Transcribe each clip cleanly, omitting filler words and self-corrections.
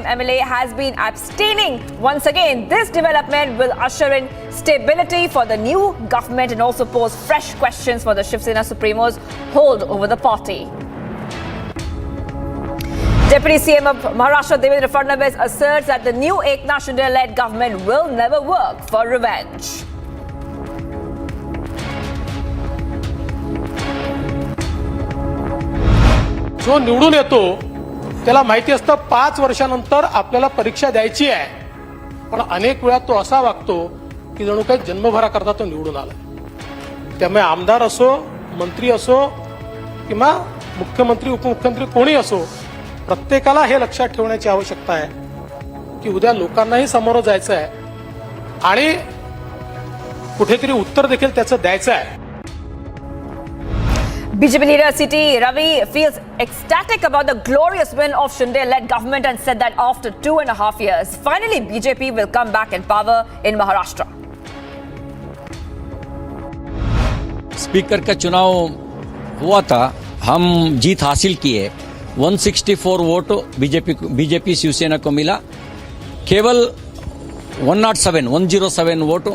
MLA has been abstaining. Once again, this development will usher in stability for the new government and also pose fresh questions for the Shiv Sena Supremo's hold over the party. Deputy CM of Maharashtra, Devendra Fadnavis, asserts that the new Eknath Shinde-led government will never work for revenge. जो निवडून येतो त्याला माहिती असतं 5 वर्षानंतर आपल्याला परीक्षा द्यायची आहे, पण अनेक वेळा तो असा वागतो की जणू काही जन्मभराकरता तो निवडून आला. त्यामुळे आमदार असो, मंत्री असो किंवा मुख्यमंत्री उपमुख्यमंत्री कोणी असो, प्रत्येकाला हे लक्षात ठेवण्याची आवश्यकता आहे की उद्या लोकांनाही समोर जायचं आहे आणि कुठेतरी उत्तर देखील त्याचं द्यायचं आहे. BJP leader C.T. Ravi feels ecstatic about the glorious win of Shinde-led government and said that after 2.5 years, finally BJP will come back in power in Maharashtra. Speaker का चुनाव हुआ था, हम जीत हासिल किए. 164 वोट बीजेपी शिवसेना को मिला. केवल 107 वोट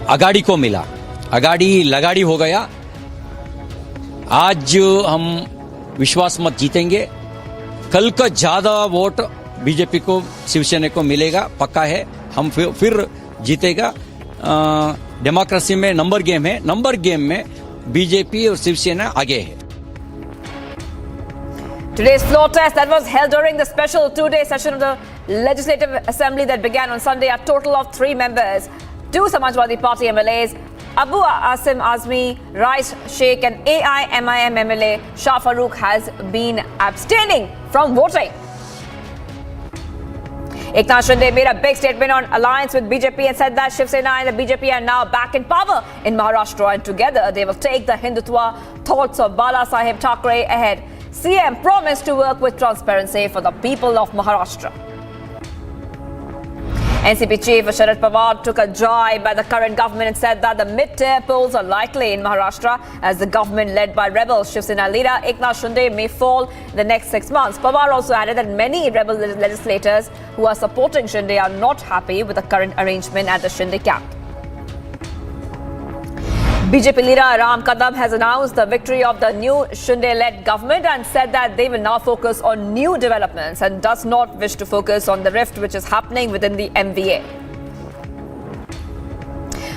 अगाड़ी को मिला. अगाड़ी लगाड़ी हो गया. आज हम विश्वास मत जीतेंगे. कल का ज्यादा वोट बीजेपी को शिवसेना को मिलेगा, पक्का है. हम फिर जीतेगा. डेमोक्रेसी में नंबर गेम है. नंबर गेम में बीजेपी और शिवसेना आगे है. Today's floor test that was held during the special 2-day session of the Legislative Assembly that began on Sunday, a total of 3 members, 2 Samajwadi Party MLAs, Abu Asim Azmi, Rais Sheikh and AIMIM MLA Shah Farooq has been abstaining from voting. Eknath Shinde made a big statement on alliance with BJP and said that Shiv Sena and the BJP are now back in power in Maharashtra and together they will take the Hindutva thoughts of Bala Saheb Thackeray ahead. CM promised to work with transparency for the people of Maharashtra. NCP chief Sharad Pawar took a jibe by the current government and said that the mid-tier polls are likely in Maharashtra as the government led by rebel Shiv Sena leader Eknath Shinde may fall in the next 6 months. Pawar also added that many rebel legislators who are supporting Shinde are not happy with the current arrangement at the Shinde camp. BJP leader Ram Kadam has announced the victory of the new Shinde-led government and said that they will now focus on new developments and does not wish to focus on the rift which is happening within the MVA.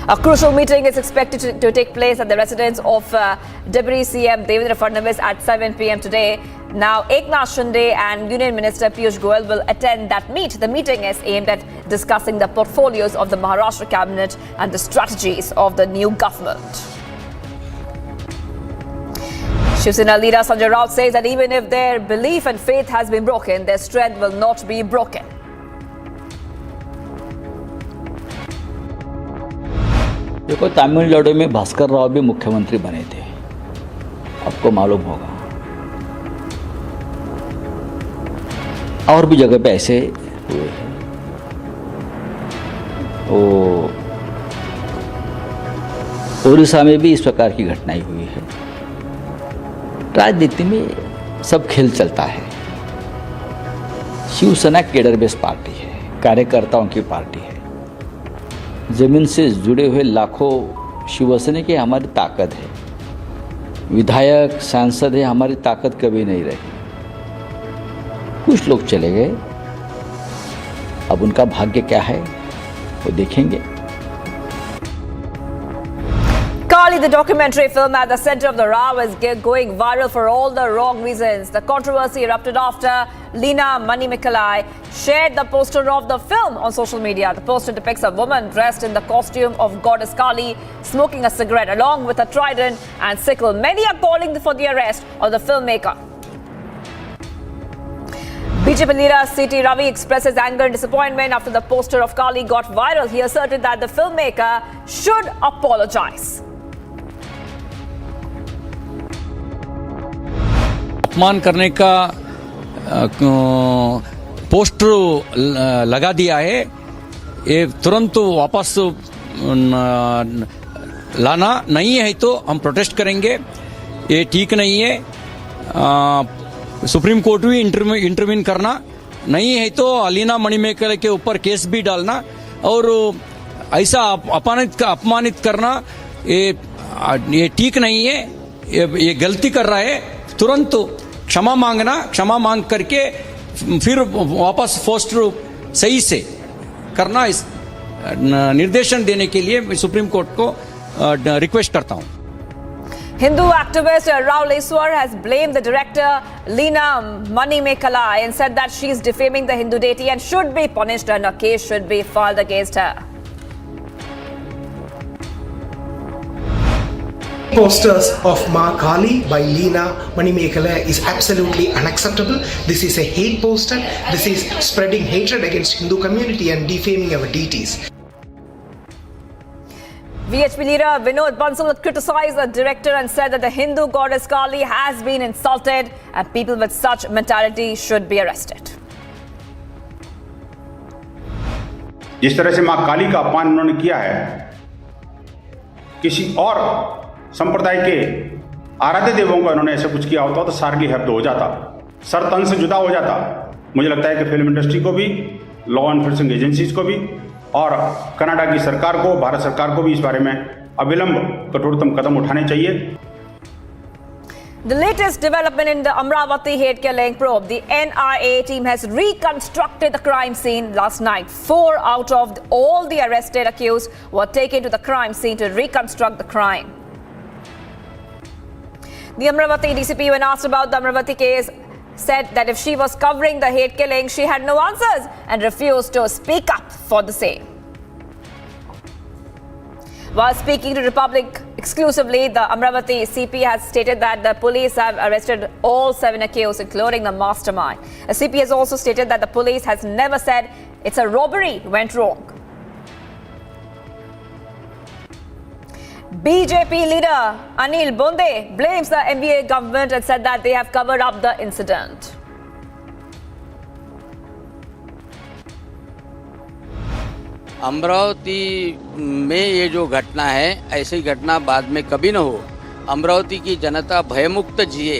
A crucial meeting is expected to take place at the residence of Deputy CM Devendra Fadnavis at 7 p.m. today. Now, Eknath Shinde and Union Minister Piyush Goyal will attend that meet. The meeting is aimed at discussing the portfolios of the Maharashtra cabinet and the strategies of the new government. Shiv Sena leader Sanjay Raut says that even if their belief and faith has been broken, their strength will not be broken. देखो, तमिलनाडु में भास्कर राव भी मुख्यमंत्री बने थे, आपको मालूम होगा. और भी जगह पे ऐसे हुए हैं. ओडिशा में भी इस प्रकार की घटनाएं हुई है. राजनीति में सब खेल चलता है. शिवसेना केडर बेस पार्टी है, कार्यकर्ताओं की पार्टी है. जमीन से जुड़े हुए लाखों शिवसेना की हमारी ताकत है. विधायक सांसद है, हमारी ताकत कभी नहीं रही. कुछ लोग चले गए, अब उनका भाग्य क्या है वो देखेंगे. Kaali, the documentary film at the center of the row, is going viral for all the wrong reasons. The controversy erupted after Leena Manimikalai shared the poster of the film on social media. The poster depicts a woman dressed in the costume of goddess Kaali, smoking a cigarette along with a trident and sickle. Many are calling for the arrest of the filmmaker. BJP leader C.T. Ravi expresses anger and disappointment after the poster of Kaali got viral. He asserted that the filmmaker should apologize. अपमान करने का poster लगा दिया है, ये तुरंत वापस लाना नहीं है तो हम प्रोटेस्ट करेंगे. ये ठीक नहीं है. सुप्रीम कोर्ट भी इंटरवीन करना नहीं है तो अलीना मणिमेकल के ऊपर केस भी डालना और ऐसा अपमानित करना ये ठीक नहीं है। ये गलती कर रहा है, तुरंत क्षमा मांगना, क्षमा मांग करके फिर वापस फोस्टर सही से करना, इस निर्देशन देने के लिए मैं सुप्रीम कोर्ट को रिक्वेस्ट करता हूं। Hindu activist Rauleswar has blamed the director Leena Manimekalai and said that she is defaming the Hindu deity and should be punished and a case should be filed against her. Posters of Ma Kaali by Leena Manimekalai is absolutely unacceptable. This is a hate poster. This is spreading hatred against Hindu community and defaming our deities. VHP leader Vinod Bansal criticized the director and said that the Hindu goddess Kaali has been insulted and people with such mentality should be arrested. जिस तरह से मां काली का अपमान उन्होंने किया है, किसी और संप्रदाय के आराध्य देवों को इन्होंने ऐसा कुछ किया होता तो सार्गी हब्द हो जाता, सर तन से जुदा हो जाता। मुझे लगता है कि फिल्म इंडस्ट्री को भी, लॉ एनफोर्सिंग एजेंसीज को भी और कनाडा की सरकार को, भारत सरकार को भी इस बारे में अविलंब कठोरतम कदम उठाने चाहिए। The latest development in the Amravati hate killing probe, the NIA team has reconstructed the crime scene last night. 4 out of all the arrested accused were taken to the crime scene to reconstruct the crime. The Amravati DCP, when asked about the Amravati case, said that if she was covering the hate killing, she had no answers and refused to speak up for the same. While speaking to Republic exclusively, the Amravati CP has stated that the police have arrested all 7 accused, including the mastermind. The CP has also stated that the police has never said it's a robbery went wrong. BJP leader Anil Bonde blames the MVA government and said that they have covered up the incident. Amravati में ये जो घटना है, ऐसी घटना बाद में कभी न हो। अमरावती की जनता भयमुक्त जिए,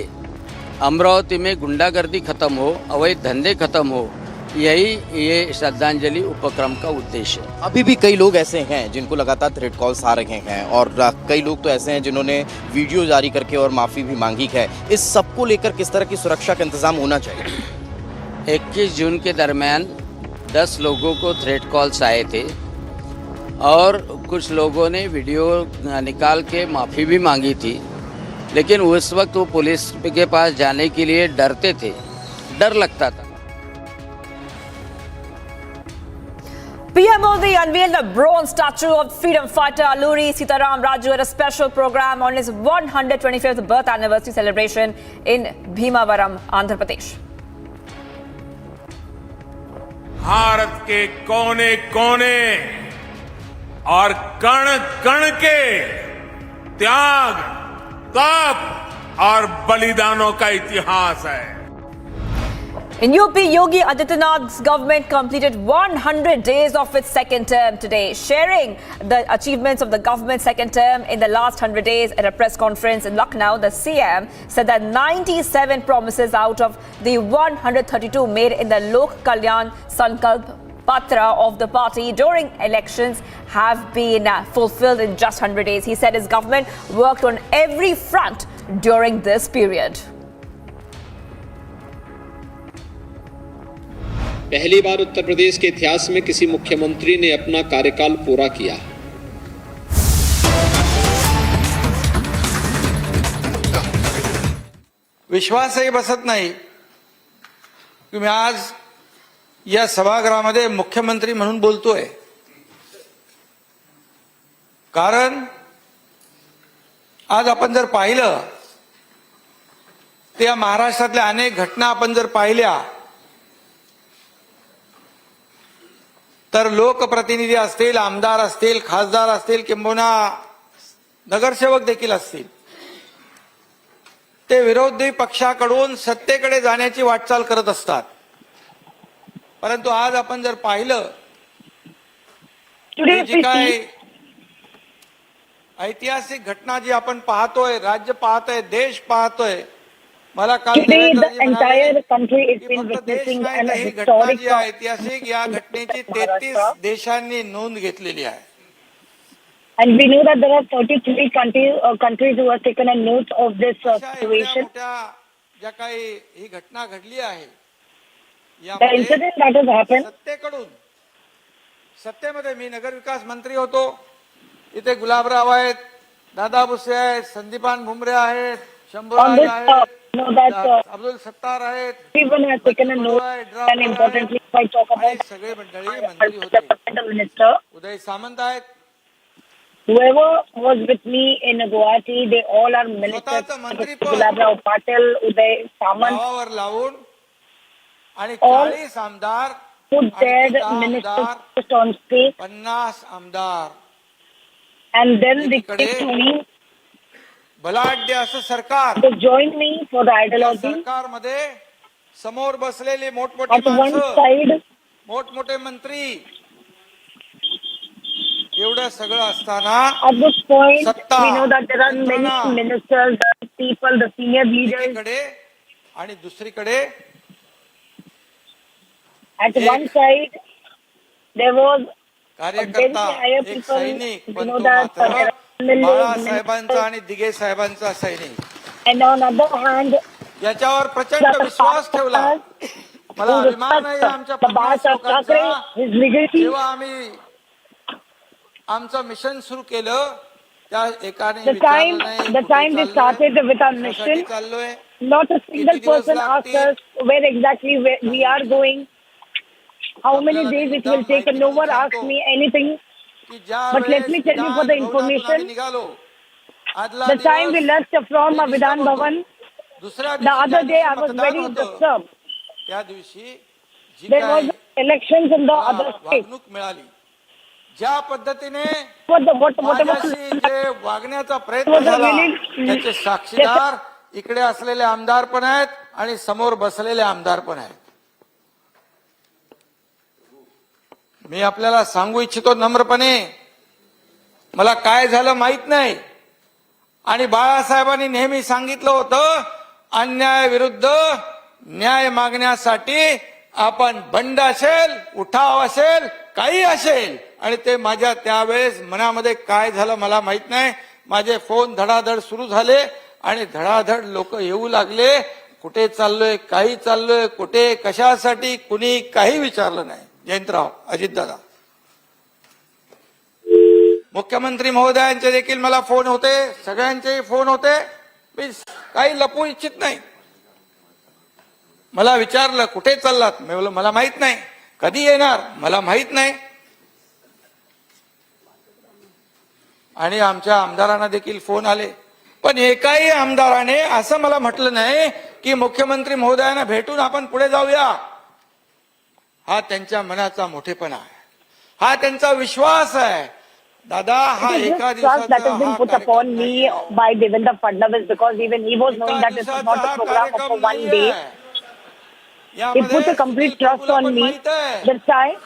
अमरावती में गुंडागर्दी खत्म हो, अवैध धंधे खत्म हो, यही ये श्रद्धांजलि उपक्रम का उद्देश्य है। अभी भी कई लोग ऐसे हैं जिनको लगातार थ्रेट कॉल्स आ रहे हैं और कई लोग तो ऐसे हैं जिन्होंने वीडियो जारी करके और माफ़ी भी मांगी है। इस सब को लेकर किस तरह की सुरक्षा का इंतजाम होना चाहिए? 21 जून के दरमियान 10 लोगों को थ्रेट कॉल्स आए थे और कुछ लोगों ने वीडियो निकाल के माफ़ी भी मांगी थी, लेकिन उस वक्त वो पुलिस के पास जाने के लिए डरते थे, डर लगता था। PM Modi unveiled a bronze statue of freedom fighter Alluri Sitaram Raju at a special program on his 125th birth anniversary celebration in Bhimavaram, Andhra Pradesh. Bharat के कोने कोने और कण कण के त्याग, तप और बलिदानों का इतिहास है। In UP, Yogi Adityanath's government completed 100 days of its second term today, sharing the achievements of the government's second term in the last 100 days at a press conference in Lucknow. The CM said that 97 promises out of the 132 made in the Lok Kalyan Sankalp Patra of the party during elections have been fulfilled in just 100 days. He said his government worked on every front during this period. पहली बार उत्तर प्रदेश के इतिहास में किसी मुख्यमंत्री ने अपना कार्यकाल पूरा किया। विश्वासही बसत नाही की मी आज या सभागृहामध्ये मुख्यमंत्री म्हणून बोलतोय, कारण आज आपण जर पाहिलं तर या महाराष्ट्रातल्या अनेक घटना आपण जर पाहिल्या तर लोकप्रतिनिधी असतील, आमदार असतील, खासदार असतील किंबहुना नगरसेवक देखील असतील, ते विरोधी पक्षाकडून सत्तेकडे जाण्याची वाटचाल करत असतात। परंतु आज आपण जर पाहिलं जी काय ऐतिहासिक घटना जी आपण पाहतोय, राज्य पाहतोय, देश पाहतोय, मला काल Today, the देवेंद्रजी म्हणाले entire country is की been फक्त देश witnessing नाही an तर ही घटना historic जी आहे ऐतिहासिक, या घटनेची 33 Maharashtra. देशांनी नोंद घेतलेली आहे. And we know that there are 33 countries who have taken a note of this अशा एवढ्या situation. मोठ्या ज्या काही ही घटना घडली आहे The यामध्ये incident that has happened, सत्तेमध्ये मी नगरविकास मंत्री होतो. इथे गुलाबराव आहेत, दादा भुसे आहेत, संदीपान भुमरे आहेत, on शंभूराज this, आहेत, know that अब्दुल सत्तार आहेत, everyone has taken a note. And importantly, if I talk आणि about सगळे मंडळी मंत्री होते. the minister, उदय सामंत आहेत. whoever was with me in Guwahati, they all are ministers. स्वतःचं मंत्रीपद Gulabrao Patil, Uday Samant, नावावर लावून आणि all 40 आमदार put आणि their 10 ministers आमदार, just on stage, 50 आमदार, and then they एकीकडे came to me बलाढ्य असं सरकार. to join me for the या ideology. सरकारमध्ये समोर बसलेली मोठमोठी At one माणसं, side, मोठमोठे मंत्री, एवढं सगळं असताना at this point, Satta, we know that there are Yantrana, many ministers, people, the senior leaders. एकीकडे आणि दुसरीकडे At one side, there was कार्यकर्ता, higher एक people, सैनिक, you पण know तो that मात्र MLA, बाळासाहेबांचा आणि दिघे साहेबांचा सैनिक. and on the other hand, याच्यावर प्रचंड विश्वास ठेवला. मला who अभिमान आहे आमच्या respects the 50 Baba ठाकरे, लोकांचा. his legacy. जेव्हा आम्ही आमचं मिशन सुरू केलं त्या एकाने The time we started with our mission, चाललोय, not a single person asked us where exactly we are going, how many days it will take, and no one asked me anything. की ज्या But let me tell you for the information, the time we left from Vidhan Bhavan, the other day I was very disturbed. त्या दिवशी जी There was काय elections in the other state. वागणूक मिळाली, ज्या पद्धतीने Whatever माझ्याशी जे वागण्याचा प्रयत्न was झाला really- त्याचे साक्षीदार इकडे असलेले आमदार पण आहेत आणि समोर बसलेले आमदार पण आहेत. मी आपल्याला सांगू इच्छितो नम्रपणे, मला काय झालं माहित नाही. आणि बाळासाहेबांनी नेहमी सांगितलं होतं, अन्याय विरुद्ध न्याय मागण्यासाठी आपण बंड असेल, उठाव असेल, काही असेल. आणि ते माझ्या त्यावेळेस मनामध्ये काय झालं मला माहित नाही. माझे फोन धडाधड सुरू झाले आणि धडाधड लोक येऊ लागले. कुठे चाललोय, काही चाललोय, कुठे कशासाठी, कुणी काही विचारलं नाही. जयंतराव, अजितदादा, मुख्यमंत्री महोदयांचे देखील मला फोन होते, सगळ्यांचे फोन होते. मी काही लपवू इच्छित नाही. मला विचारलं कुठे चाललात, मी बोललो मला माहित नाही. कधी येणार मला माहित नाही. आणि आमच्या आमदारांना देखील फोन आले, पण एकाही आमदाराने असं मला म्हटलं नाही की मुख्यमंत्री महोदयांना भेटून आपण पुढे जाऊया. हा त्यांच्या मनाचा मोठेपणा आहे, हा त्यांचा विश्वास आहे. दादा, हा एका trust that has been put upon me by Devendra Fadnavis, because even he was knowing that it was not a program of one day. He put a complete trust on me. The time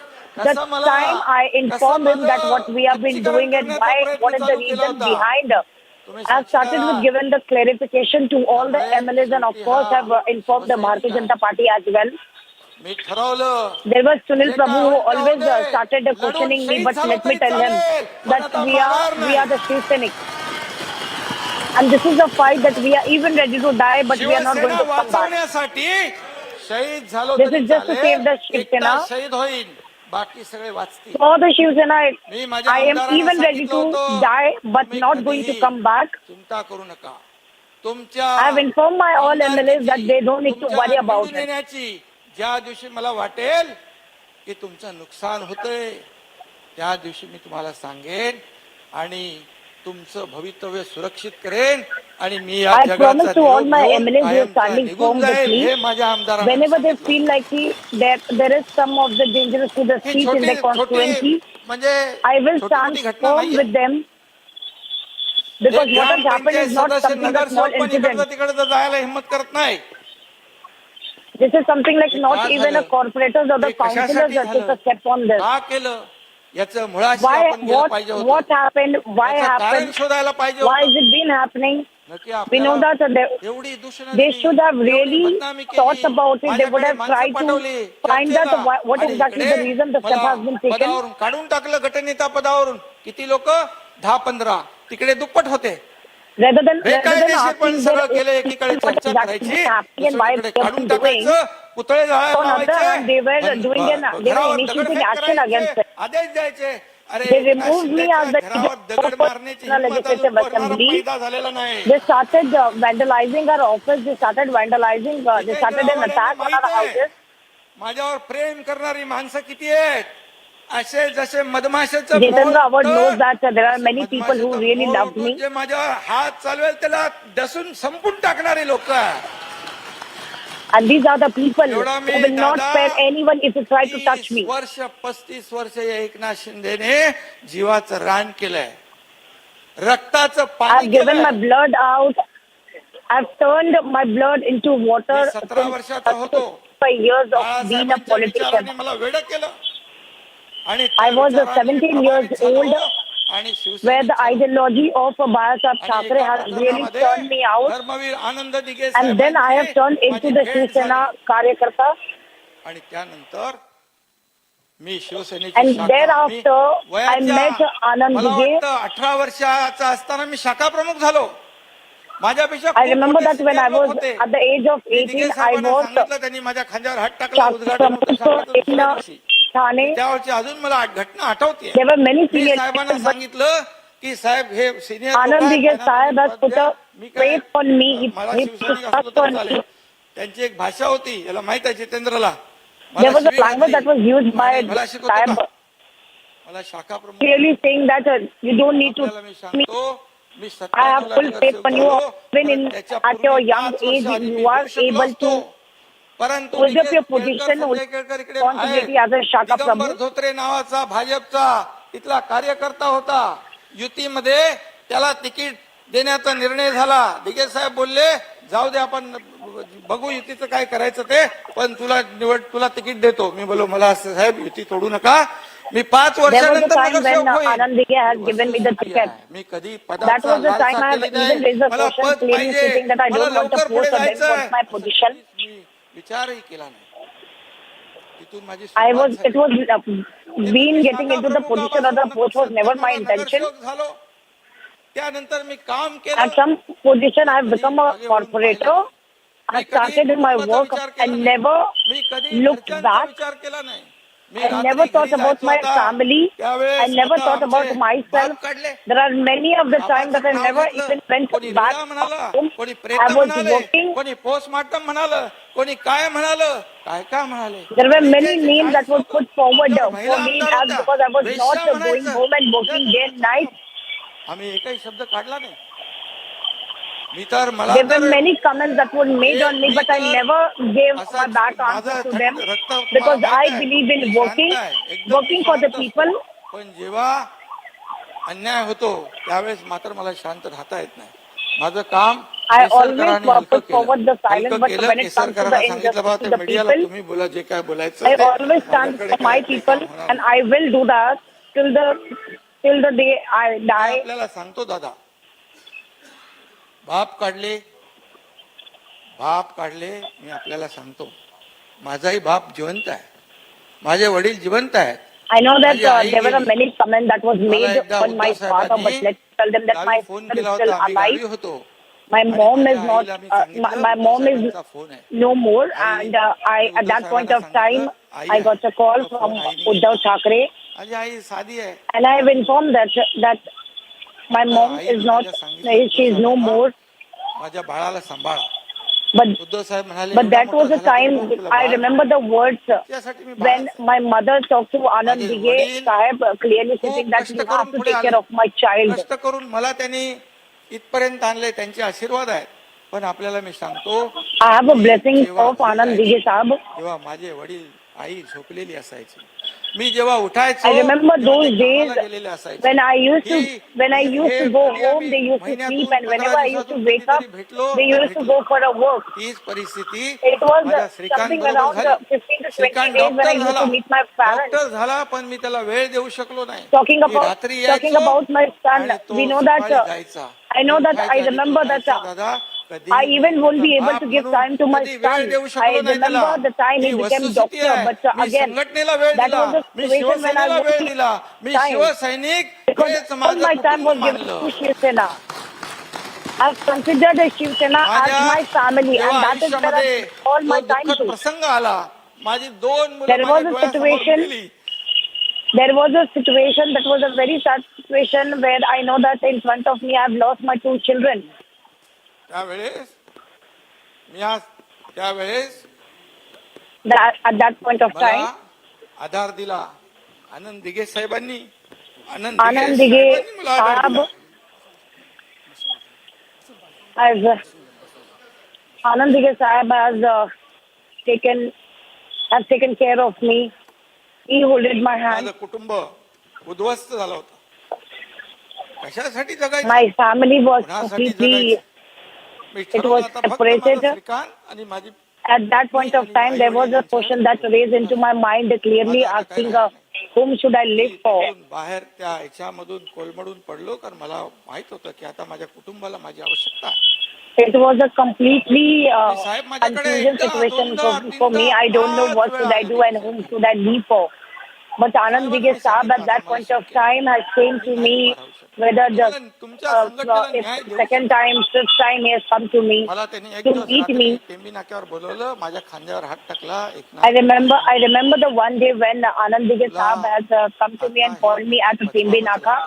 I informed him that what we have been doing and why, what is the reason behind. I have started with giving the clarification to all the MLAs and of course have informed the Bharatiya Janata Party as well. मी ठरवलं. There was Sunil Prabhu who always started questioning me, but let me tell him that we are the Shiv Sainik. And this is a fight that we are even ready to die, but we are not going to come back. शहीद झालो This is just to save the Shiv Sena. शहीद होईल, बाकी सगळे वाचतील. For the Shiv Sena, मी माझ्या I am आमदारांना even ready to सांगितलं होतं, die, but तुम्ही not going to कधीही come back. चिंता करू नका. तुमच्या I have informed my all MLAs that they don't need to worry about it. येण्याची ज्या दिवशी मला वाटेल की तुमचं नुकसान होतंय, त्या दिवशी मी तुम्हाला सांगेन आणि तुमचं भवितव्य सुरक्षित करेन. आणि मी या I promise जगाचा to all my निरोप MLAs who are कायमचा standing निघून firm with जाईल, हे me, माझ्या आमदारांना whenever they सांगितलं. feel like there is some of the dangerous to the he streets in their constituency, म्हणजे I will छोटी stand मोठी घटना firm नाहीये. with them, because what has happened is not something like small नगरसेवक पण incident. इकडचं तिकडचं जायला हिंमत करत नाही. This is something like not even a corporators or the hey councillors कशासाठी that took a झालं? step on this. का केलं याचं मुळाशी Why? आपण गेलं पाहिजे What होतं. happened? Why याचं कारण happened? शोधायला पाहिजे Why होतं. has it been happening? नक्की We know आपल्याला that एवढी दूषणं they दिली, should have एवढी really बदनामी केली, thought about it. They would माझ्याकडे have माणसं tried to पाठवली find out चर्चेला, what आणि exactly इकडे the reason the step मला has been taken. पदावरून काढून टाकलं गटनेता पदावरून. किती लोक? 10-15. तिकडे दुप्पट होते. Rather than बेकायदेशीरपणे asking सरळ their केलं, एकीकडे what चर्चा exactly करायची, happening and why दुसरीकडे they काढून were doing. टाकायचं, पुतळे जाळायला On the other hand, they were लावायचे, doing they were घरावर initiating दगडफेक action करायचे, against it. आदेश द्यायचे. अरे They Eknath removed me शिंदेच्या as the घरावर दगड मारण्याची हिंमत अजून legislative कोणाला assembly. पैदा झालेला नाही. They started vandalizing our office. They started vandalizing. They started an attack on our houses. माझ्यावर प्रेम करणारी माणसं किती आहेत? असे जसे मधमाशाचं Jitendra Award मोह knows होतं, that there are many people who मधमाशाचं really मोह loved होतं, me. जे माझ्यावर हात चालवेल त्याला डसून संपून टाकणारे लोक. And these are the people who एवढा मी will not दादा spare anyone if they try to touch 30 me. वर्ष 35 वर्ष या एकनाथ शिंदेने जीवाचं रान केलंय, रक्ताचं पाणी I've given my केलंय. blood out. I've turned my blood into water मी 17 वर्षाचा होतो. for years of being a बाळासाहेबांच्या politician. विचाराने मला वेडं केलं, आणि I was त्या विचाराने 17 मी years प्रभावित झालो, old, आणि where the शिवसेनेच्या ideology of Bharat Thackeray has really turned me out. Dharmveer Anand Dighe And then I have turned into the Shivsena Karyakarta. आणि त्यानंतर मी शिवसेनेची And शाखा, thereafter, मी वयाच्या, I met Anand मला Dighe. वाटतं 18 वर्षाचा असताना मी शाखा प्रमुख झालो. माझ्यापेक्षा I खूप remember मोठे that when senior I लोक was होते. at the age of me 18, Dighe I साहेबांना was सांगितलं, त्यांनी माझ्या खांद्यावर हात टाकला, उद्घाटन होतं promoted शाखेचं in दुसऱ्या दिवशी. Thane. त्यावरची अजून मला घटना आठवते. There were many me senior साहेबांना people, but सांगितलं की साहेब हे senior Anand Dighe Sahib has put a faith on me. मला He शिवसैनिक put असलो trust तरी on चालेल. me. त्यांची एक भाषा होती, याला माहित आहे जितेंद्रला. There was a language that was used by मला शिकवतो Sahib, का? मला शाखा प्रमुख clearly saying that you don't need to आपल्याला मी सांगतो, मी I have full faith on you. Even in, at your young age, you are able to परंतु hold up your Dighe position, Sanjay Kelkar इकडे responsibility आहे. as a Shaka Digambar Prabhu. Dhotre नावाचा भाजपचा इथला कार्यकर्ता होता. युतीमध्ये त्याला तिकीट देण्याचा निर्णय झाला. दिघे साहेब बोलले, जाऊ दे आपण बघू युतीचं काय करायचं ते, पण तुला तिकीट देतो. मी बोलो, मला असं साहेब युती तोडू नका, मी 5 There was a वर्षानंतर time when नगरसेवक होईल. Anand Dighe has given me the ticket. मी कधी That पदाचा was the time I लालसा have केली even raised नाही. a मला question पद clearly पाहिजे, stating that I मला don't want a लवकर पुढे post or then जायचंय. what's my position. मी विचारही केला नाही. तिथून माझी I सुरुवात was, झाली. it was being getting into the position or the post was never my intention. नगरसेवक झालो. त्यानंतर मी काम केलं. At some position, I have become a corporator. I started in my work and never मी कधी looked घरच्यांचा back. विचार केला नाही. मी I रात्री never thought घरी about जायचो my होता. family. त्यावेळेस I never स्वतः thought about आमचे myself. बाप काढले. There are many of the time that I बापाचं never नाव घेतलं. even went कोणी back रीडा म्हणाला, home. कोणी I प्रेत was म्हणाले, working. कोणी पोस्टमार्टम म्हणालं, कोणी काय म्हणालं, काय काय म्हणाले. There were many names that were put forward जर for महिला me आमदार as होत्या, because I was वेश्या not going म्हणायचं. home and working day and night. आम्ही एकही शब्द काढला नाही. मी तर मला There were तर many comments that were made on me, but I never gave my back answer to them because I believe in working for the people. पण जेव्हा अन्याय होतो त्यावेळेस मात्र मला शांत राहता येत नाही. माझं काम I always put forward the silence, but when it comes to the injustice to the मीडियाला people, तुम्ही बोला जे काय बोलायचं I ते. always stand for my people, and I will do that till the day I me die. आपल्याला सांगतो दादा, बाप काढले मी आपल्याला सांगतो, माझाही बाप जिवंत आहे, माझे वडील जिवंत आहेत. I know that माझी आई there were गेली. many comments that was मला made एकदा on my Uddhav father, but साहेबांनी let's tell them that my Gavi phone father is केला still होता, आम्ही गावी alive. होतो. My आणि mom माझ्या is not. आईला मी सांगितलं, My mom is उद्धव साहेबांचा फोन आहे. no more, I- and I at Uddhav that point of साहेबांना time सांगितलं, आई I got a call तो from फोन आईने Uddhav घेतला. Thackeray, माझी आई साधी आहे. and I have informed that my mom आईने is not. माझ्या सांगितलं, She is no Uddhav more. माझ्या बाळाला सांभाळा. But उद्धव साहेब म्हणाले, But एवढा that was मोठा the झाला time तरी तुला I Bal- remember the words त्यासाठी मी when बाळाचं- my mother talked to Anand माझे Dighe वडील Sahib clearly खूप stating that कष्ट you have करून to पुढे take आले. care of my child. कष्ट करून मला त्यांनी इथपर्यंत आणले, त्यांचे आशीर्वाद आहेत. पण आपल्याला मी सांगतो, I have a blessing जेव्हा of Anand Dighe Sahib. तेव्हा माझे वडील आई झोपलेली असायची, मी जेव्हा उठायचो I remember तेव्हा those ते days कामाला गेलेले असायचे when I used to की when I me used hey to go कधी home, आम्ही they used to sleep, महिन्यातून and 15 whenever I used to दिवसातून wake up, कधीतरी भेटलो they तर used to भेटलो. go for a work. तीच परिस्थिती It was माझ्या श्रीकांत something बरोबर around झाली. 15 to 20 Shrikant days when I doctor used झाला to meet my parents. Doctor झाला पण मी त्याला वेळ देऊ शकलो नाही. Talking मी रात्री talking यायचो about my son, आणि तो we know that. सकाळी जायचा. I know me that. I उठायच्या आधी तो remember that. जायचा, दादा कधी I even won't be able बाप to give म्हणून time to my कधी वेळ son. देऊ I शकलो नाही त्याला. remember the time he he became वस्तुस्थिती doctor, आहे. but मी again, संघटनेला वेळ that दिला was the me situation when I शिवसेनेला won't वेळ be दिला मी time. Shiv Sainik Because H all माझं my time कुटुंब was given मानलं. to Shiv Sena. I've considered the Shiv Sena as माझ्या my family, जेव्हा and that is where I आयुष्यामध्ये give all जो my time दुःखद to. प्रसंग आला माझी 2 मुलं There माझ्या was a डोळ्यासमोर situation. गेली. There was a situation that was a very sad situation where I know that in front of me I've lost my 2 children. त्यावेळेस मी आज त्यावेळेस At that point of मला time, आधार दिला आनंद दिघे साहेबांनी Anand Dighe मला आधार Saab दिला. has Anand Dighe Saab has taken care of me. He holded my hand. माझं कुटुंब उद्ध्वस्त झालं होतं. कशासाठी जगायचं My family was कुणासाठी completely. जगायचं मी It ठरवलं was आता फक्त separated. माझं श्रीकांत आणि माझी At that point of time, there was a question that raised into my mind, clearly asking, whom should I live for? बाहेर त्या ह्याच्यामधून कोलमडून पडलो कारण मला माहित होतं की आता माझ्या कुटुंबाला माझी आवश्यकता आहे. It was a completely साहेब माझ्याकडे confusion एकदा, situation दोनदा, for me. तीनदा, I don't know what 5 should I do and whom should I leave for. But Anand Dighe Saab at that point of time has came to me, whether तुमच्या संघटनेला न्याय देऊ second time, fifth time he has come to me मला त्यांनी एक to दिवस meet रात्री me. Tembi नाक्यावर बोलवलं माझ्या खांद्यावर हात टाकला I remember the one day when Anand Dighe Saab has come to me and called me at Tembe Naka.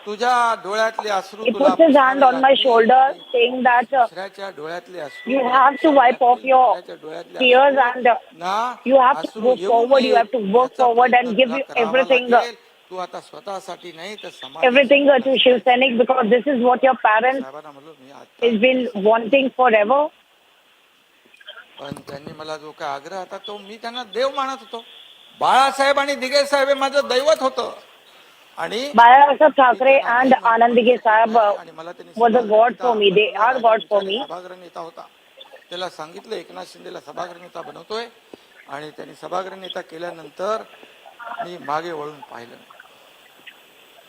तुझ्या डोळ्यातले अश्रू He तुला puts his hand on my shoulder, saying that दुसऱ्याच्या डोळ्यातले अश्रू you have to wipe off your tears and you have to go forward. You have to work forward and give everything तू आता स्वतःसाठी नाही तर everything to Shiv Sainik, because this is what your parents साहेबांना म्हणलो मी आता has been wanting forever. पण त्यांनी मला जो काय आग्रह होता तो मी त्यांना देव मानत होतो. बाळासाहेब आणि दिघे साहेब हे माझं दैवत होतं आणि Bala Thackeray and Anand Dighe Saab was a god for me. They are God for me. सभागृह नेता होता त्याला सांगितलं एकनाथ शिंदेला सभागृह नेता बनवतोय आणि त्यांनी सभागृह नेता केल्यानंतर मी मागे वळून पाहिलं नाही.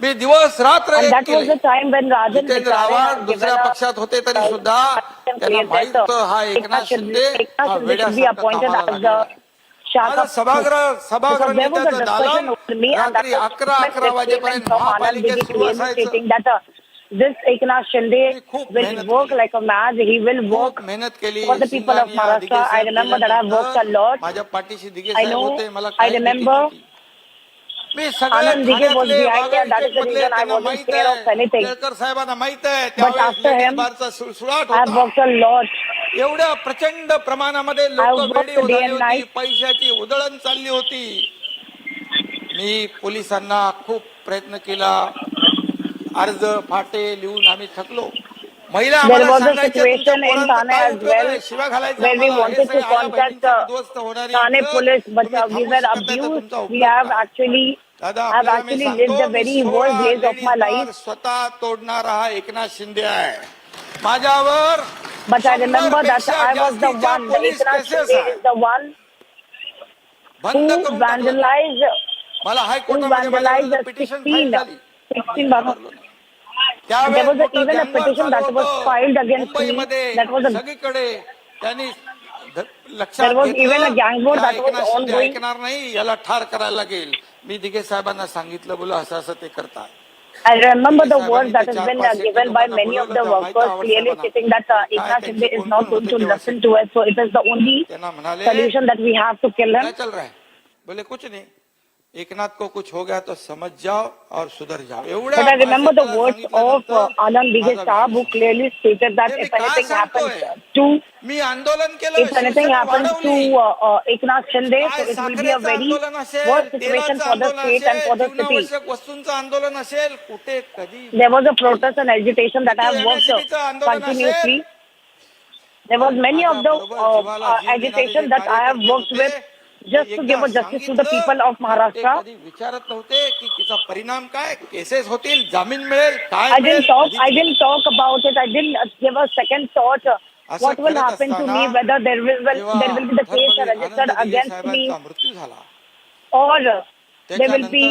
मी दिवस रात्र And एक that was केले. the time when Rajan Jitendra Vichare Awhad had दुसऱ्या given पक्षात होते तरी सुद्धा त्यांना माहित होतं हा एकनाथ शिंदे हा should be वेड्यासारखा appointed कामाला as लागलेला the आहे. Shaka. माझं सभागृह There was a नेत्याचं discussion दालन over me and that रात्री 11 वाजेपर्यंत from Anand महापालिकेत Dighe सुरू clearly असायचं. stating that this Eknath Shinde will work like a mad. He will work खूप मेहनत केली for the people of Maharashtra. I remember that I worked a lot. माझ्या पाठीशी दिघे I साहेब know. होते मला I काही remember. भीती नव्हती. मी सगळे Anand Dighe was ठाण्यातले behind me, and that is the वाघाईटेकमधले reason I त्यांना wasn't माहित scared of आहे anything. केळकर साहेबांना माहित आहे But त्यावेळेस after लेडीज him, बारचा सुळसुळाट I have होता. worked a lot. एवढ्या प्रचंड प्रमाणामध्ये I लोक have worked वेडी day झाली and होती night. पैशाची उधळण चालली होती. मी पोलिसांना खूप प्रयत्न केला अर्ज फाटे लिहून आम्ही थकलो. महिला There आम्हाला was a सांगायच्या तुमच्या situation in पोरांचा Thane काय as उपयोग well आहे शिव्या घालायच्या where we आम्हाला हे wanted सगळे to आया contact बहिणींचं उद्ध्वस्त होणारी Thane इज्जत police, but तुम्ही we थांबवू were शकत नाही तर abused. तुमचा We उपयोग have काय? actually दादा I've आपल्याला मी actually lived सांगतो the me very 16 worst days of ladies my bar life. स्वतः तोडणारा हा एकनाथ शिंदे आहे. माझ्यावर But I remember that 100 I was the जास्तीच्या one. The police Eknath cases Shinde आहे. is the one बंद who करून टाकलं. vandalized मला हायकोर्टामध्ये माझ्यावर पिटिशन फाईल झाली. 16 Baba. There त्यावेळेस was मोठं even a गँगवॉर petition चालू that was होतं. filed against me. मुंबईमध्ये That was a सगळीकडे त्यांनी लक्षात There was घेतलं even a gang war की that was Eknath Shinde ongoing. ऐकणार नाही याला ठार करायला लागेल. मी दिघे साहेबांना सांगितलं बोला असं असं ते करतात. I remember the words that has been given by many of the workers, clearly stating that Eknath Shinde is not going to listen to us. So it is the only त्यांना म्हणाले solution that we have to kill क्या him. चल रहा है बोले कुछ नहीं एकनाथ को कुछ हो गया तो समझ जाओ और सुधर जाओ. But I remember the words of Anand Dighe Saab, who clearly stated that if anything happens to मी आंदोलन केलं if anything Shiv Sena happens to वाढवली. Eknath Shinde, so it will be a साखरेचं very आंदोलन असेल, worst situation तेलाचं for the आंदोलन state and for the असेल, city. जीवनावश्यक वस्तूंचं आंदोलन असेल कुठे कधी There was a protest and agitation that I have worked MSCB चं आंदोलन continuously. असेल. There was many of the माझ्या बरोबर जीवाला जीव देणारे agitation J that I have कार्यकर्ते worked होते, with. just to give a justice to the people of Maharashtra. कधी विचारत नव्हते की तिचा परिणाम काय, केसेस होतील, जामीन मिळेल, काय I मिळेल. didn't talk about it. I didn't give a second thought. What will happen to me? Whether there will be the case registered against me, मृत्यू झाला, or there will be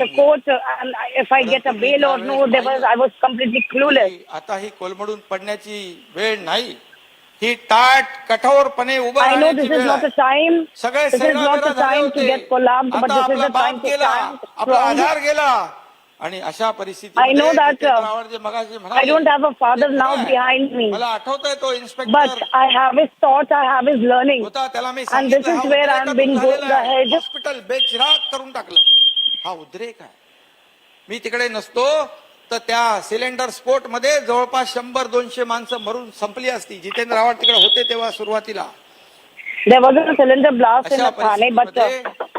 the court. And if I get a bail or no, I was completely clueless. आता ही कोलमडून पडण्याची वेळ नाही, ही ताट कठोरपणे उभं I know राहण्याची this is वेळ not आहे. a time. सगळे This is not a time to get collapsed, but this is a time to stand आपला strong. आधार गेला आणि अशा I know परिस्थितीमध्ये that, जितेंद्र जे मगाशी I म्हणाले, don't have a father ते now खरं आहे. behind me, मला आठवतंय तो but inspector I have his thoughts, I have his learning, होता, त्याला मी and this सांगितलं is where I am being going ahead. Hospital बेचिराग करून टाकलं. हा उद्रेक आहे. मी तिकडे नसतो तर त्या सिलेंडर स्फोट मध्ये जवळपास 100-200 माणसं मरून संपली असती. जितेंद्र आव्हाड तिकडे होते तेव्हा सुरुवातीला. There was a cylinder blast in अशा Thane, but परिस्थितीमध्ये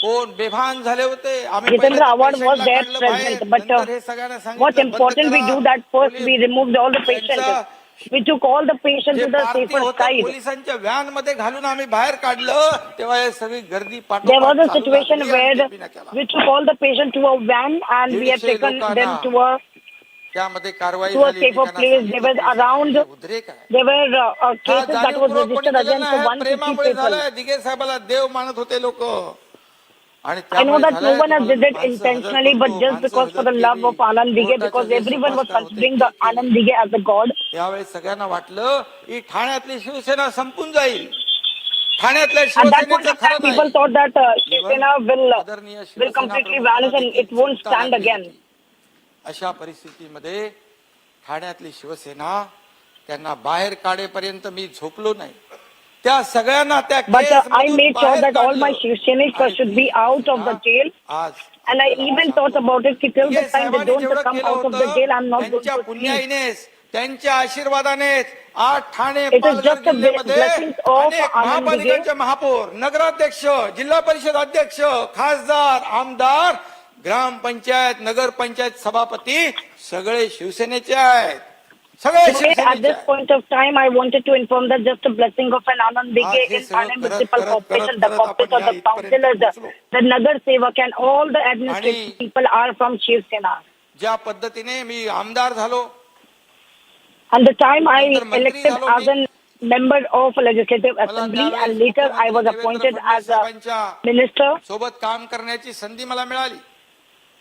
कोण बेभान झाले होते. आम्ही Jitendra पहिले Awad patient was La there काढलं बाहेर. present, but नंतर हे सगळ्यांना सांगितलं, what's बंद important we करा. do that first we removed all the त्यांचं patients. We took all the patients J to the party safer होतं, side. पोलिसांच्या व्हॅन मध्ये घालून आम्ही बाहेर काढलं, तेव्हा हे सगळी गर्दी There पाठोपाठ was a चालू situation लागली where आणि बिना केला. we took all the patients to a van and we have 150 taken them लोकांना to a त्यामध्ये कारवाई to a झाली. safer place. They were around. उद्रेक आहे. There were हा cases that was जाणीवपूर्वक कोणी registered केलेलं against नाही, 150 प्रेमामुळे people. झालंय. दिघे साहेबाला देव मानत होते लोक आणि I know that no one has त्यामुळे did it intentionally, but just because for the love of Anand Dighe, because everyone was considering the Anand Dighe as a god. त्यावेळेस सगळ्यांना वाटलं की ठाण्यातली शिवसेना संपून जाईल. ठाण्यातल्या At that point शिवसेनेचं of time, खरं people नाही. thought that Shivsena आदरणीय will शिवसेना completely प्रमुखांना vanish and देखील it won't चिंता stand लागली again. होती. अशा परिस्थितीमध्ये ठाण्यातली शिवसेना त्यांना बाहेर काढेपर्यंत मी झोपलो नाही. त्या सगळ्यांना त्या But I केसमधून made sure बाहेर that all my काढलं. Shivseniks should be out of the jail. आज And I even thought about it, till the Dighe time they साहेबांनी don't जेवढं come केलं out of the होतं, jail, I'm not going त्यांच्या to sleep. पुण्याईनेच, त्यांच्या आशीर्वादानेच आज Thane It is Palghar just a जिल्ह्यामध्ये blessings of अनेक Anand महापालिकांचे महापौर, नगराध्यक्ष, जिल्हा परिषद अध्यक्ष, खासदार, आमदार, ग्रामपंचायत, नगरपंचायत सभापती सगळे शिवसेनेचे आहेत. सगळे Today, at शिवसेनेचे this आहेत. point of time, I wanted to inform that just a blessing of an Anand Dighe hey in सगळं Thane करत- Municipal करत- Corporation, करत- the करत corporate आपण or the या इथपर्यंत councillors, पोहोचलो. the Nagar Sevak and all the administrative आणि people are from Shivsena. ज्या पद्धतीने मी आमदार झालो, And the time I नंतर मंत्री elected झालो as me. a member of Legislative मला Assembly त्यावेळेस and later I was मुख्यमंत्री appointed Devendra as a Fadnavis minister. सोबत काम करण्याची संधी मला मिळाली.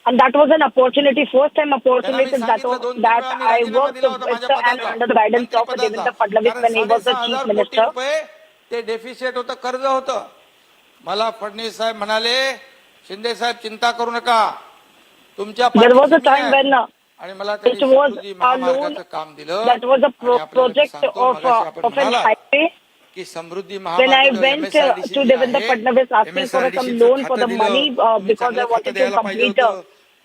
And that was an opportunity, first time opportunity त्यांना मी that सांगितलं, 2-3 that वेळा मी I राजीनामा worked दिला होता with माझ्या and पदाचा, under the guidance of मंत्रिपदाचा. Devendra Fadnavis कारण when he was the 6,500 chief कोटी minister. रुपये ते डेफिसिट होतं, कर्ज होतं. मला फडणवीस साहेब म्हणाले, शिंदे साहेब चिंता करू नका, तुमच्या There was a पाठीशी मी time आहे. when आणि मला it त्यांनी was समृद्धी a महामार्गाचं loan काम दिलं. that was a आणि आपल्याला मी project सांगतो, of मगाशी आपण an म्हणालात highway. की समृद्धी When I महामार्ग went to Devendra Fadnavis asking for some loan for the money because I wanted to complete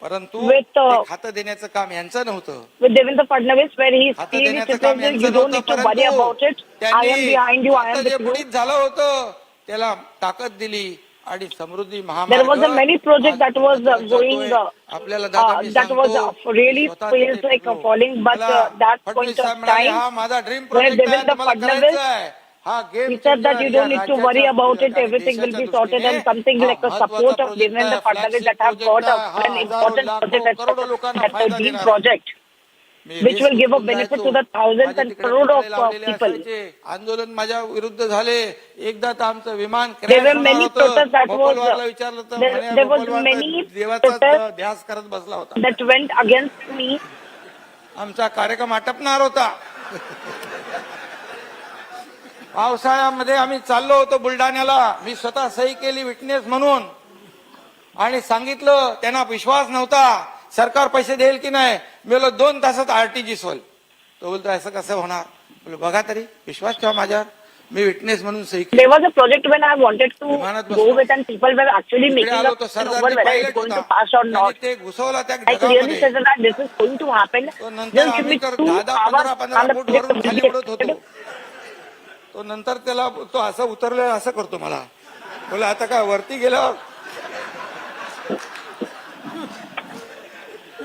परंतु with ते खातं देण्याचं काम यांचं नव्हतं. with Devendra Fadnavis where he खातं clearly देण्याचं काम stated यांचं you don't need नव्हतं, to worry about it. I am behind you, I am खातं जे with you. बुडीत झालं होतं त्याला ताकद दिली आणि समृद्धी There महामार्ग was a many project that was going आपल्याला दादा मी that was सांगतो, really स्वतः feels तिथे like a फिरलो. falling, but मला that फडणवीस point of साहेब म्हणाले, time हा माझा ड्रीम where प्रोजेक्ट आहे, Devendra तुम्हाला Fadnavis करायचं आहे. हा game he said that you don't need to worry about it, everything will be sorted, and something like a support of Devendra Fadnavis that have got an important project that's a deep project which will give a benefit to the thousands and crores of people. आंदोलन माझ्या विरुद्ध झाले. एकदा तर आमचं विमान There were many protests that भोपाळवारला विचारलं तर there म्हणे, was भोपाळवार many देवाचा protests ध्यास करत बसला होता. that went against me. आमचा कार्यक्रम आटपणार होता. पावसाळ्यामध्ये आम्ही चाललो होतो बुलढाण्याला. मी स्वतः सही केली विटनेस म्हणून आणि सांगितलं, त्यांना विश्वास नव्हता सरकार पैसे देईल की नाही. मी बोललो 2 तासात आरटीजीएस होईल. तो बोलतो असं कसं होणार. बोलो बघा तरी विश्वास ठेवा माझ्यावर. मी विटनेस म्हणून सही केली. There was a project when I wanted to go with and people were actually making आलो up तो over Sardarji whether pilot it's going to होता. pass or not. त्यांनी ते घुसवला त्या I clearly ढगामध्ये. said that this is going to happen. तो नंतर Just give आम्ही me तर 2 hours 10-15 and the foot project वरून will खाली be उडत होतो. executed. तो नंतर त्याला तो असं उतरलं असं करतो मला. बोला आता काय वरती गेल्यावर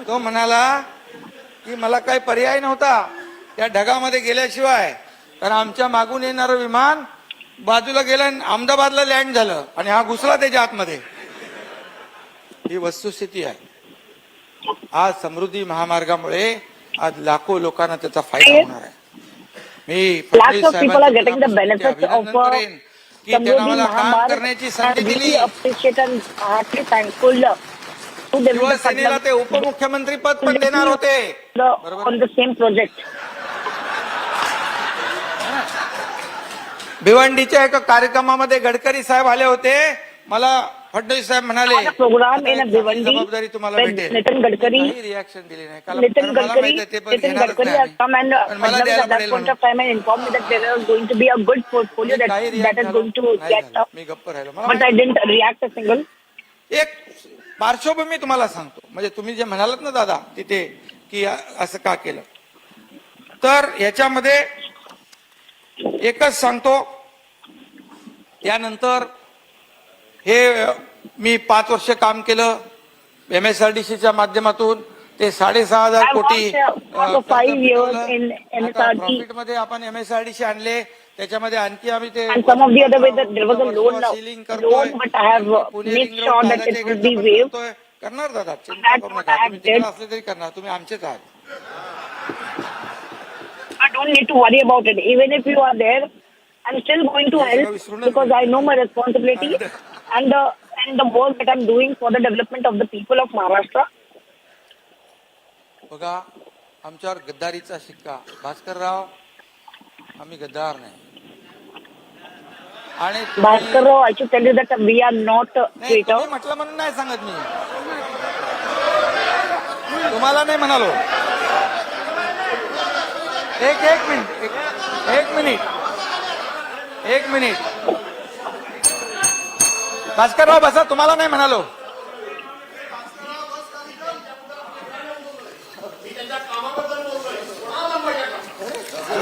तो म्हणाला की मला काही पर्याय नव्हता त्या ढगामध्ये गेल्याशिवाय. कारण आमच्या मागून येणारं विमान बाजूला गेला आणि अहमदाबादला लँड झालं आणि हा घुसला त्याच्या आतमध्ये. ही वस्तुस्थिती आहे. आज समृद्धी महामार्गामुळे आज लाखो लोकांना त्याचा फायदा होणार आहे. मी Lakhs of people are getting the benefits of की त्यांना मला काम करण्याची संधी दिली. appreciate and heartily thankful to Devendra शिवसेनेला ते उपमुख्यमंत्री पद पण देणार होते on the same project. भिवंडीच्या एका कार्यक्रमामध्ये गडकरी साहेब आले होते. मला फडणवीस साहेब म्हणाले On a program in a Bhiwandi, जबाबदारी तुम्हाला when भेटेल. Nitin Gadkari, काही रिॲक्शन दिली नाही. कारण Nitin मला Gadkari, माहिती आहे ते पण Nitin घेणारच Gadkari नाही has आम्ही. come and पण मला Fadnavis द्यायला at that पडेल point म्हणून. of time and informed me that there is going to be a good portfolio that काही that react is going to नाही get झालं. up. मी गप्प राहिलो. मला But I didn't react a single. एक पार्श्वभूमी तुम्हाला सांगतो. म्हणजे तुम्ही जे म्हणालात ना दादा तिथे की असं का केलं, तर याच्यामध्ये एकच सांगतो. त्यानंतर हे मी 5 वर्ष काम केलं MSRDCच्या माध्यमातून. ते 6,500 I कोटी worked for 5 years in MSRD. Profit मध्ये आपण MSRDC आणले. त्याच्यामध्ये आणखी आम्ही ते And some of the other ways that there was a loan, but I have made sure that it will be waived. करणार दादा, चिंता करू नका. तुम्ही तिकडे असले तरी करणार. तुम्ही आमचेच आहात. I don't need to worry about it. Even if you are there, I'm still going to help because I know my responsibility and the work that I'm doing for the development of the people of Maharashtra. बघा, आमच्यावर गद्दारीचा शिक्का. भास्करराव, आम्ही गद्दार नाही. आणि Bhaskar, I should tell you that we are not traitor. तुम्ही म्हटलं म्हणून नाही सांगत मी. तुम्हाला नाही म्हणालो. एक मिनिट भास्करराव बसा. तुम्हाला नाही म्हणालो.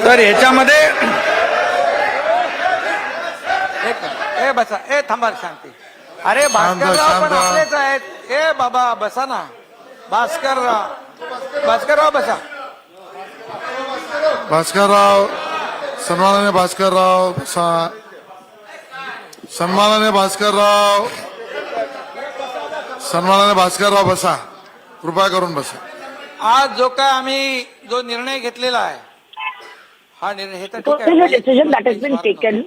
तर याच्यामध्ये बसा. थांबा शांती. अरे भास्करराव पण आपलेच आहेत. बाबा बसा ना. भास्करराव बसा. भास्करराव, सन्मानाने भास्करराव बसा. सन्मानाने भास्करराव बसा. कृपा करून बसा. आज जो काय आम्ही जो निर्णय घेतलेला आहे, हा निर्णय हे तर ठीक This is a decision that has been आहे. taken.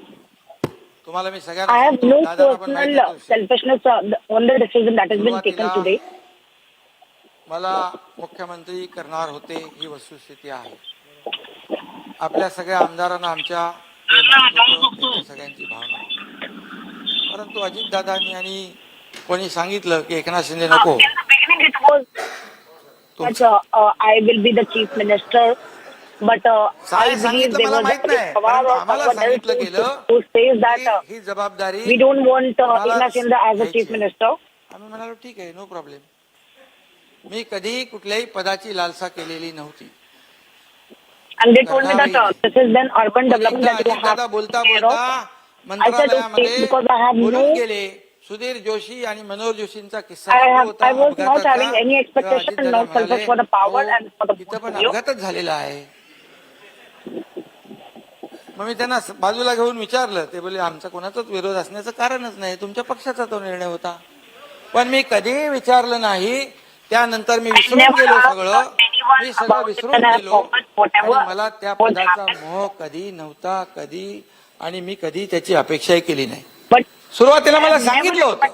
तुम्हाला मी I सगळ्यांना have no दादाला पण माहिती personal आहे. selfishness on the decision that has been taken today. मला मुख्यमंत्री करणार होते ही वस्तुस्थिती आहे. आपल्या सगळ्या आमदारांना आमच्या सगळ्यांची भावना. परंतु अजितदादांनी आणि कोणी सांगितलं की एकनाथ शिंदे नको. In the beginning it was that I will be the chief minister, but I believe there was a power of someone else who says that ही जबाबदारी we don't want Eknath Shinde as a chief minister. आम्ही म्हणालो ठीक आहे, no problem. मी कधीही कुठल्याही पदाची लालसा केलेली नव्हती. And they told me that this is then urban development that you have बोलता to care of. I said okay because I have no. गेले. सुधीर जोशी आणि मनोहर जोशींचा किस्सा I was not having any expectation and not selfish for the power and for the तिथं पण portfolio. अपघातच झालेला आहे. मग मी त्यांना बाजूला घेऊन विचारलं. ते बोलले आमचा कोणाचाच विरोध असण्याचं कारणच नाही, तुमच्या पक्षाचा तो निर्णय होता. पण मी कधीही विचारलं नाही. त्यानंतर मी विसरून गेलो सगळं. मी सगळं विसरून गेलो आणि मला त्या पदाचा मोह कधी नव्हता कधी, आणि मी कधी त्याची अपेक्षाही केली नाही. सुरुवातीला मला सांगितलं होतं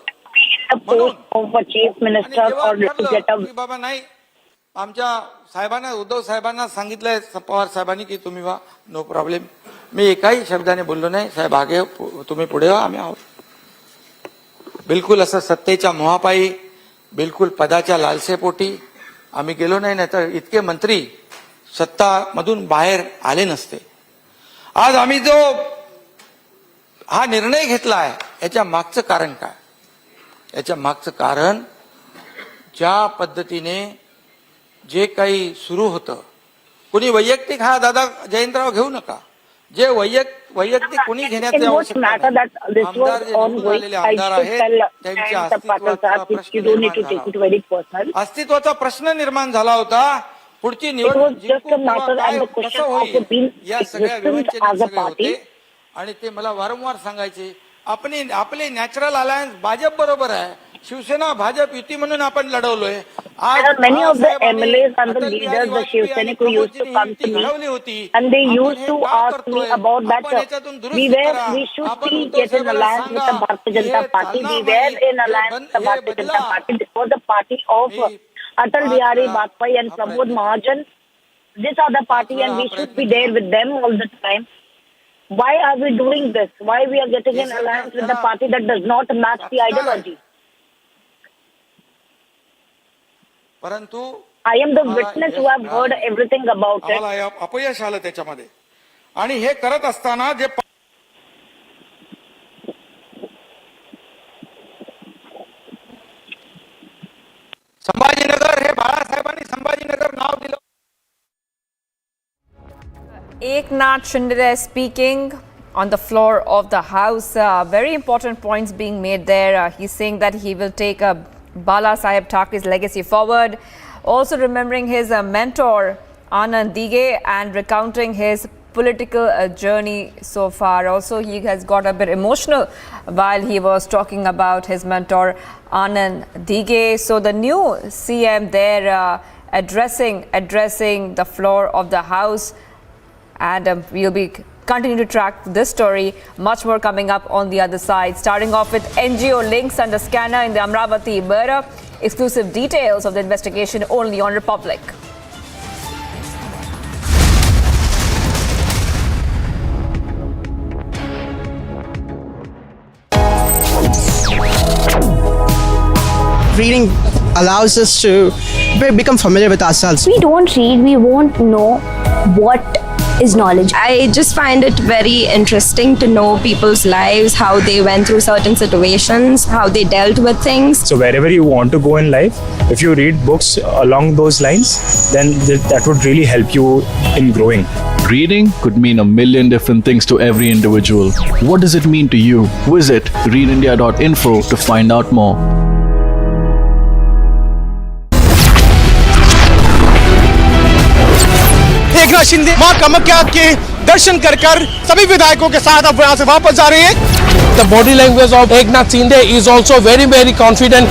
की बाबा नाही, आमच्या साहेबांना उद्धव साहेबांना सांगितलंय पवार साहेबांनी की तुम्ही वा, नो प्रॉब्लेम. मी एकाही शब्दाने बोललो नाही. साहेब आगे तुम्ही पुढे व्हा, आम्ही आहोत. बिलकुल असं सत्तेच्या मोहापायी, बिलकुल पदाच्या लालसेपोटी आम्ही गेलो नाही. नाही तर इतके मंत्री सत्ता मधून बाहेर आले नसते. आज आम्ही जो हा निर्णय घेतला आहे याच्या मागचं कारण काय? याच्या मागचं कारण ज्या पद्धतीने जे काही सुरू होतं, कोणी वैयक्तिक हा दादा जयंतराव घेऊ नका, जे वैयक्तिक कोणी घेण्याची आवश्यकता नाही. आमदार जे निवडून आलेले आमदार आहेत त्यांच्या अस्तित्वाचा प्रश्न निर्माण झाला होता. पुढची निवडणूक कसं होईल या सगळ्या विवंचनेत सगळे होते. आणि ते मला वारंवार सांगायचे आपले नॅचरल अलायन्स भाजप बरोबर आहे, शिवसेना भाजप युती म्हणून आपण लढवलोय. Many of the MLAs and the leaders, the Shiv Sainik who used to come to me and they used to ask me about that. We should still get in alliance with the Bharatiya Janata Party. We were in alliance with the Bharatiya Janata Party because the party of Atal Bihari Vajpayee and Pramod Mahajan. These are the party and we should be there with them all the time. Why are we doing this? Why we are getting in alliance with the party that does not match the ideology? परंतु I am the witness who have heard everything about it. आम्हाला अपयश आलं त्याच्यामध्ये. आणि हे करत असताना जे संभाजीनगर हे बाळासाहेबांनी संभाजीनगर नाव दिलं. Eknath Shinde speaking on the floor of the House. Very important points being made there. He's saying that he will take Bala Saheb Thackeray's legacy forward. Also remembering his mentor Anand Dige and recounting his political journey so far. Also, he has got a bit emotional while he was talking about his mentor Anand Dige. So the new CM there addressing the floor of the House. And we'll be continue to track this story. Much more coming up on the other side. Starting off with NGO links and the scanner in the Amravati murder. Exclusive details of the investigation only on Republic. Reading allows us to become familiar with ourselves. We don't read, we won't know what is knowledge. I just find it very interesting to know people's lives, how they went through certain situations, how they dealt with things. So wherever you want to go in life, if you read books along those lines, then that would really help you in growing. Reading could mean a million different things to every individual. What does it mean to you? Visit readindia.info to find out more. Eknath Shinde मां कामाख्या के दर्शन कर सभी विधायकों के साथ अब यहाँ से वापस जा रहे हैं. The body language of Eknath Shinde is also very, very confident.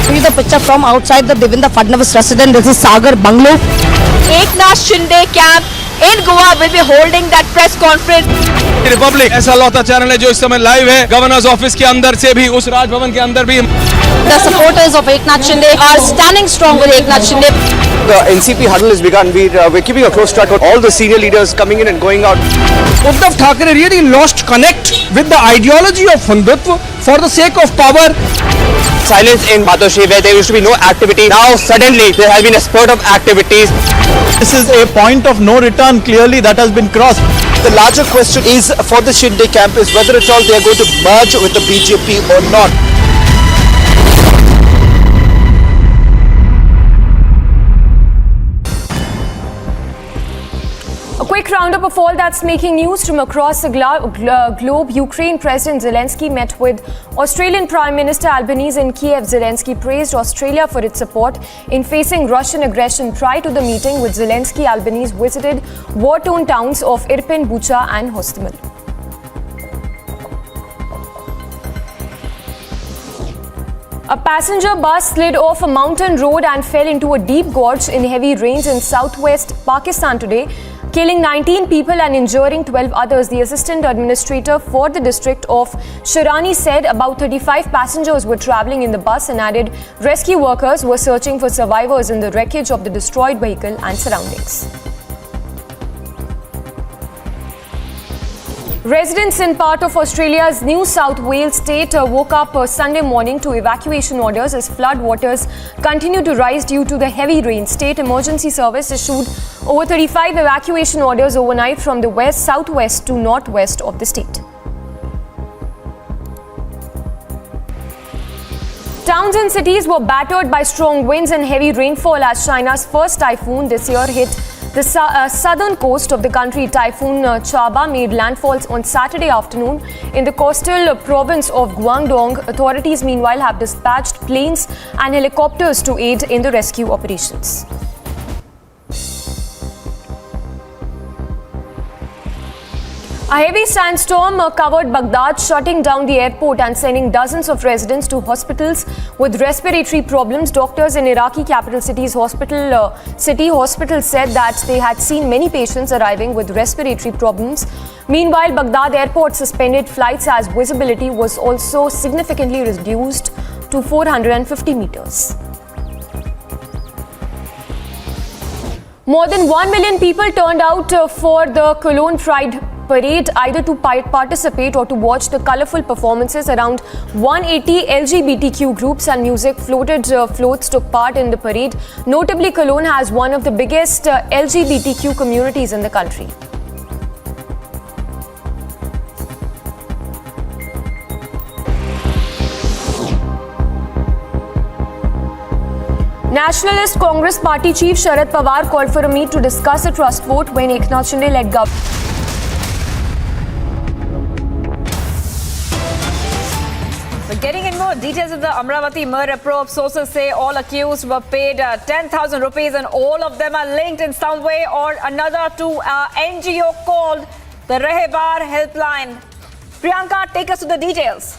This is a picture from outside the Devendra Fadnavis residence. This is Sagar Bungalow. Eknath Shinde camp in Goa will be holding that press conference. Republic ऐसा लौता channel है जो इस समय live है governors office के अंदर से भी, उस राजभवन के अंदर भी. The supporters of Eknath Shinde are standing strong with Eknath Shinde. The NCP huddle has begun. We're keeping a close track of all the senior leaders coming in and going out. Uddhav Thackeray really lost connect with the ideology of Hindutva for the sake of power. Silence in Batoshi where there used to be no activity. Now suddenly there has been a spurt of activities. This is a point of no return clearly that has been crossed. The larger question is for the Shinde camp is whether at all they are going to merge with the BJP or not. A quick roundup of all that's making news from across the globe. Ukraine President Zelensky met with Australian Prime Minister Albanese in Kiev. Zelensky praised Australia for its support in facing Russian aggression. Prior to the meeting with Zelensky, Albanese visited war-torn towns of Irpin, Bucha and Hostomel. A passenger bus slid off a mountain road and fell into a deep gorge in heavy rains in southwest Pakistan today, killing 19 people and injuring 12 others. The assistant administrator for the district of Shirani said about 35 passengers were travelling in the bus and added rescue workers were searching for survivors in the wreckage of the destroyed vehicle and surroundings. Residents in part of Australia's New South Wales state woke up Sunday morning to evacuation orders as flood waters continue to rise due to the heavy rain. State Emergency Service issued over 35 evacuation orders overnight from the west, southwest to northwest of the state. Towns and cities were battered by strong winds and heavy rainfall as China's first typhoon this year hit the southern coast of the country. Typhoon Chaba made landfall on Saturday afternoon in the coastal province of Guangdong. Authorities meanwhile have dispatched planes and helicopters to aid in the rescue operations. A heavy sandstorm covered Baghdad, shutting down the airport and sending dozens of residents to hospitals with respiratory problems. Doctors in Iraqi capital city hospital said that they had seen many patients arriving with respiratory problems. Meanwhile, Baghdad airport suspended flights as visibility was also significantly reduced to 450 meters. More than 1 million people turned out for the Cologne Pride Parade, either to participate or to watch the colourful performances. Around 180 LGBTQ groups and music floats took part in the parade. Notably, Cologne has one of the biggest LGBTQ communities in the country. Nationalist Congress Party Chief Sharad Pawar called for a meet to discuss a trust vote when Eknath Shinde led government. We're getting in more details of the Amravati murder probe. Sources say all accused were paid 10,000 rupees and all of them are linked in some way or another to an NGO called the Rehebar Helpline. Priyanka, take us to the details.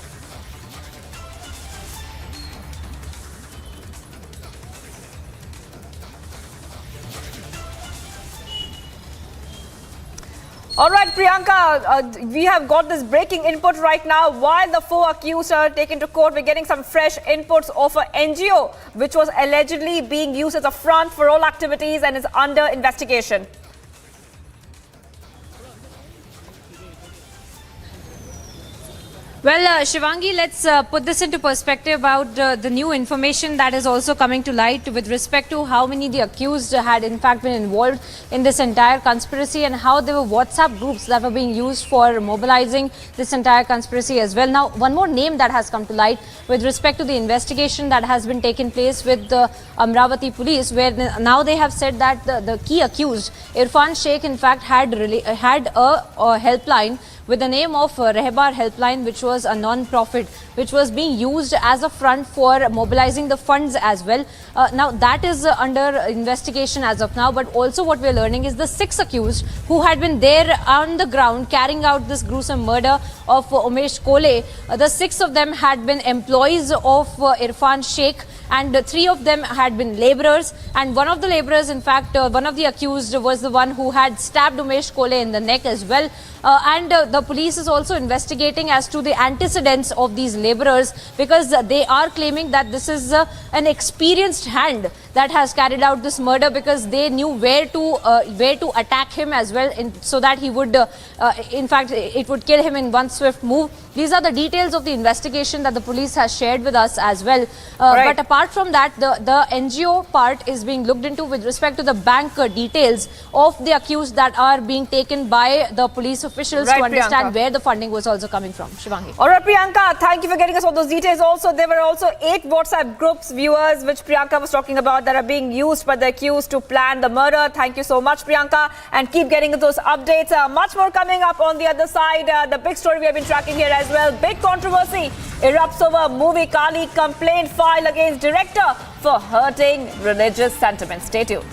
All right, Priyanka, we have got this breaking input right now. While the 4 accused are taken to court, we're getting some fresh inputs of an NGO, which was allegedly being used as a front for all activities and is under investigation. Well, Shivangi, let's put this into perspective about the new information that is also coming to light with respect to how many the accused had in fact been involved in this entire conspiracy and how there were WhatsApp groups that were being used for mobilizing this entire conspiracy as well. Now, one more name that has come to light with respect to the investigation that has been taken place with the Amravati police, where now they have said that the key accused, Irfan Sheikh, in fact had a helpline with the name of Rehebar Helpline, which was a non-profit, which was being used as a front for mobilizing the funds as well. Now, that is under investigation as of now, but also what we're learning is the 6 accused who had been there on the ground carrying out this gruesome murder of Umesh Kole. The 6 of them had been employees of Irfan Sheikh, and 3 of them had been laborers, and one of the laborers, in fact, one of the accused was the one who had stabbed Umesh Kole in the neck as well. And the police is also investigating as to the antecedents of these laborers, because they are claiming that this is an experienced hand that has carried out this murder, because they knew where to attack him as well, so that he would, in fact, it would kill him in one swift move. These are the details of the investigation that the police has shared with us as well. But apart from that, the NGO part is being looked into with respect to the bank details of the accused that are being taken by the police officials to understand where the funding was also coming from. Shivangi. All right, Priyanka, thank you for getting us all those details. Also, there were also 8 WhatsApp groups, viewers, which Priyanka was talking about, that are being used by the accused to plan the murder. Thank you so much, Priyanka, and keep getting those updates. Much more coming up on the other side. The big story we have been tracking here as well. Big controversy erupts over movie Kaali complaint filed against director for hurting religious sentiments. Stay tuned.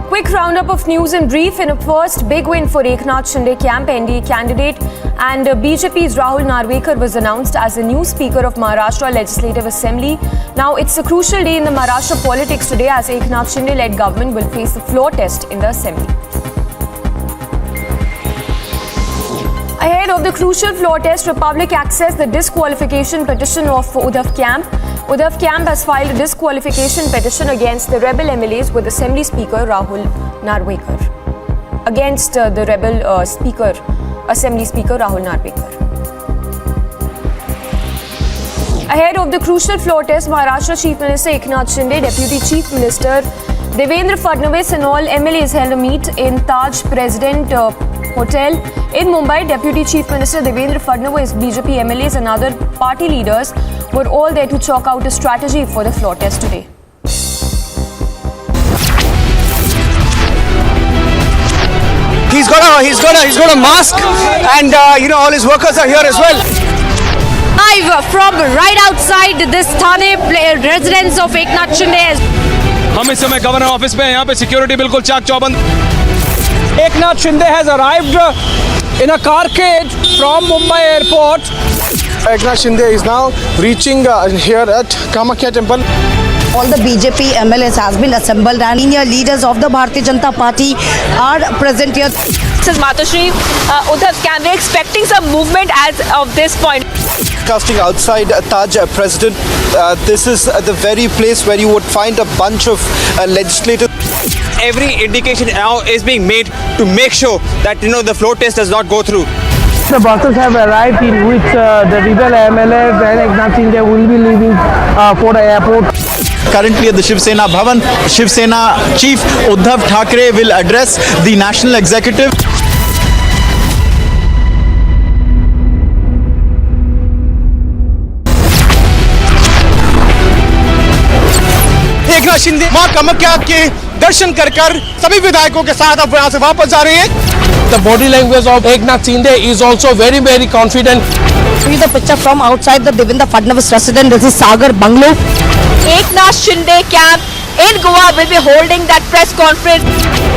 Quick roundup of news in brief. In a first big win for Eknath Shinde camp, NDA candidate and BJP's Rahul Narvekar was announced as the new Speaker of Maharashtra Legislative Assembly. Now, it's a crucial day in the Maharashtra politics today, as Eknath Shinde-led government will face the floor test in the Assembly. Ahead of the crucial floor test, Republic accessed the disqualification petition of Udaipur camp. Udaipur camp has filed a disqualification petition against the rebel MLAs with Assembly Speaker Rahul Narvekar. Against the rebel Assembly Speaker Rahul Narvekar. Ahead of the crucial floor test, Maharashtra Chief Minister Eknath Shinde, Deputy Chief Minister Devendra Fadnavis and all MLAs held a meet in Taj President Hotel in Mumbai. Deputy Chief Minister Devendra Fadnavis, BJP MLAs and other party leaders were all there to chalk out a strategy for the floor test today. He's got a mask, and all his workers are here as well. Live from right outside this Thane residence of Eknath Shinde. हम इस समय governor office पे हैं. यहाँ पे security बिल्कुल चाक चौबंद. Eknath Shinde has arrived in a car cage from Mumbai airport. Eknath Shinde is now reaching here at Kamakhya temple. All the BJP MLAs has been assembled and senior leaders of the Bharatiya Janata Party are present here. This is Matashri. Uddhav, can we expecting some movement as of this point? Casting outside Taj President, this is the very place where you would find a bunch of legislators. Every indication now is being made to make sure that the floor test does not go through. The buses have arrived in which the rebel MLAs and Eknath Shinde will be leaving for the airport. Currently at the Shiv Sena Bhavan, Shiv Sena Chief Uddhav Thackeray will address the National Executive. Eknath Shinde मां कामाख्या के दर्शन कर सभी विधायकों के साथ अब यहाँ से वापस जा रहे हैं. The body language of Eknath Shinde is also very, very confident. See the picture from outside the Devendra Fadnavis residence. This is Sagar Bungalow. Eknath Shinde camp in Goa will be holding that press conference.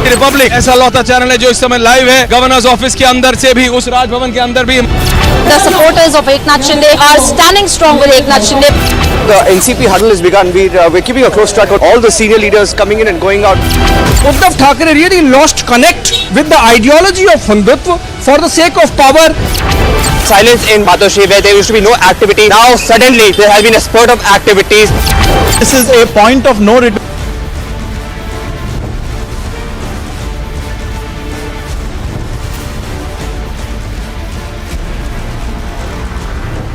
Republic ऐसा लौता channel है जो इस समय live है governors office के अंदर से भी, उस राजभवन के अंदर भी. The supporters of Eknath Shinde are standing strong with Eknath Shinde. The NCP huddle has begun. We're keeping a close track on all the senior leaders coming in and going out. Uddhav Thackeray really lost connect with the ideology of Hindutva for the sake of power. Silence in Matashri where there used to be no activity. Now suddenly there has been a spurt of activities. This is a point of no return.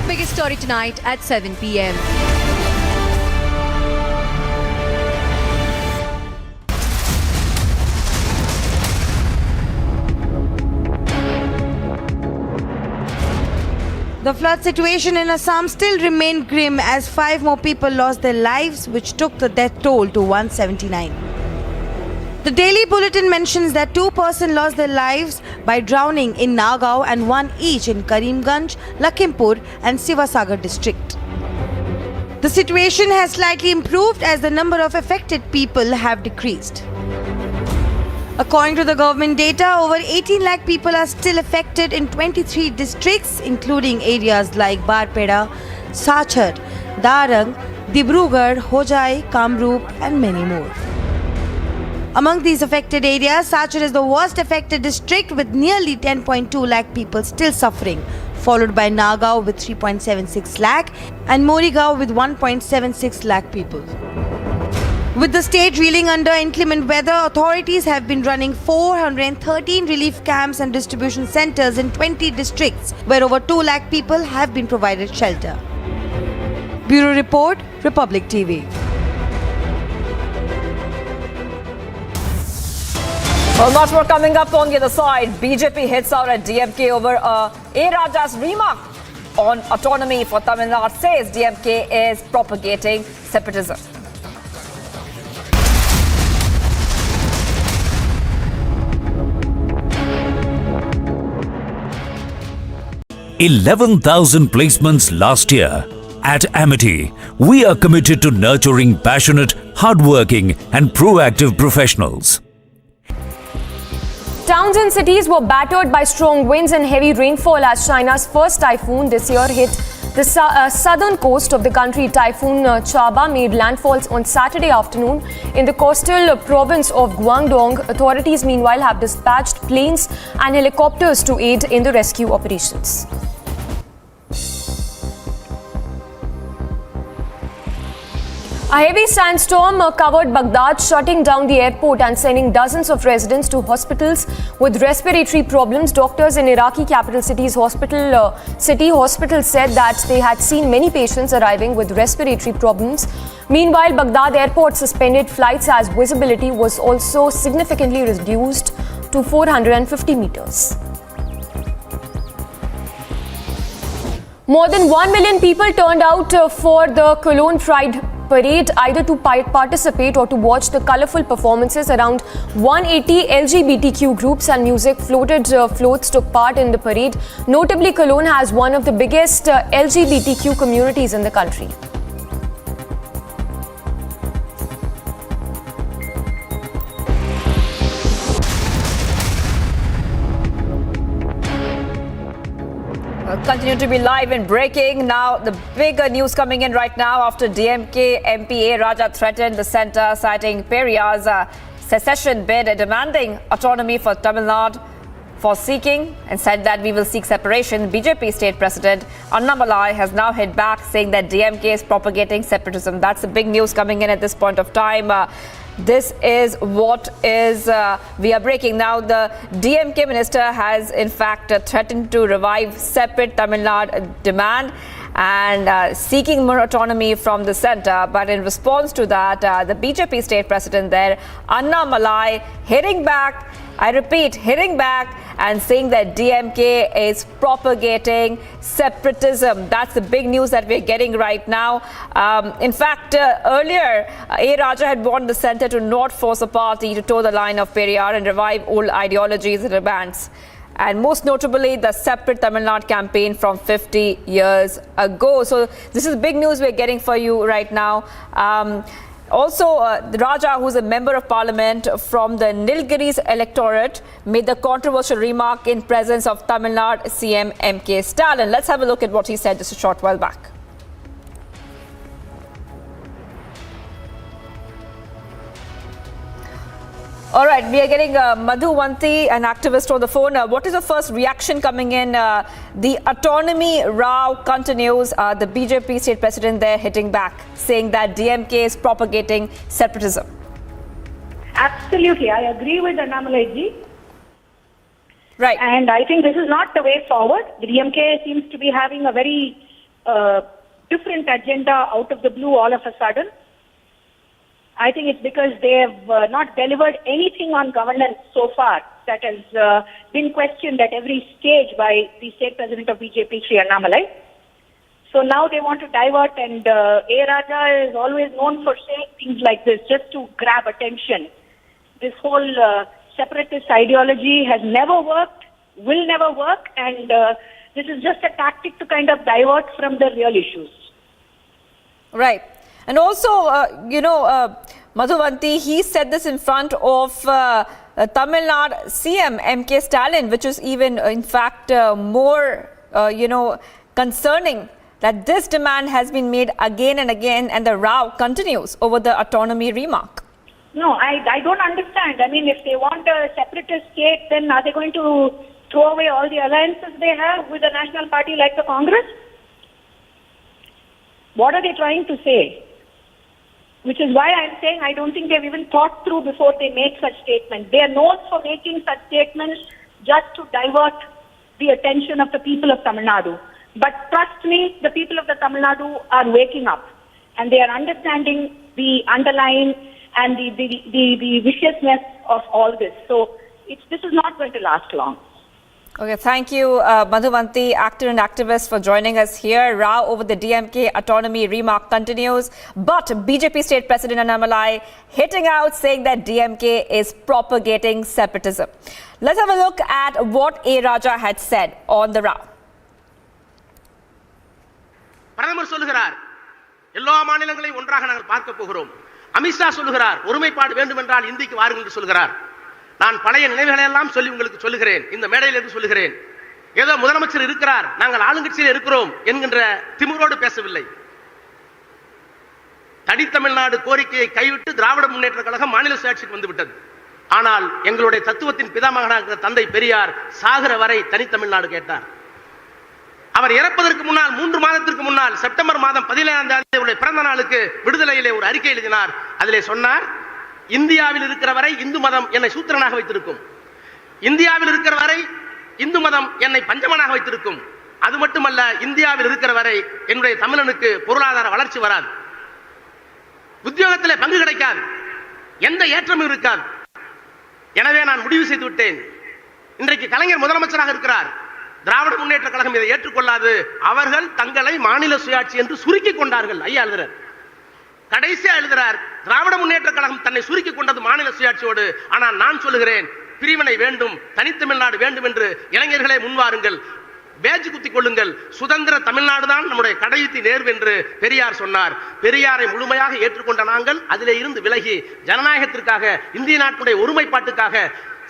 Biggest story tonight at 7 p.m. The flood situation in Assam still remained grim as 5 more people lost their lives, which took the death toll to 179. The Daily Bulletin mentions that 2 persons lost their lives by drowning in Nagaon and 1 each in Karimganj, Lakhimpur and Sivasagar district. The situation has slightly improved as the number of affected people have decreased. According to the government data, over 18 lakh people are still affected in 23 districts, including areas like Barpeda, Sachar, Darang, Dibrugarh, Hojai, Kamrup and many more. Among these affected areas, Sachar is the worst affected district with nearly 10.2 lakh people still suffering, followed by Nagaon with 3.76 lakh and Morigaon with 1.76 lakh people. With the state reeling under inclement weather, authorities have been running 413 relief camps and distribution centers in 20 districts where over 2 lakh people have been provided shelter. Bureau Report, Republic TV. Well, much more coming up on the other side. BJP hits out at DMK over A. Raja's remark on autonomy for Tamil Nadu, says DMK is propagating separatism. 11,000 placements last year. At Amity, we are committed to nurturing passionate, hardworking and proactive professionals. Towns and cities were battered by strong winds and heavy rainfall as China's first typhoon this year hit the southern coast of the country. Typhoon Chaba made landfalls on Saturday afternoon in the coastal province of Guangdong. Authorities meanwhile have dispatched planes and helicopters to aid in the rescue operations. A heavy sandstorm covered Baghdad, shutting down the airport and sending dozens of residents to hospitals with respiratory problems. Doctors in Iraqi capital city hospital said that they had seen many patients arriving with respiratory problems. Meanwhile, Baghdad airport suspended flights as visibility was also significantly reduced to 450 meters. More than 1 million people turned out for the Cologne Pride parade either to participate or to watch the colourful performances. Around 180 LGBTQ groups and music floats took part in the parade. Notably, Cologne has one of the biggest LGBTQ communities in the country. Continue to be live and breaking. Now, the bigger news coming in right now after DMK MP A. Raja threatened the centre, citing Periya's secession bid, demanding autonomy for Tamil Nadu for seeking, and said that we will seek separation. BJP state president Annamalai has now hit back, saying that DMK is propagating separatism. That's the big news coming in at this point of time. This is what we are breaking now. The DMK minister has in fact threatened to revive separate Tamil Nadu demand and seeking more autonomy from the centre. But in response to that, the BJP state president there, Annamalai, hitting back, I repeat, hitting back and saying that DMK is propagating separatism. That's the big news that we're getting right now. In fact, earlier, A. Raja had warned the centre to not force a party to toe the line of Periyar and revive old ideologies and demands. And most notably, the separate Tamil Nadu campaign from 50 years ago. So this is big news we're getting for you right now. Also, Raja, who's a member of parliament from the Nilgiris electorate, made the controversial remark in presence of Tamil Nadu CM M.K. Stalin. Let's have a look at what he said just a short while back. All right, we are getting Madhuvanti, an activist, on the phone. What is the first reaction coming in? The autonomy row continues. The BJP state president there hitting back, saying that DMK is propagating separatism. Absolutely, I agree with Annamalai ji. Right. And I think this is not the way forward. The DMK seems to be having a very different agenda out of the blue all of a sudden. I think it's because they have not delivered anything on governance so far that has been questioned at every stage by the state president of BJP, Sri Annamalai. So now they want to divert, and A. Raja is always known for saying things like this just to grab attention. This whole separatist ideology has never worked, will never work, and this is just a tactic to kind of divert from the real issues. Right. And also, Madhuvanti, he said this in front of Tamil Nadu CM M.K. Stalin, which is even, in fact, more, concerning that this demand has been made again and again, and the row continues over the autonomy remark. No, I don't understand. I mean, if they want a separatist state, then are they going to throw away all the alliances they have with a national party like the Congress? What are they trying to say? Which is why I'm saying I don't think they've even thought through before they make such statements. They are known for making such statements just to divert the attention of the people of Tamil Nadu. But trust me, the people of the Tamil Nadu are waking up and they are understanding the underlying and the viciousness of all this. So this is not going to last long. Okay, thank you, Madhuvanti, actor and activist, for joining us here. Row over the DMK autonomy remark continues, but BJP state president Annamalai hitting out, saying that DMK is propagating separatism. Let's have a look at what A. Raja had said on the row. பிரதமர் சொல்லுகிறார் எல்லா மாநிலங்களையும் ஒன்றாக நாங்கள் பார்க்க போகிறோம். அமித்ஷா சொல்லுகிறார் ஒருமைப்பாடு வேண்டும் என்றால் இந்திக்கு வாருங்கள் என்று சொல்கிறார். நான் பழைய நினைவுகளை எல்லாம் சொல்லி உங்களுக்கு சொல்லுகிறேன். இந்த மேடையில் இருந்து சொல்லுகிறேன். ஏதோ முதலமைச்சர் இருக்கிறார், நாங்கள் ஆளுங்கட்சியில் இருக்கிறோம் என்கின்ற திமிரோடு பேசவில்லை. தனித்தமிழ்நாடு கோரிக்கையை கைவிட்டு திராவிட முன்னேற்ற கழகம் மாநில சுயாட்சிக்கு வந்துவிட்டது. ஆனால் எங்களுடைய தத்துவத்தின் பிதாமகனாக தந்தை பெரியார் சாகர வரை தனித்தமிழ்நாடு கேட்டார். அவர் இறப்பதற்கு முன்னால் 3 மாதத்திற்கு முன்னால் செப்டம்பர் மாதம் 17ஆம் தேதி அவருடைய பிறந்த நாளுக்கு விடுதலையிலே ஒரு அறிக்கை எழுதினார். அதிலே சொன்னார், இந்தியாவில் இருக்கிற வரை இந்து மதம் என்னை சூத்திரனாக வைத்திருக்கும், இந்தியாவில் இருக்கிற வரை இந்து மதம் என்னை பஞ்சமனாக வைத்திருக்கும், அது மட்டுமல்ல இந்தியாவில் இருக்கிற வரை என்னுடைய தமிழனுக்கு பொருளாதார வளர்ச்சி வராது, உத்தியோகத்திலே பங்கு கிடைக்காது, எந்த ஏற்றமும் இருக்காது. எனவே நான் முடிவு செய்து விட்டேன். இன்றைக்கு கலைஞர் முதலமைச்சராக இருக்கிறார். திராவிட முன்னேற்ற கழகம் இதை ஏற்றுக்கொள்ளாது. அவர்கள் தங்களை மாநில சுயாட்சி என்று சுருக்கிக் கொண்டார்கள். ஐயா எழுதுறார். கடைசியா எழுதுறார், திராவிட முன்னேற்ற கழகம் தன்னை சுருக்கி கொண்டது மாநில சுயாட்சியோடு. ஆனால் நான் சொல்லுகிறேன், பிரிவினை வேண்டும், தனித்தமிழ்நாடு வேண்டும் என்று இளைஞர்களே முன்வாருங்கள், பேஜ் குத்திக் கொள்ளுங்கள். சுதந்திர தமிழ்நாடு தான் நம்முடைய கடைசி நேர்வு என்று பெரியார் சொன்னார். பெரியாரை முழுமையாக ஏற்றுக்கொண்ட நாங்கள் அதிலே இருந்து விலகி ஜனநாயகத்திற்காக, இந்திய நாட்டுடைய ஒருமைப்பாட்டுக்காக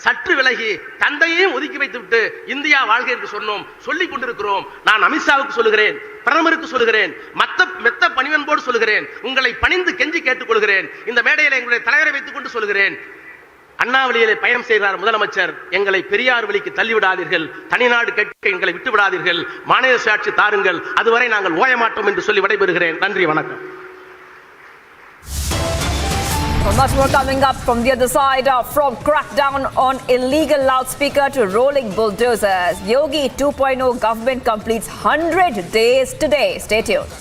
சற்று விலகி தந்தையையும் ஒதுக்கி வைத்துவிட்டு இந்தியா வாழ்க என்று சொன்னோம், சொல்லிக் கொண்டிருக்கிறோம். நான் அமித்ஷாவுக்கு சொல்லுகிறேன், பிரதமருக்கு சொல்லுகிறேன், மெத்த பணிவன்போடு சொல்லுகிறேன், உங்களை பணிந்து கெஞ்சி கேட்டுக்கொள்கிறேன். இந்த மேடையில் எங்களுடைய தலைவரை வைத்துக் கொண்டு சொல்லுகிறேன், அண்ணா வழியிலே பயணம் செய்கிறார் முதலமைச்சர், எங்களை பெரியார் வழிக்கு தள்ளிவிடாதீர்கள், தனிநாடு கேட்க எங்களை விட்டு விடாதீர்கள், மாநில சுயாட்சி தாருங்கள், அதுவரை நாங்கள் ஓய மாட்டோம் என்று சொல்லி விடைபெறுகிறேன். நன்றி, வணக்கம். Much more coming up from the other side, from crackdown on illegal loudspeaker to rolling bulldozers. Yogi 2.0 government completes 100 days today. Stay tuned.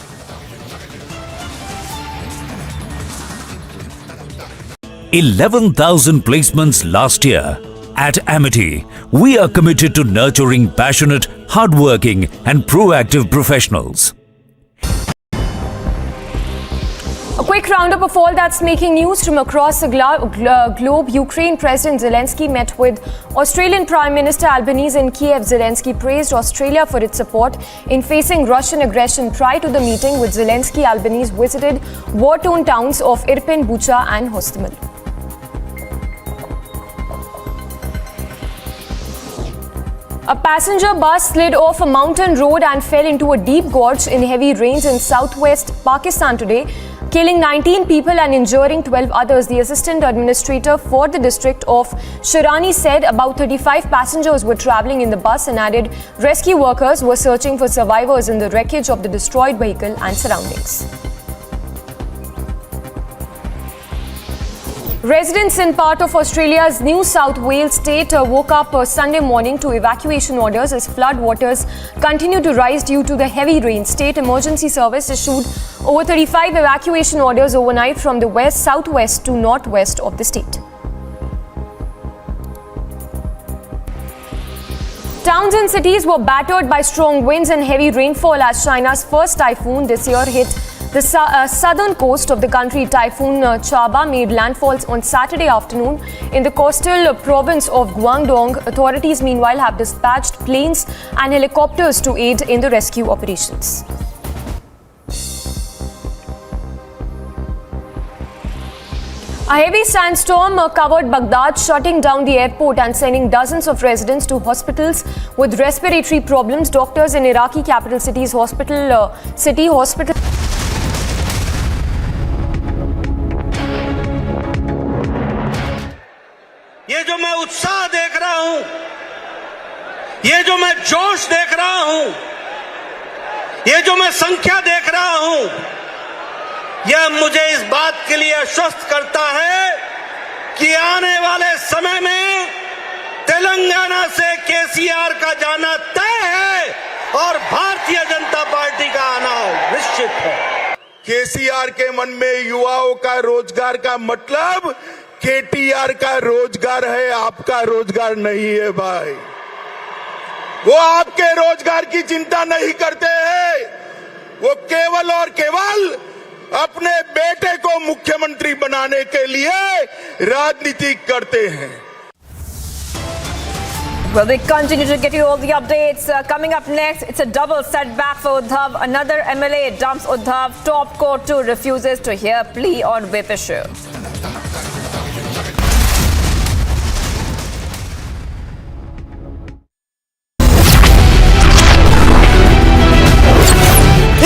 $11,000 placements last year. At Amity, we are committed to nurturing passionate, hardworking and proactive professionals. A quick roundup of all that's making news from across the globe. Ukraine President Zelensky met with Australian Prime Minister Albanese in Kiev. Zelensky praised Australia for its support in facing Russian aggression. Prior to the meeting with Zelensky, Albanese visited war-torn towns of Irpin, Bucha and Hostomel. A passenger bus slid off a mountain road and fell into a deep gorge in heavy rains in southwest Pakistan today, killing 19 people and injuring 12 others. The assistant administrator for the district of Shirani said about 35 passengers were travelling in the bus and added rescue workers were searching for survivors in the wreckage of the destroyed vehicle and surroundings. Residents in part of Australia's New South Wales state woke up Sunday morning to evacuation orders as flood waters continue to rise due to the heavy rain. State Emergency Service issued over 35 evacuation orders overnight from the west, southwest to northwest of the state. Towns and cities were battered by strong winds and heavy rainfall as China's first typhoon this year hit the southern coast of the country. Typhoon Chaba made landfalls on Saturday afternoon in the coastal province of Guangdong. Authorities meanwhile have dispatched planes and helicopters to aid in the rescue operations. A heavy sandstorm covered Baghdad, shutting down the airport and sending dozens of residents to hospitals with respiratory problems. Doctors in Iraqi capital city's hospital. ये जो मैं उत्साह देख रहा हूं, ये जो मैं जोश देख रहा हूं, ये जो मैं संख्या देख रहा हूं, यह मुझे इस बात के लिए आश्वस्त करता है कि आने वाले समय में तेलंगाना से केसीआर का जाना तय है और भारतीय जनता पार्टी का आना निश्चित है। केसीआर के मन में युवाओं का रोजगार का मतलब केटीआर का रोजगार है, आपका रोजगार नहीं है भाई। वो आपके रोजगार की चिंता नहीं करते हैं, वो केवल और केवल अपने बेटे को मुख्यमंत्री बनाने के लिए राजनीति करते हैं। Well, we continue to get you all the updates. Coming up next, it's a double setback for Uddhav. Another MLA dumps Uddhav. Top court too refuses to hear plea on whip issue.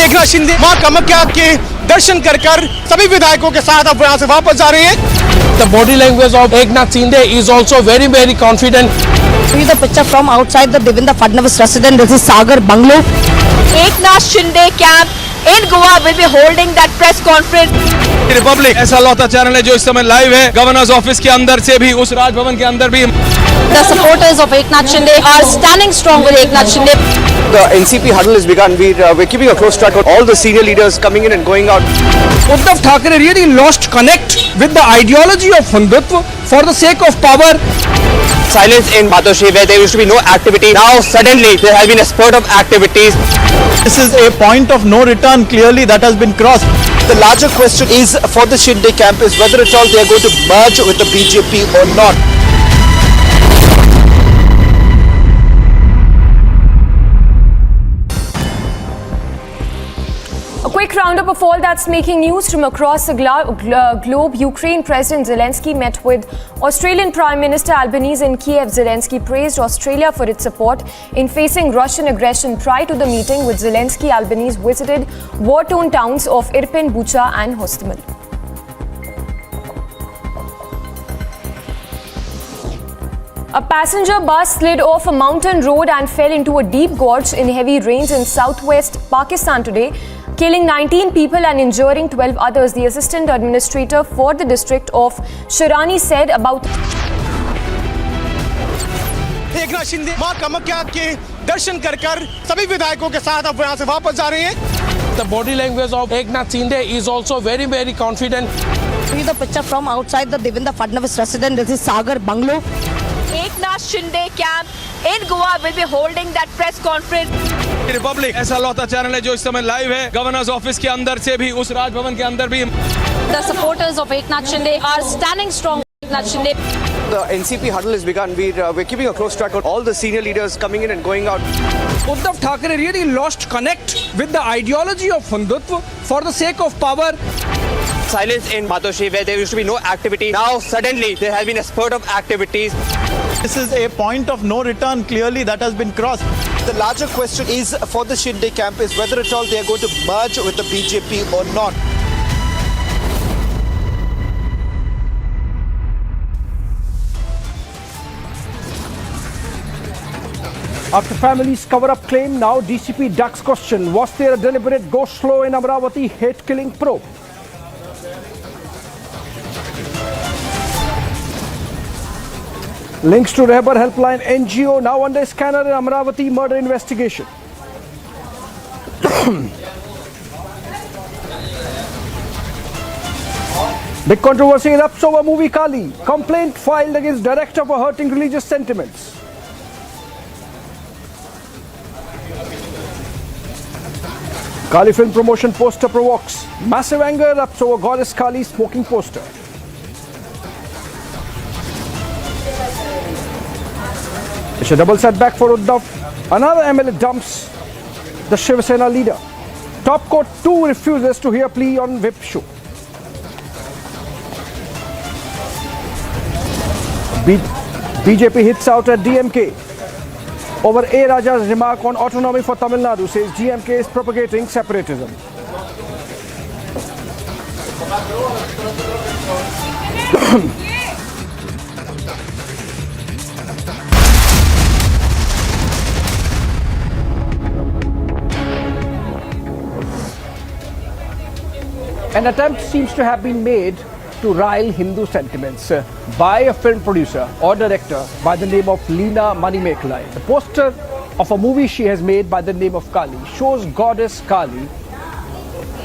Eknath Shinde मां कामाख्या के दर्शन कर सभी विधायकों के साथ अब यहाँ से वापस जा रहे हैं। The body language of Eknath Shinde is also very, very confident. See the picture from outside the Devendra Fadnavis residence. This is Sagar Bungalow. Eknath Shinde camp in Goa will be holding that press conference. Republic ऐसा लौता channel है जो इस समय live है governors office के अंदर से भी, उस राजभवन के अंदर भी। The supporters of Eknath Shinde are standing strong with Eknath Shinde. The NCP huddle has begun. We're keeping a close track of all the senior leaders coming in and going out. Udaipur Thackeray really lost connect with the ideology of Hindutva for the sake of power. Silence in Batoshi where there used to be no activity. Now suddenly there has been a spurt of activities. This is a point of no return clearly that has been crossed. The larger question is for the Shinde camp is whether at all they are going to merge with the BJP or not. A quick roundup of all that's making news from across the globe. Ukraine President Zelensky met with Australian Prime Minister Albanese in Kiev. Zelensky praised Australia for its support in facing Russian aggression. Prior to the meeting with Zelensky, Albanese visited war-torn towns of Irpin, Bucha and Hostomel. A passenger bus slid off a mountain road and fell into a deep gorge in heavy rains in southwest Pakistan today, killing 19 people and injuring 12 others. The assistant administrator for the district of Shirani said about Eknath Shinde मां कामाख्या के दर्शन कर सभी विधायकों के साथ अब यहां से वापस जा रहे हैं. The body language of Eknath Shinde is also very, very confident. See the picture from outside the Devendra Fadnavis residence. This is Sagar Bungalow. Eknath Shinde camp in Goa will be holding that press conference. Republic ऐसा लौता channel है जो इस समय live है governors office के अंदर से भी उस राजभवन के अंदर भी. The supporters of Eknath Shinde are standing strong. Eknath Shinde. The NCP huddle has begun. We're keeping a close track on all the senior leaders coming in and going out. Uddhav Thackeray really lost connect with the ideology of Hindutva for the sake of power. Silence in Batoshi where there used to be no activity. Now suddenly there has been a spurt of activities. This is a point of no return clearly that has been crossed. The larger question is for the Shinde camp is whether at all they are going to merge with the BJP or not. After families cover-up claim, now DCP ducks question. Was there a deliberate go-slow in Amravati hate-killing probe? Links to Rehbar Helpline NGO now under scanner in Amravati murder investigation. Big controversy erupts over movie Kaali. Complaint filed against director for hurting religious sentiments. Kaali film promotion poster provokes. Massive anger erupts over goddess Kaali smoking poster. It's a double setback for Uddhav. Another MLA dumps the Shiv Sena leader. Top court 2 refuses to hear plea on whip show. BJP hits out at DMK over A. Raja's remark on autonomy for Tamil Nadu, says DMK is propagating separatism. An attempt seems to have been made to rile Hindu sentiments by a film producer or director by the name of Leena Manimekalai. The poster of a movie she has made by the name of Kaali shows goddess Kaali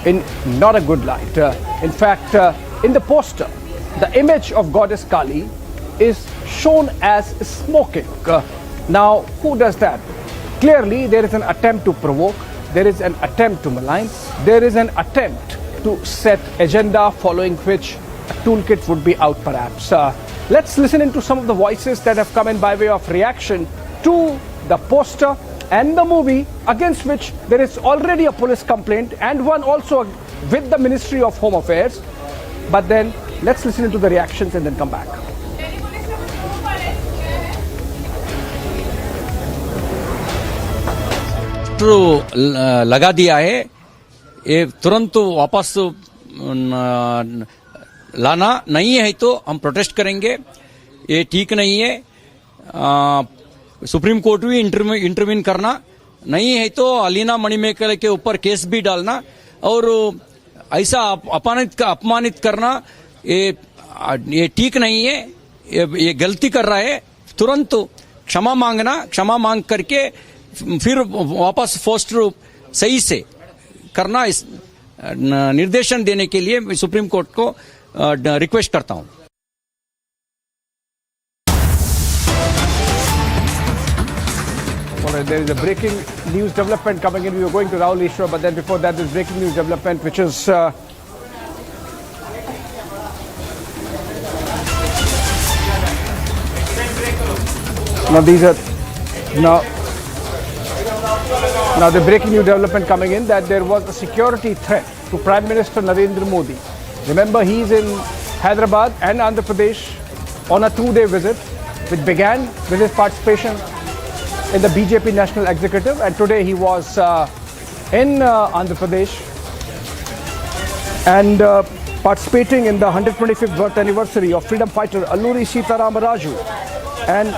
in not a good light. In fact, in the poster, the image of goddess Kaali is shown as smoking. Now, who does that? Clearly, there is an attempt to provoke, there is an attempt to malign, there is an attempt to set agenda following which a toolkit would be out perhaps. Let's listen into some of the voices that have come in by way of reaction to the poster and the movie against which there is already a police complaint and one also with the Ministry of Home Affairs. But then let's listen into the reactions and then come back. लगा दिया है ये तुरंत वापस लाना नहीं है तो हम प्रोटेस्ट करेंगे ये ठीक नहीं है सुप्रीम कोर्ट भी इंटरवीन करना नहीं है तो लीना मणिमेकल के ऊपर केस भी डालना और ऐसा अपमानित करना ये ठीक नहीं है ये गलती कर रहा है तुरंत क्षमा मांगना क्षमा मांग करके फिर वापस पोस्टर सही से करना इस निर्देशन देने के लिए सुप्रीम कोर्ट को रिक्वेस्ट करता हूं. There is a breaking news development coming in. We were going to Rahul Ishwar, but then before that, there's breaking news development, which is Now these are now the breaking new development coming in that there was a security threat to Prime Minister Narendra Modi. Remember, he's in Hyderabad and Andhra Pradesh on a 2-day visit, which began with his participation in the BJP National Executive, and today he was in Andhra Pradesh and participating in the 125th birth anniversary of freedom fighter Alluri Sitaram Raju. And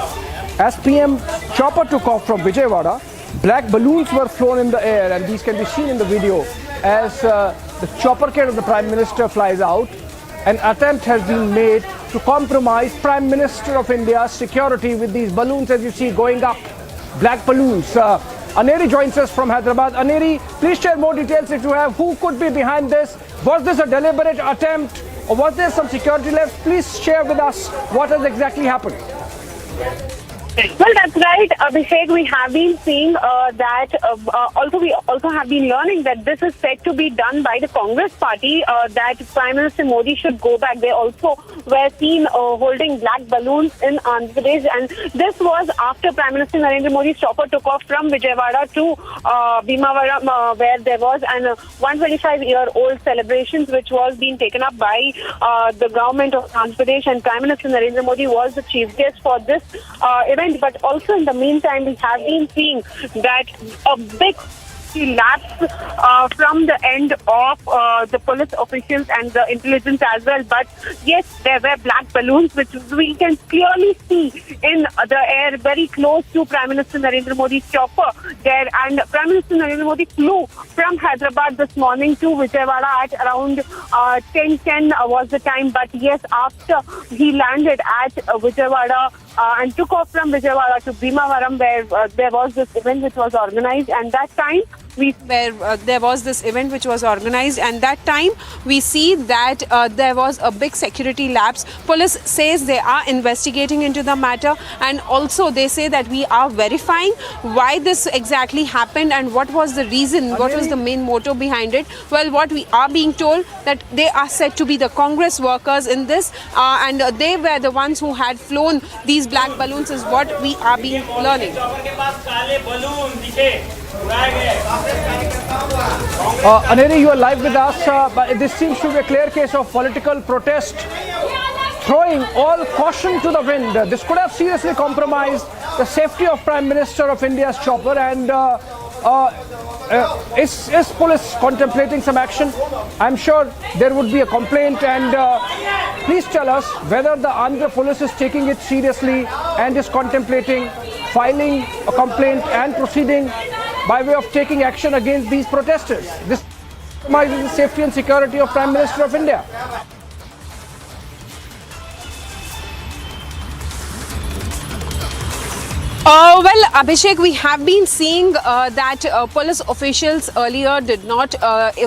as PM chopper took off from Vijayawada, black balloons were flown in the air, and these can be seen in the video as the chopper car of the Prime Minister flies out. An attempt has been made to compromise Prime Minister of India's security with these balloons, as you see, going up, black balloons. Aneri joins us from Hyderabad. Aneri, please share more details if you have. Who could be behind this? Was this a deliberate attempt, or was there some security left? Please share with us what has exactly happened. Well, that's right, Abhishek. We have been seeing that also we also have been learning that this is said to be done by the Congress party, that Prime Minister Modi should go back. They also were seen holding black balloons in Andhra Pradesh, and this was after Prime Minister Narendra Modi's chopper took off from Vijayawada to Bhimavaram, where there was an 125-year-old celebrations which was being taken up by the government of Andhra Pradesh, and Prime Minister Narendra Modi was the chief guest for this event. But also in the meantime, we have been seeing that a big lapse from the end of the police officials and the intelligence as well. But yes, there were black balloons which we can clearly see in the air very close to Prime Minister Narendra Modi's chopper there. And Prime Minister Narendra Modi flew from Hyderabad this morning to Vijayawada at around 10:10 was the time. But yes, after he landed at Vijayawada and took off from Vijayawada to Bhimavaram, where there was this event which was organized, and that time we see that there was a big security lapse. Police says they are investigating into the matter, and also they say that we are verifying why this exactly happened and what was the reason, what was the main motto behind it. Well, what we are being told that they are said to be the Congress workers in this, and they were the ones who had flown these black balloons, is what we are being learning. Aneri, you are live with us, but this seems to be a clear case of political protest, throwing all caution to the wind. This could have seriously compromised the safety of Prime Minister of India's chopper, and is police contemplating some action? I'm sure there would be a complaint, and please tell us whether the Andhra police is taking it seriously and is contemplating filing a complaint and proceeding by way of taking action against these protesters. This compromises the safety and security of Prime Minister of India. Well, Abhishek, we have been seeing that police officials earlier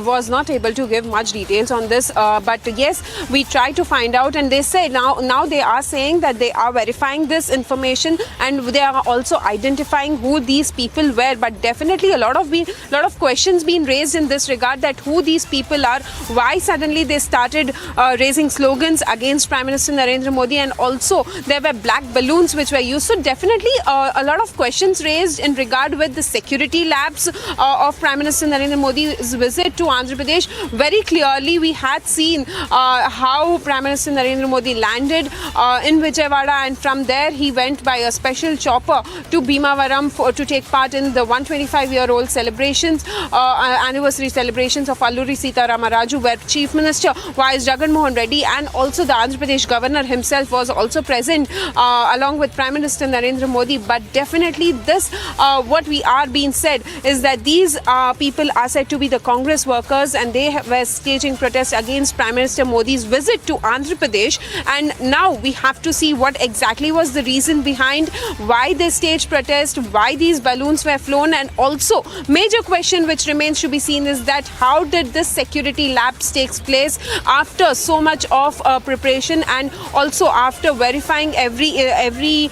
was not able to give much details on this. But yes, we tried to find out, and they say now they are saying that they are verifying this information, and they are also identifying who these people were. But definitely a lot of questions being raised in this regard, that who these people are, why suddenly they started raising slogans against Prime Minister Narendra Modi, and also there were black balloons which were used. So definitely a lot of questions raised in regard with the security lapse of Prime Minister Narendra Modi's visit to Andhra Pradesh. Very clearly, we had seen how Prime Minister Narendra Modi landed in Vijayawada, and from there he went by a special chopper to Bhimavaram to take part in the 125-year-old celebrations, anniversary celebrations of Alluri Sitaram Raju, where Chief Minister Y.S. Jagan Mohan Reddy and also the Andhra Pradesh Governor himself was also present along with Prime Minister Narendra Modi. But definitely this, what we are being said is that these people are said to be the Congress workers, and they were staging protests against Prime Minister Modi's visit to Andhra Pradesh. And now we have to see what exactly was the reason behind why they staged protest, why these balloons were flown, and also major question which remains to be seen is that how did this security lapse takes place after so much of preparation, and also after verifying every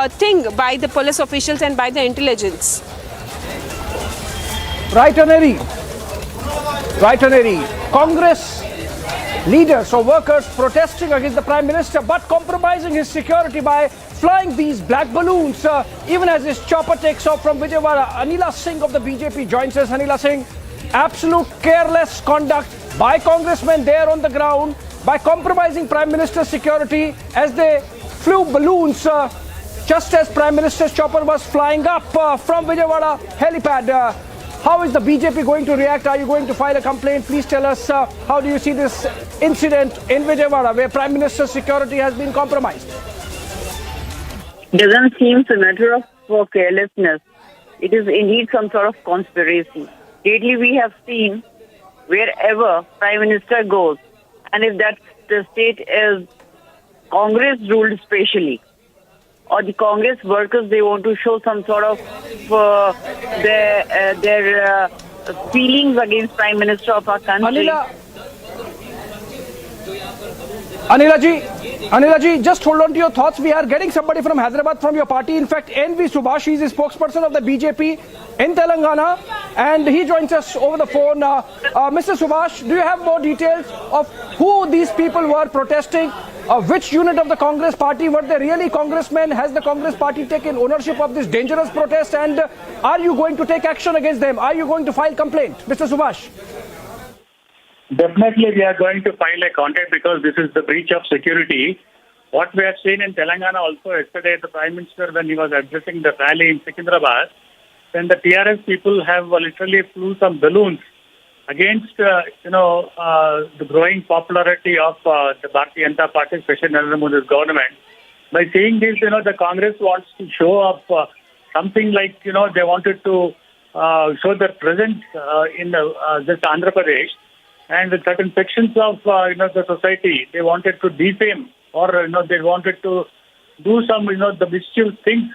thing by the police officials and by the intelligence. Right, Aneri. Congress leaders or workers protesting against the Prime Minister but compromising his security by flying these black balloons. Even as his chopper takes off from Vijayawada, Anila Singh of the BJP joins us. Anila Singh, absolute careless conduct by congressmen there on the ground by compromising Prime Minister's security as they flew balloons just as Prime Minister's chopper was flying up from Vijayawada helipad. How is the BJP going to react? Are you going to file a complaint? Please tell us, how do you see this incident in Vijayawada where Prime Minister's security has been compromised? Doesn't seem a matter of carelessness. It is indeed some sort of conspiracy. Lately we have seen wherever Prime Minister goes, and if that the state is Congress ruled especially, or the Congress workers, they want to show some sort of their feelings against Prime Minister of our country. Anila ji, just hold on to your thoughts. We are getting somebody from Hyderabad from your party. In fact, NV Subhash, he is the spokesperson of the BJP in Telangana, and he joins us over the phone. Mr. Subhash, do you have more details of who these people were protesting? Which unit of the Congress party? Were they really congressmen? Has the Congress party taken ownership of this dangerous protest? And are you going to take action against them? Are you going to file complaint? Mr. Subhash. Definitely we are going to file a complaint because this is the breach of security. What we have seen in Telangana also yesterday, the Prime Minister, when he was addressing the rally in Secunderabad, then the TRS people have literally flew some balloons against, the growing popularity of the Bharatiya Janata Party, especially Narendra Modi's government. By saying this, the Congress wants to show up something like, they wanted to show their presence in this Andhra Pradesh, and with certain sections of, the society, they wanted to defame or, they wanted to do some, the mischief things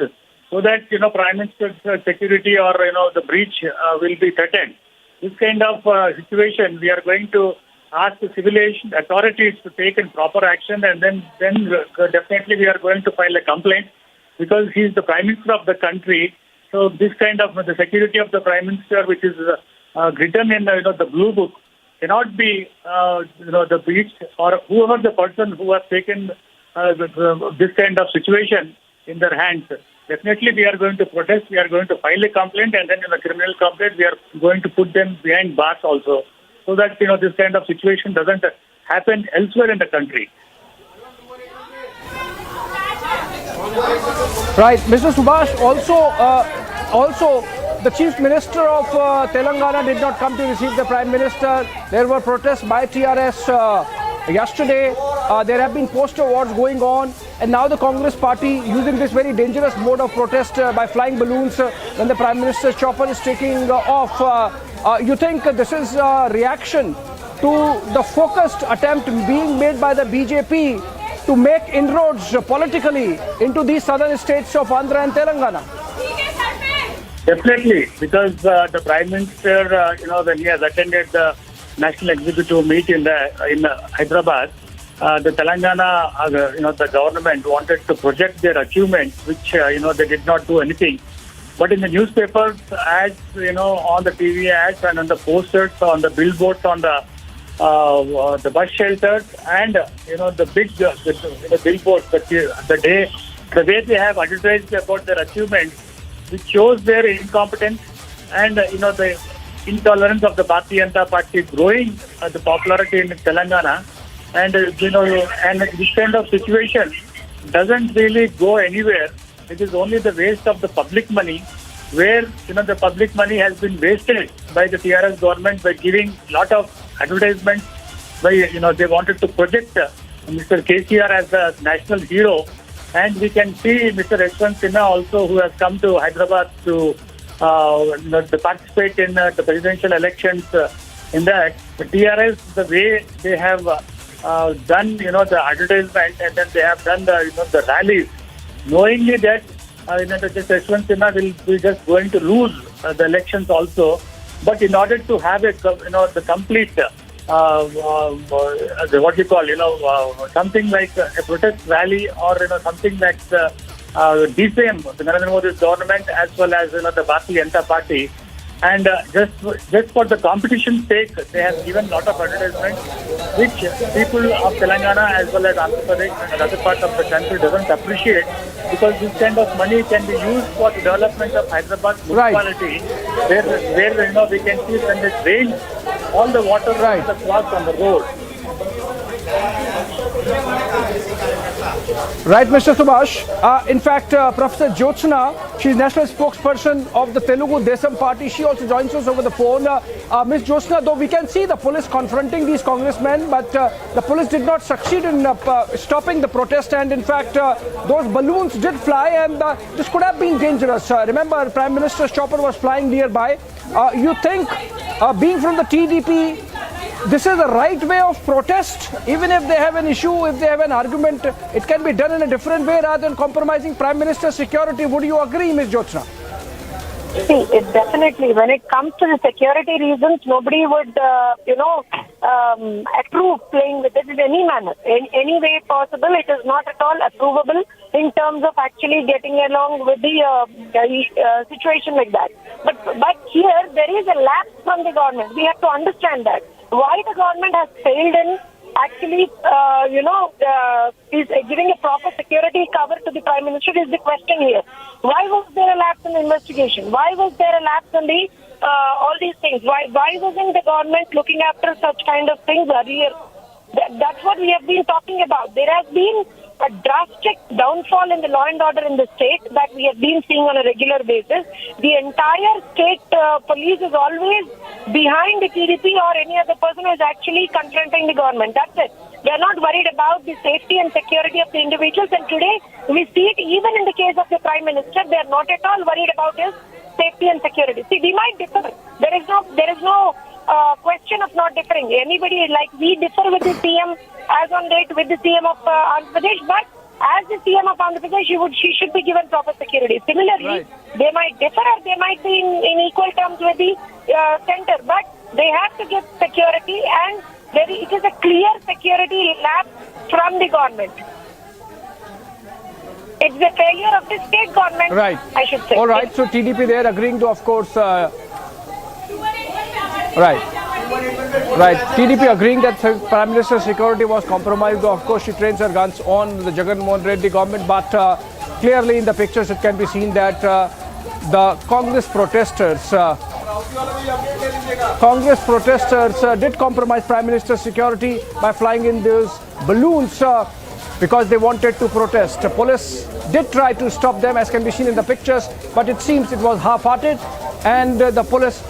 so that, Prime Minister's security or, the breach will be threatened. This kind of situation, we are going to ask the civil authorities to take in proper action, and then definitely we are going to file a complaint because he is the Prime Minister of the country. So this kind of the security of the Prime Minister, which is written in the Blue Book, cannot be the breach, or whoever the person who has taken this kind of situation in their hands. Definitely we are going to protest, we are going to file a complaint, and then in a criminal complaint we are going to put them behind bars also, so that this kind of situation doesn't happen elsewhere in the country. Right, Mr. Subhash, also the Chief Minister of Telangana did not come to receive the Prime Minister. There were protests by TRS yesterday. There have been poster wars going on, and now the Congress party using this very dangerous mode of protest by flying balloons when the Prime Minister's chopper is taking off. You think this is a reaction to the focused attempt being made by the BJP to make inroads politically into these southern states of Andhra and Telangana? Definitely, because the Prime Minister, when he has attended the National Executive Meet in Hyderabad, the Telangana, the government wanted to project their achievements, which, they did not do anything. But in the newspapers, ads, on the TV ads and on the posters, on the billboards, on the bus shelters, and, the big billboards, the way they have advertised about their achievements, which shows their incompetence and, the intolerance of the Bharatiya Janata Party growing the popularity in Telangana. And, and this kind of situation doesn't really go anywhere. It is only the waste of the public money, where, the public money has been wasted by the TRS government by giving a lot of advertisements, by, they wanted to project Mr. KCR as a national hero. And we can see Mr. Yashwant Sinha also, who has come to Hyderabad to participate in the presidential elections. In that, the TRS, the way they have done, the advertisement, and then they have done the rallies, knowingly that Yashwant Sinha will be just going to lose the elections also. But in order to have a, the complete something like a protest rally, or something like defame the Narendra Modi's government as well as the Bharatiya Janata Party, And just for the competition's sake, they have given a lot of advertisements, which people of Telangana as well as Andhra Pradesh and other parts of the country doesn't appreciate, because this kind of money can be used for the development of Hyderabad municipality, where we can see when it rains, all the water clogs on the road. Right, Mr. Subhash. In fact, Professor Jyotsna, she is national spokesperson of the Telugu Desam party. She also joins us over the phone. Ms. Jyotsna, though we can see the police confronting these congressmen, but the police did not succeed in stopping the protest. And in fact, those balloons did fly, and this could have been dangerous. Remember, Prime Minister's chopper was flying nearby. You think, being from the TDP, this is the right way of protest? Even if they have an issue, if they have an argument, it can be done in a different way rather than compromising Prime Minister's security. Would you agree, Ms. Jyotsna? See, definitely. When it comes to the security reasons, nobody would, approve playing with it in any manner. In any way possible, it is not at all approvable in terms of actually getting along with the situation like that. But here, there is a lapse from the government. We have to understand that. Why the government has failed in actually, is giving a proper security cover to the Prime Minister is the question here. Why was there a lapse in the investigation? Why was there a lapse in the all these things? Why wasn't the government looking after such kind of things earlier? That's what we have been talking about. There has been a drastic downfall in the law and order in the state that we have been seeing on a regular basis. The entire state police is always behind the TDP or any other person who is actually confronting the government. That's it. They are not worried about the safety and security of the individuals. And today we see it even in the case of the Prime Minister. They are not at all worried about his safety and security. See, we might differ. There is no question of not differing. Anybody, like we differ with the CM as on date with the CM of Andhra Pradesh, but as the CM of Andhra Pradesh, she should be given proper security. Similarly, they might differ or they might be in equal terms with the center, but they have to give security, and it is a clear security lapse from the government. It's the failure of the state government, I should say. All right, so TDP there agreeing to, of course, TDP agreeing that Prime Minister's security was compromised. Of course, she trains her guns on the Jagan Mohan Reddy government, but clearly in the pictures it can be seen that the Congress protesters did compromise Prime Minister's security by flying in those balloons because they wanted to protest. Police did try to stop them, as can be seen in the pictures, but it seems it was half-hearted, and the police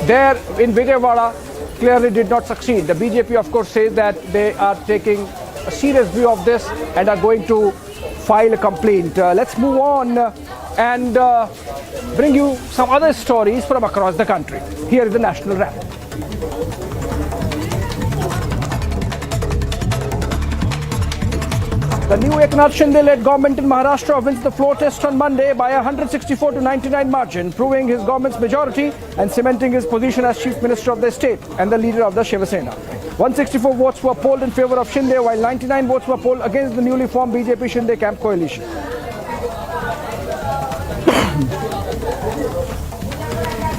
there in Vijayawada clearly did not succeed. The BJP, of course, says that they are taking a serious view of this and are going to file a complaint. Let's move on and bring you some other stories from across the country. Here is the national wrap. The new Eknath Shinde-led government in Maharashtra wins the floor test on Monday by a 164 to 99 margin, proving his government's majority and cementing his position as chief minister of the state and the leader of the Shiva Sena. 164 votes were polled in favor of Shinde, while 99 votes were polled against the newly formed BJP-Shinde camp coalition.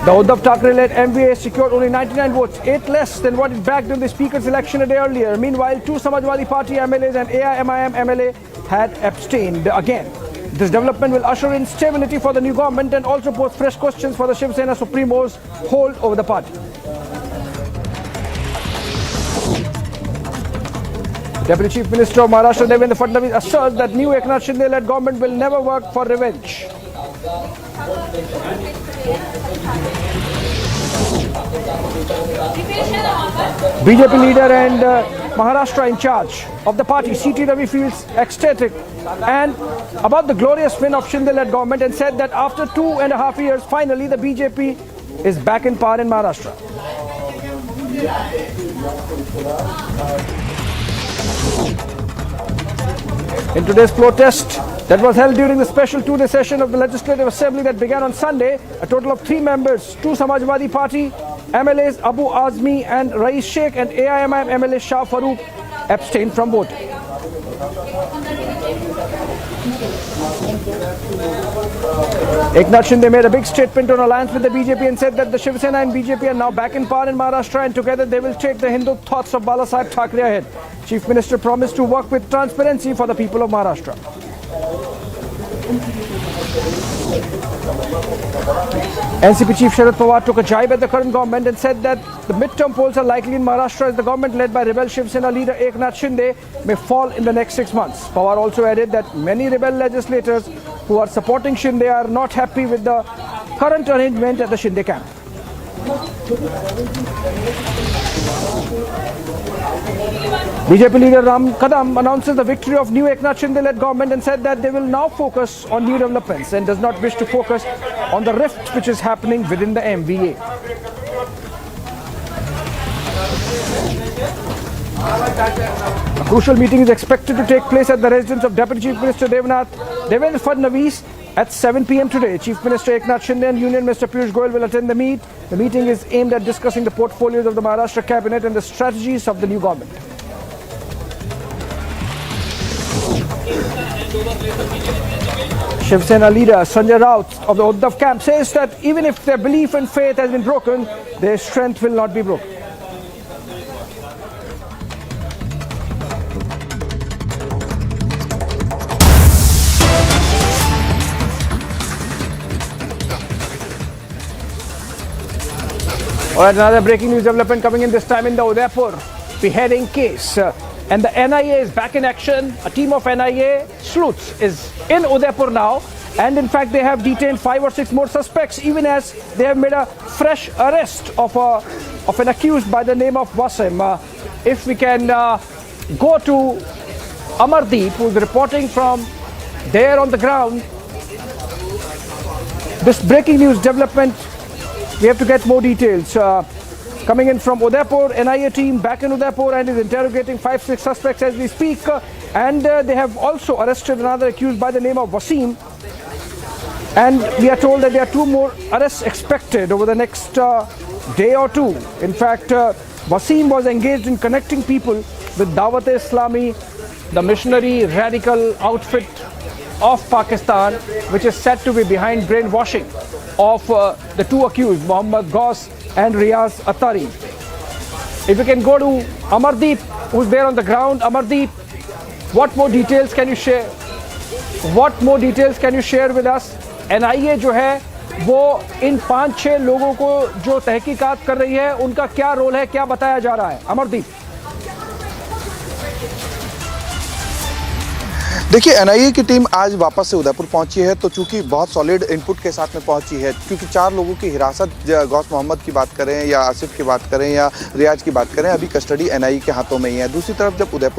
The Uddhav Thackeray-led MVA secured only 99 votes, 8 less than what it backed in the speaker's election a day earlier. Meanwhile, 2 Samajwadi Party MLAs and AIMIM MLA had abstained again. This development will usher in stability for the new government and also pose fresh questions for the Shiv Sena Supremos' hold over the party. Deputy Chief Minister of Maharashtra Devendra Fadnavis asserts that new Eknath Shinde-led government will never work for revenge. BJP leader and Maharashtra in charge of the party, C.T. Ravi, feels ecstatic and about the glorious win of Shinde-led government and said that after 2.5 years, finally the BJP is back in power in Maharashtra. In today's floor test that was held during the special 2-day session of the Legislative Assembly that began on Sunday, a total of 3 members, 2 Samajwadi Party MLAs Abu Azmi and Rais Sheikh and AIMIM MLA Shah Farooq abstained from voting. Eknath Shinde made a big statement on alliance with the BJP and said that the Shiv Sena and BJP are now back in power in Maharashtra and together they will take the Hindu thoughts of Balasaheb Thackeray ahead. Chief Minister promised to work with transparency for the people of Maharashtra. NCP Chief Sharad Pawar took a jibe at the current government and said that the midterm polls are likely in Maharashtra as the government led by rebel Shiv Sena leader Eknath Shinde may fall in the next 6 months. Pawar also added that many rebel legislators who are supporting Shinde are not happy with the current arrangement at the Shinde camp. BJP leader Ram Kadam announces the victory of new Eknath Shinde-led government and said that they will now focus on new developments and does not wish to focus on the rift which is happening within the MVA. A crucial meeting is expected to take place at the residence of Deputy Chief Minister Devendra Fadnavis at 7 p.m. today. Chief Minister Eknath Shinde and Union Minister Piyush Goyal will attend the meet. The meeting is aimed at discussing the portfolios of the Maharashtra cabinet and the strategies of the new government. Shiv Sena leader Sanjay Raut of the Uddhav camp says that even if their belief and faith has been broken, their strength will not be broken. Alright, another breaking news development coming in, this time in the Udaipur beheading case. And the NIA is back in action. A team of NIA sleuths is in Udaipur now. And in fact, they have detained 5 or 6 more suspects, even as they have made a fresh arrest of an accused by the name of Wasim. If we can go to Amardeep, who is reporting from there on the ground. This breaking news development, we have to get more details. Coming in from Udaipur, NIA team back in Udaipur and is interrogating 5-6 suspects as we speak. And they have also arrested another accused by the name of Wasim. And we are told that there are 2 more arrests expected over the next day or 2. In fact, Wasim was engaged in connecting people with Dawat-e-Islami, the missionary radical outfit of Pakistan, which is said to be behind brainwashing of the 2 accused, Mohammad Ghaus and Riaz Attari. If you can go to Amardeep, who's there on the ground. Amardeep, what more details can you share? What more details can you share with us? NIA जो है वो इन 5-6 लोगों को जो तहकीकात कर रही है, उनका क्या रोल है, क्या बताया जा रहा है? अमरदीप। देखिए, एनआईए की टीम आज वापस से उदयपुर पहुंची है, तो चूंकि बहुत सॉलिड इनपुट के साथ में पहुंची है, क्योंकि 4 लोगों की हिरासत, गौस मोहम्मद की बात करें या आसिफ की बात करें या रियाज की बात करें, अभी कस्टडी एनआईए के हाथों में ही है। दूसरी तरफ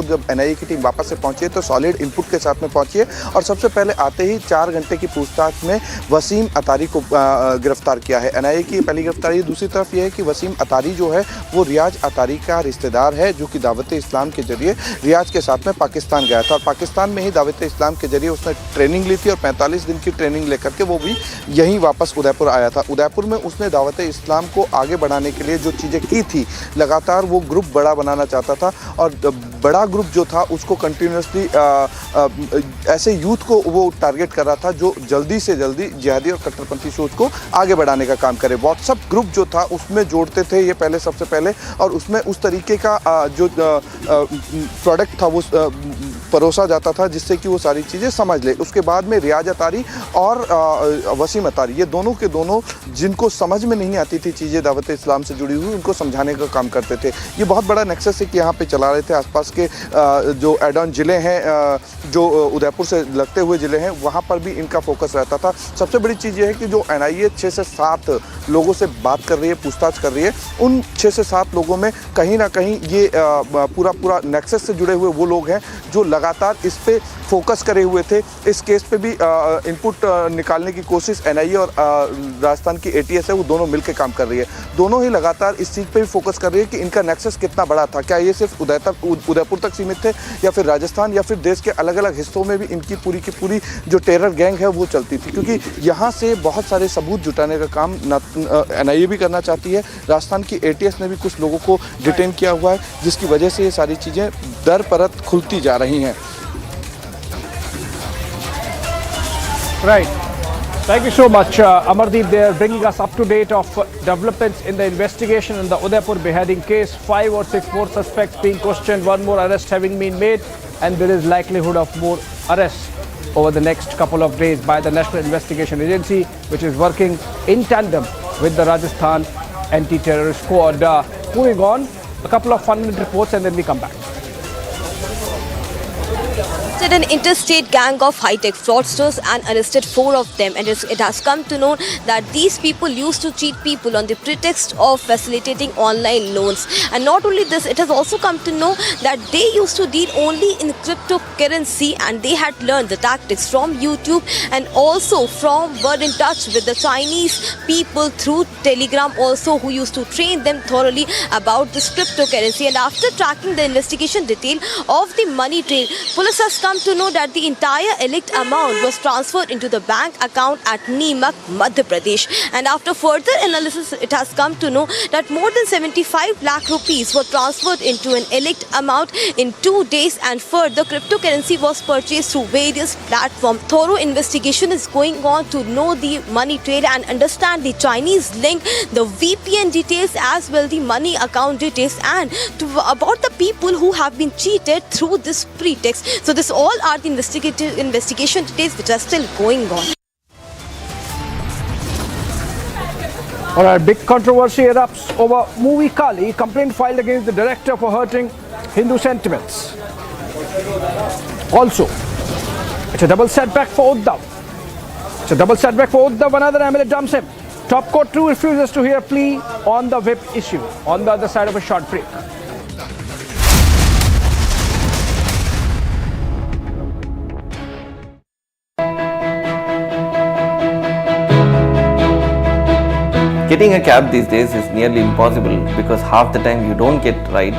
जब एनआईए की टीम वापस से पहुंची है तो सॉलिड इनपुट के साथ में पहुंची है और सबसे पहले आते ही 4 घंटे की पूछताछ में वसीम अतारी को गिरफ्तार किया है। एनआईए की पहली गिरफ्तारी। दूसरी तरफ यह है कि वसीम अतारी जो है वो रियाज अतारी का रिश्तेदार है, जो कि दावत-ए-इस्लाम के जरिए रियाज के साथ में पाकिस्तान गया था और पाकिस्तान में ही दावत-ए-इस्लाम के जरिए उसने ट्रेनिंग ली थी और 45 दिन की ट्रेनिंग लेकर के वो भी यहीं वापस उदयपुर आया था। उदयपुर में उसने दावत-ए-इस्लाम को आगे बढ़ाने के लिए जो चीज़ें की थी, लगातार वो ग्रुप बड़ा बनाना चाहता था और बड़ा ग्रुप जो था उसको कंटिन्यूसली ऐसे यूथ को वो टारगेट कर रहा था जो जल्दी से जल्दी जिहादी और कट्टरपंथी सोच को आगे बढ़ाने का काम करे। व्हाट्सएप ग्रुप जो था उसमें जोड़ते थे ये सबसे पहले और उसमें उस तरीके का जो प्रोडक्ट था वो परोसा जाता था जिससे कि वो सारी चीज़ें समझ ले। उसके बाद में रियाज अतारी और वसीम अतारी, ये दोनों के दोनों जिनको समझ में नहीं आती थी चीज़ें दावत-ए-इस्लाम से जुड़ी हुई, उनको समझाने का काम करते थे। ये बहुत बड़ा नेक्सस है कि यहाँ पे चला रहे थे। आसपास के जो एड ऑन ज़िले हैं, जो उदयपुर से लगते हुए ज़िले हैं, वहाँ पर भी इनका फोकस रहता था। सबसे बड़ी चीज़ ये है कि जो एनआईए 6 से 7 लोगों से बात कर रही है, पूछताछ कर रही है, उन 6 से 7 लोगों में कहीं ना कहीं ये पूरा नेक्सस से जुड़े हुए वो लोग हैं जो लगातार इस पे फोकस करे हुए थे। इस केस पे भी इनपुट निकालने की कोशिश एनआईए और राजस्थान की एटीएस है, वो दोनों मिलकर काम कर रही है। दोनों ही लगातार इस चीज़ पे भी फोकस कर रही है कि इनका नेक्सस कितना बड़ा था, क्या ये सिर्फ उदयपुर तक सीमित थे या फिर राजस्थान या फिर देश के अलग अलग हिस्सों में भी इनकी पूरी की पूरी जो टेरर गैंग है वो चलती थी। क्योंकि यहाँ से बहुत सारे सबूत जुटाने का काम एनआईए भी करना चाहती है। राजस्थान की एटीएस ने भी कुछ लोगों को डिटेन किया हुआ है, जिसकी वजह से ये सारी चीज़ें दर परत खुलती जा रही हैं। Right. Thank you so much, Amardeep. They are bringing us up to date of developments in the investigation in the Udaipur beheading case. 5 or 6 more suspects being questioned, 1 more arrest having been made, and there is likelihood of more arrests over the next couple of days by the National Investigation Agency, which is working in tandem with the Rajasthan Anti-Terrorist Squad. Moving on, a couple of fundamental reports and then we come back. An interstate gang of high-tech fraudsters and arrested 4 of them, and it has come to know that these people used to cheat people on the pretext of facilitating online loans. And not only this, it has also come to know that they used to deal only in cryptocurrency, and they had learned the tactics from YouTube and also were in touch with the Chinese people through Telegram also, who used to train them thoroughly about this cryptocurrency. And after tracking the investigation detail of the money trail, police has come to know that the entire elect amount was transferred into the bank account at Neemuch, Madhya Pradesh. And after further analysis, it has come to know that more than 75 lakh rupees were transferred into an elect amount in 2 days, and further cryptocurrency was purchased through various platforms. Thorough investigation is going on to know the money trail and understand the Chinese link, the VPN details, as well the money account details, and about the people who have been cheated through this pretext. So this all are the investigation details which are still going on. Alright, big controversy erupts over movie Kaali. Complaint filed against the director for hurting Hindu sentiments. Also, it's a double setback for Uddhav. Another MLA dumps him. Top court 2 refuses to hear plea on the whip issue. On the other side of a short break. Getting a cab these days is nearly impossible because half the time you don't get rides.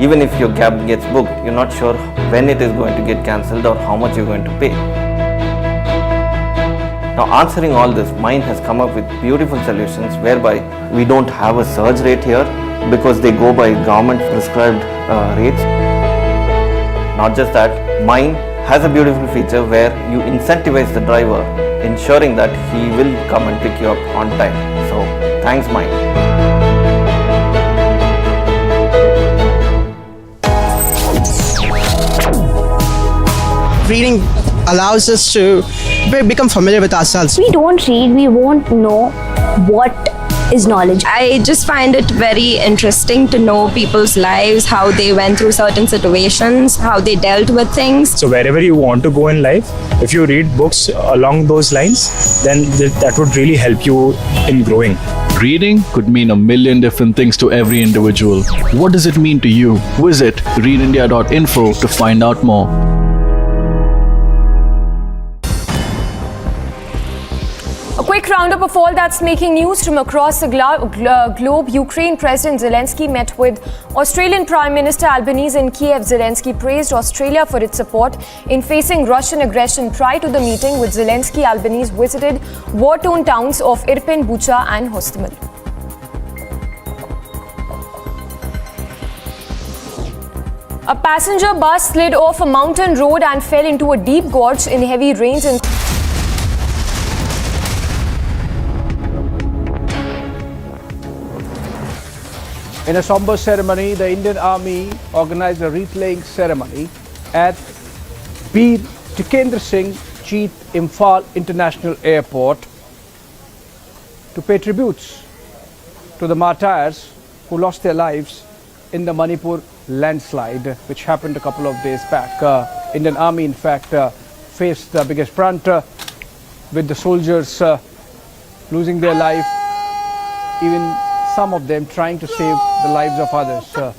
Even if your cab gets booked, you're not sure when it is going to get cancelled or how much you're going to pay. Now, answering all this, Mind has come up with beautiful solutions whereby we don't have a surge rate here because they go by government prescribed rates. Not just that, Mind has a beautiful feature where you incentivize the driver, ensuring that he will come and pick you up on time. So, thanks Mind. Reading allows us to become familiar with ourselves. We don't read, we won't know what is knowledge. I just find it very interesting to know people's lives, how they went through certain situations, how they dealt with things. So wherever you want to go in life, if you read books along those lines, then that would really help you in growing. Reading could mean a million different things to every individual. What does it mean to you? Visit readindia.info to find out more. A quick roundup of all that's making news from across the globe. Ukraine President Zelensky met with Australian Prime Minister Albanese in Kiev. Zelensky praised Australia for its support in facing Russian aggression. Prior to the meeting with Zelensky, Albanese visited war-torn towns of Irpin, Bucha and Hostomel. A passenger bus slid off a mountain road and fell into a deep gorge in heavy rains in In a somber ceremony, the Indian Army organized a wreath-laying ceremony at Bir Tikendra Singh Jeet Imphal International Airport to pay tributes to the martyrs who lost their lives in the Manipur landslide, which happened a couple of days back. Indian Army, in fact, faced the biggest front with the soldiers losing their life, even some of them trying to save the lives of others.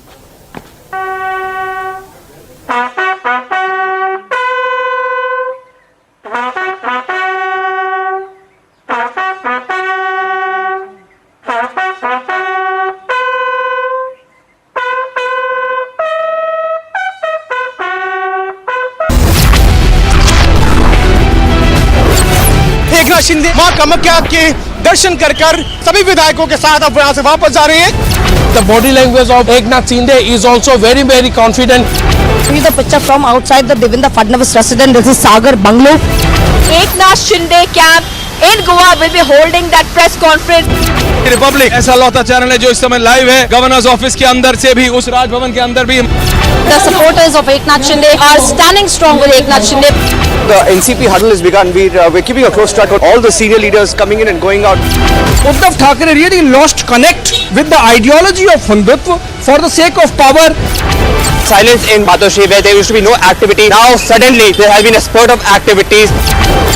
Shinde मां कामाख्या के दर्शन कर सभी विधायकों के साथ अब यहाँ से वापस जा रहे हैं। The body language of Eknath Shinde is also very, very confident. See the picture from outside the Devendra Fadnavis residence. This is Sagar Bungalow. Eknath Shinde camp in Goa will be holding that press conference. Republic ऐसा लौता channel है जो इस समय live है governors office के अंदर से भी उस राजभवन के अंदर भी The supporters of Eknath Shinde are standing strong with Eknath Shinde. The NCP huddle has begun. We're keeping a close track of all the senior leaders coming in and going out. Uddhav Thackeray really lost connect with the ideology of Hindutva for the sake of power. Silence in Batoshi where there used to be no activity. Now suddenly there has been a spurt of activities.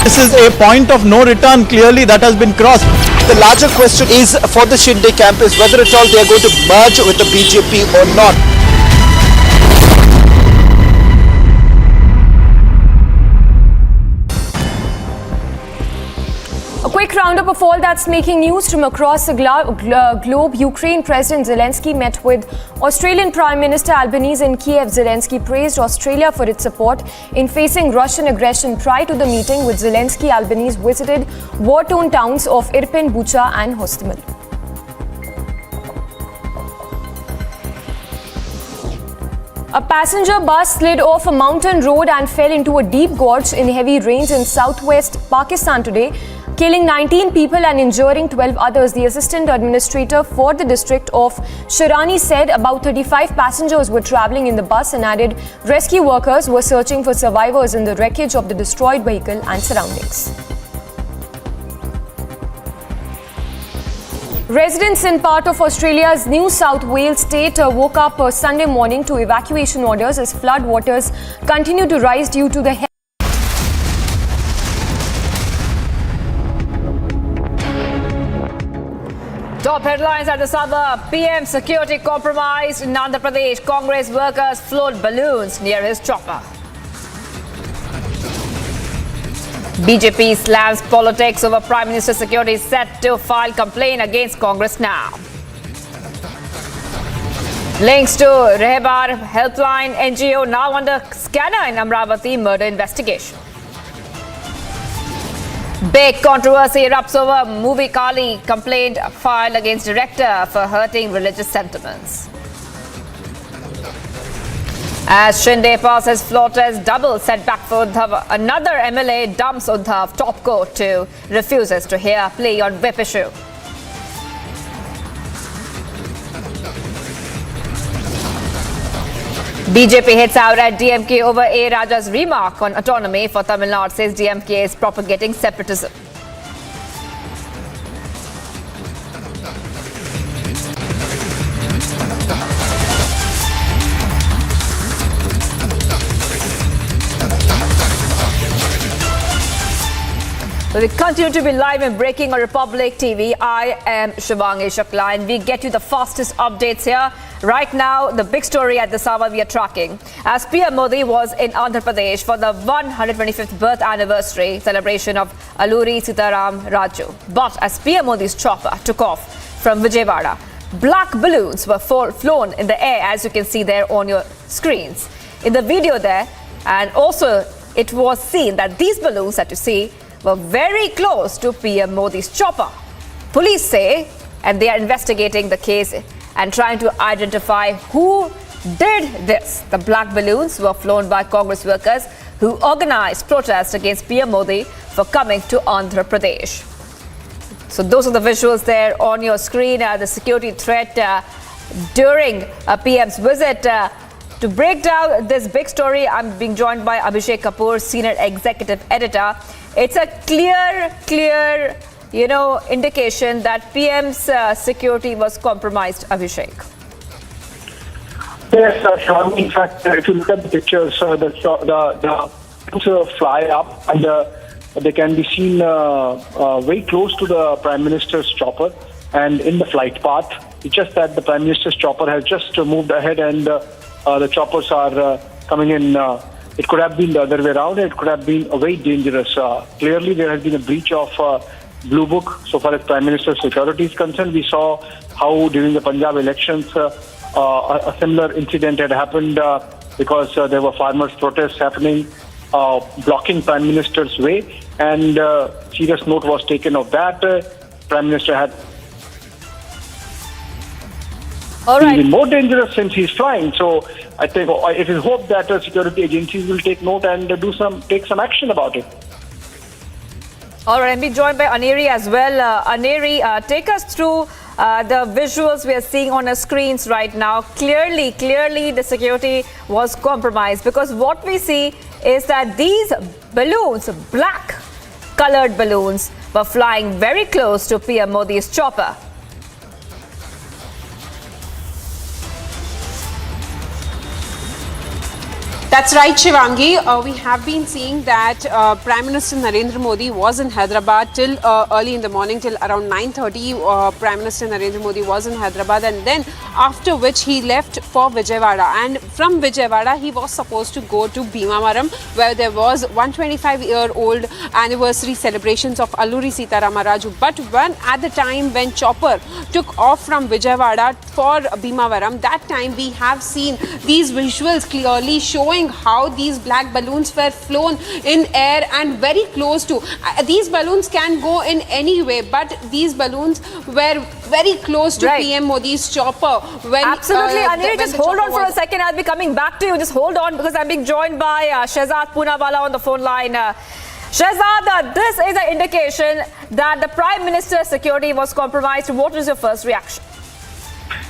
This is a point of no return, clearly that has been crossed. The larger question is for the Shinde camp is whether at all they are going to merge with the BJP or not. A quick roundup of all that's making news from across the globe. Ukraine President Zelensky met with Australian Prime Minister Albanese in Kiev. Zelensky praised Australia for its support in facing Russian aggression. Prior to the meeting with Zelensky, Albanese visited war-torn towns of Irpin, Bucha and Hostomel. A passenger bus slid off a mountain road and fell into a deep gorge in heavy rains in southwest Pakistan today, killing 19 people and injuring 12 others. The assistant administrator for the district of Shirani said about 35 passengers were travelling in the bus and added rescue workers were searching for survivors in the wreckage of the destroyed vehicle and surroundings. Residents in part of Australia's New South Wales state woke up Sunday morning to evacuation orders as flood waters continue to rise due to the Top headlines at the suburb. PM security compromised in Andhra Pradesh. Congress workers float balloons near his chopper. BJP slams politics over Prime Minister's security, set to file complaint against Congress now. Links to Rehbar Helpline NGO now under scanner in Amravati murder investigation. Big controversy erupts over movie Kaali, complaint filed against director for hurting religious sentiments. As Shinde passes floor test, double setback for Uddhav. Another MLA dumps Uddhav top court to refuses to hear plea on whip issue. BJP hits out at DMK over A. Raja's remark on autonomy for Tamil Nadu, says DMK is propagating separatism. So we continue to be live and breaking on Republic TV. I am Shivangi Shukla and we get you the fastest updates here. Right now, the big story at the hour we are tracking. As PM Modi was in Andhra Pradesh for the 125th birth anniversary celebration of Alluri Sitaram Raju. But as PM Modi's chopper took off from Vijayawada, black balloons were flown in the air, as you can see there on your screens. In the video there, and also it was seen that these balloons that you see were very close to PM Modi's chopper. Police say, and they are investigating the case and trying to identify who did this. The black balloons were flown by Congress workers who organized protests against PM Modi for coming to Andhra Pradesh. So those are the visuals there on your screen. The security threat during PM's visit. To break down this big story, I'm being joined by Abhishek Kapoor, Senior Executive Editor. It's a clear, indication that PM's security was compromised, Abhishek. Yes, Sean. In fact, if you look at the pictures, the balloons fly up and they can be seen very close to the Prime Minister's chopper and in the flight path. It's just that the Prime Minister's chopper has just moved ahead and the choppers are coming in. It could have been the other way around. It could have been very dangerous. Clearly, there has been a breach of Blue Book so far as Prime Minister's security is concerned. We saw how during the Punjab elections, a similar incident had happened because there were farmers' protests happening, blocking Prime Minister's way, and serious note was taken of that. Prime Minister had even more dangerous since he's flying. So I think it is hoped that security agencies will take note and take some action about it. All right, I'm being joined by Aneri as well. Aneri, take us through the visuals we are seeing on our screens right now. Clearly, the security was compromised, because what we see is that these balloons, black colored balloons, were flying very close to PM Modi's chopper. That's right, Shivangi. We have been seeing that Prime Minister Narendra Modi was in Hyderabad till early in the morning, till around 9:30. Prime Minister Narendra Modi was in Hyderabad, and then after which he left for Vijayawada. And from Vijayawada, he was supposed to go to Bhimavaram, where there was 125-year-old anniversary celebrations of Alluri Sitaram Raju. But at the time when chopper took off from Vijayawada for Bhimavaram, that time we have seen these visuals clearly showing how these black balloons were flown in air and very close to. These balloons can go in any way, but these balloons were very close to PM Modi's chopper. Absolutely, Aneri, just hold on for a second. I'll be coming back to you. Just hold on, because I'm being joined by Shehzad Poonawala on the phone line. Shehzad, this is an indication that the Prime Minister's security was compromised. What is your first reaction?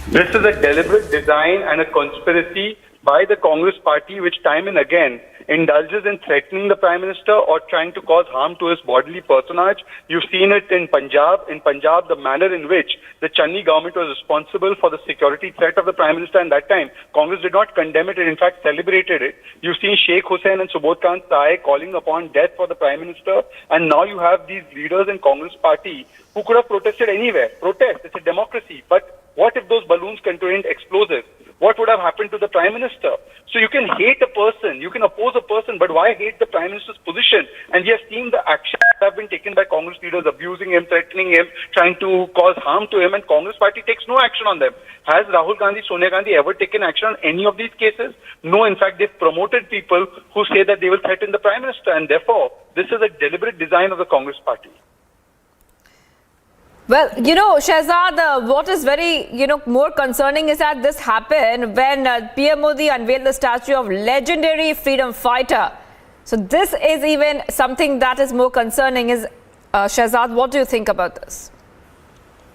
This is a deliberate design and a conspiracy by the Congress party, which time and again indulges in threatening the Prime Minister or trying to cause harm to his bodily personage. You've seen it in Punjab. In Punjab, the manner in which the Channi government was responsible for the security threat of the Prime Minister, and that time Congress did not condemn it, in fact celebrated it. You've seen Sheikh Hussain and Subodh Khan Sai calling upon death for the Prime Minister, and now you have these leaders in Congress party who could have protested anywhere. Protest, it's a democracy. But what if those balloons contained explosives? What would have happened to the Prime Minister? So you can hate a person, you can oppose a person, but why hate the Prime Minister's position? And we have seen the actions that have been taken by Congress leaders, abusing him, threatening him, trying to cause harm to him, and Congress party takes no action on them. Has Rahul Gandhi, Sonia Gandhi ever taken action on any of these cases? No, in fact, they've promoted people who say that they will threaten the Prime Minister, and therefore, this is a deliberate design of the Congress party. Well, Shehzad, what is very, more concerning is that this happened when PM Modi unveiled the statue of legendary freedom fighter. So this is even something that is more concerning. Shehzad, what do you think about this?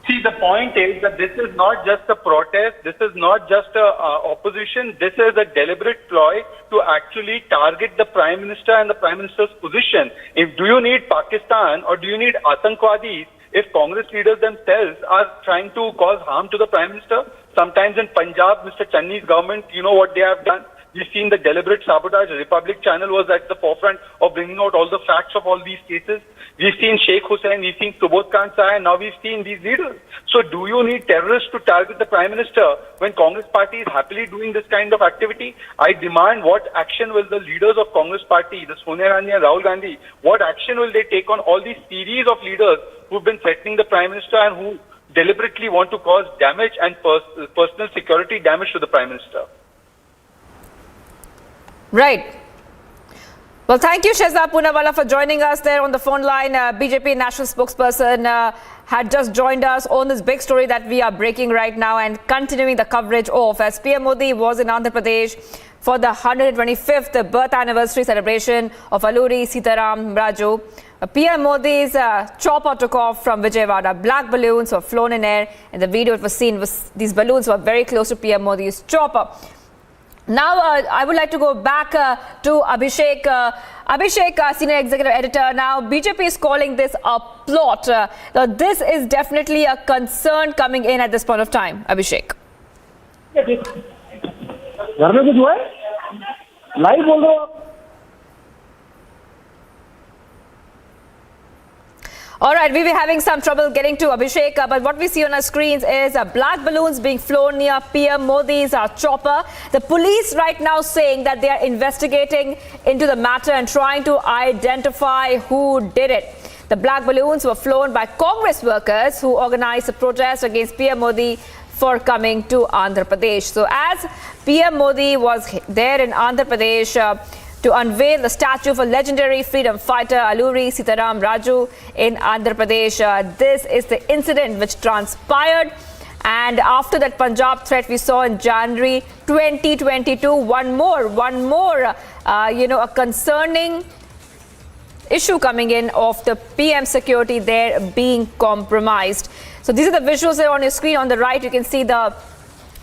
See, the point is that this is not just a protest, this is not just a opposition, this is a deliberate ploy to actually target the Prime Minister and the Prime Minister's position. Do you need Pakistan or do you need Athankwadis if Congress leaders themselves are trying to cause harm to the Prime Minister? Sometimes in Punjab, Mr. Channi's government, you know what they have done? We've seen the deliberate sabotage. Republic Channel was at the forefront of bringing out all the facts of all these cases. We've seen Sheikh Hussain, we've seen Subodh Khan Sai, and now we've seen these leaders. So do you need terrorists to target the Prime Minister when Congress party is happily doing this kind of activity? I demand, what action will the leaders of Congress party, the Sonia Gandhi and Rahul Gandhi, what action will they take on all these series of leaders who've been threatening the Prime Minister and who deliberately want to cause damage and personal security damage to the Prime Minister? Right. Well, thank you, Shehzad Poonawala, for joining us there on the phone line. BJP national spokesperson had just joined us on this big story that we are breaking right now and continuing the coverage of, as PM Modi was in Andhra Pradesh for the 125th birth anniversary celebration of Alluri Sitaram Raju. PM Modi's chopper took off from Vijayawada. Black balloons were flown in air, and the video it was seen was these balloons were very close to PM Modi's chopper. Now, I would like to go back to Abhishek. Abhishek, senior executive editor. Now, BJP is calling this a plot. Now, this is definitely a concern coming in at this point of time. Abhishek. All right, we were having some trouble getting to Abhishek, but what we see on our screens is black balloons being flown near PM Modi's chopper. The police right now saying that they are investigating into the matter and trying to identify who did it. The black balloons were flown by Congress workers who organized a protest against PM Modi for coming to Andhra Pradesh. So as PM Modi was there in Andhra Pradesh, to unveil the statue of a legendary freedom fighter, Alluri Sitaram Raju, in Andhra Pradesh. This is the incident which transpired. And after that Punjab threat we saw in January 2022, one more, a concerning issue coming in of the PM security there being compromised. So these are the visuals there on your screen. On the right, you can see the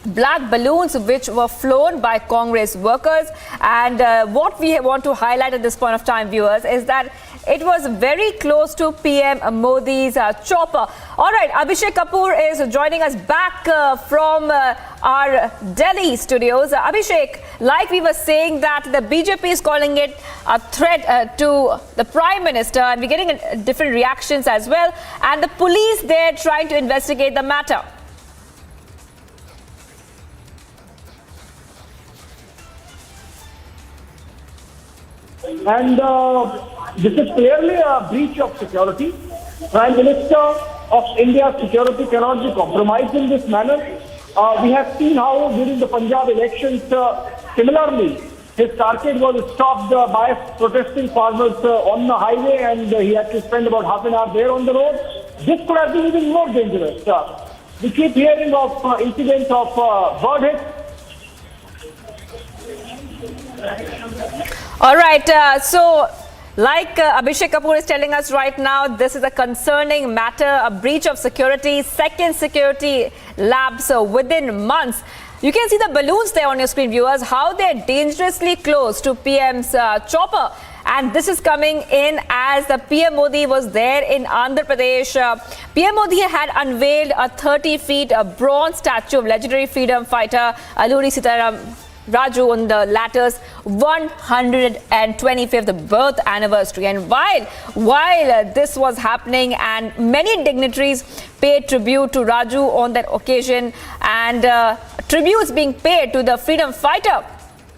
black balloons which were flown by Congress workers, and what we want to highlight at this point of time, viewers, is that it was very close to PM Modi's chopper. All right, Abhishek Kapoor is joining us back from our Delhi studios. Abhishek, like we were saying that the BJP is calling it a threat to the Prime Minister, and we're getting different reactions as well, and the police there trying to investigate the matter. And this is clearly a breach of security. Prime Minister of India's security cannot be compromised in this manner. We have seen how during the Punjab elections, similarly, his target was stopped by protesting farmers on the highway, and he had to spend about half an hour there on the road. This could have been even more dangerous. We keep hearing of incidents of bird hits. All right, so like Abhishek Kapoor is telling us right now, this is a concerning matter, a breach of security, second security lapse within months. You can see the balloons there on your screen, viewers, how they're dangerously close to PM's chopper. And this is coming in as the PM Modi was there in Andhra Pradesh. PM Modi had unveiled a 30-feet bronze statue of legendary freedom fighter Alluri Sitaram Raju on the latter's 125th birth anniversary. And while this was happening, and many dignitaries paid tribute to Raju on that occasion, and tributes being paid to the freedom fighter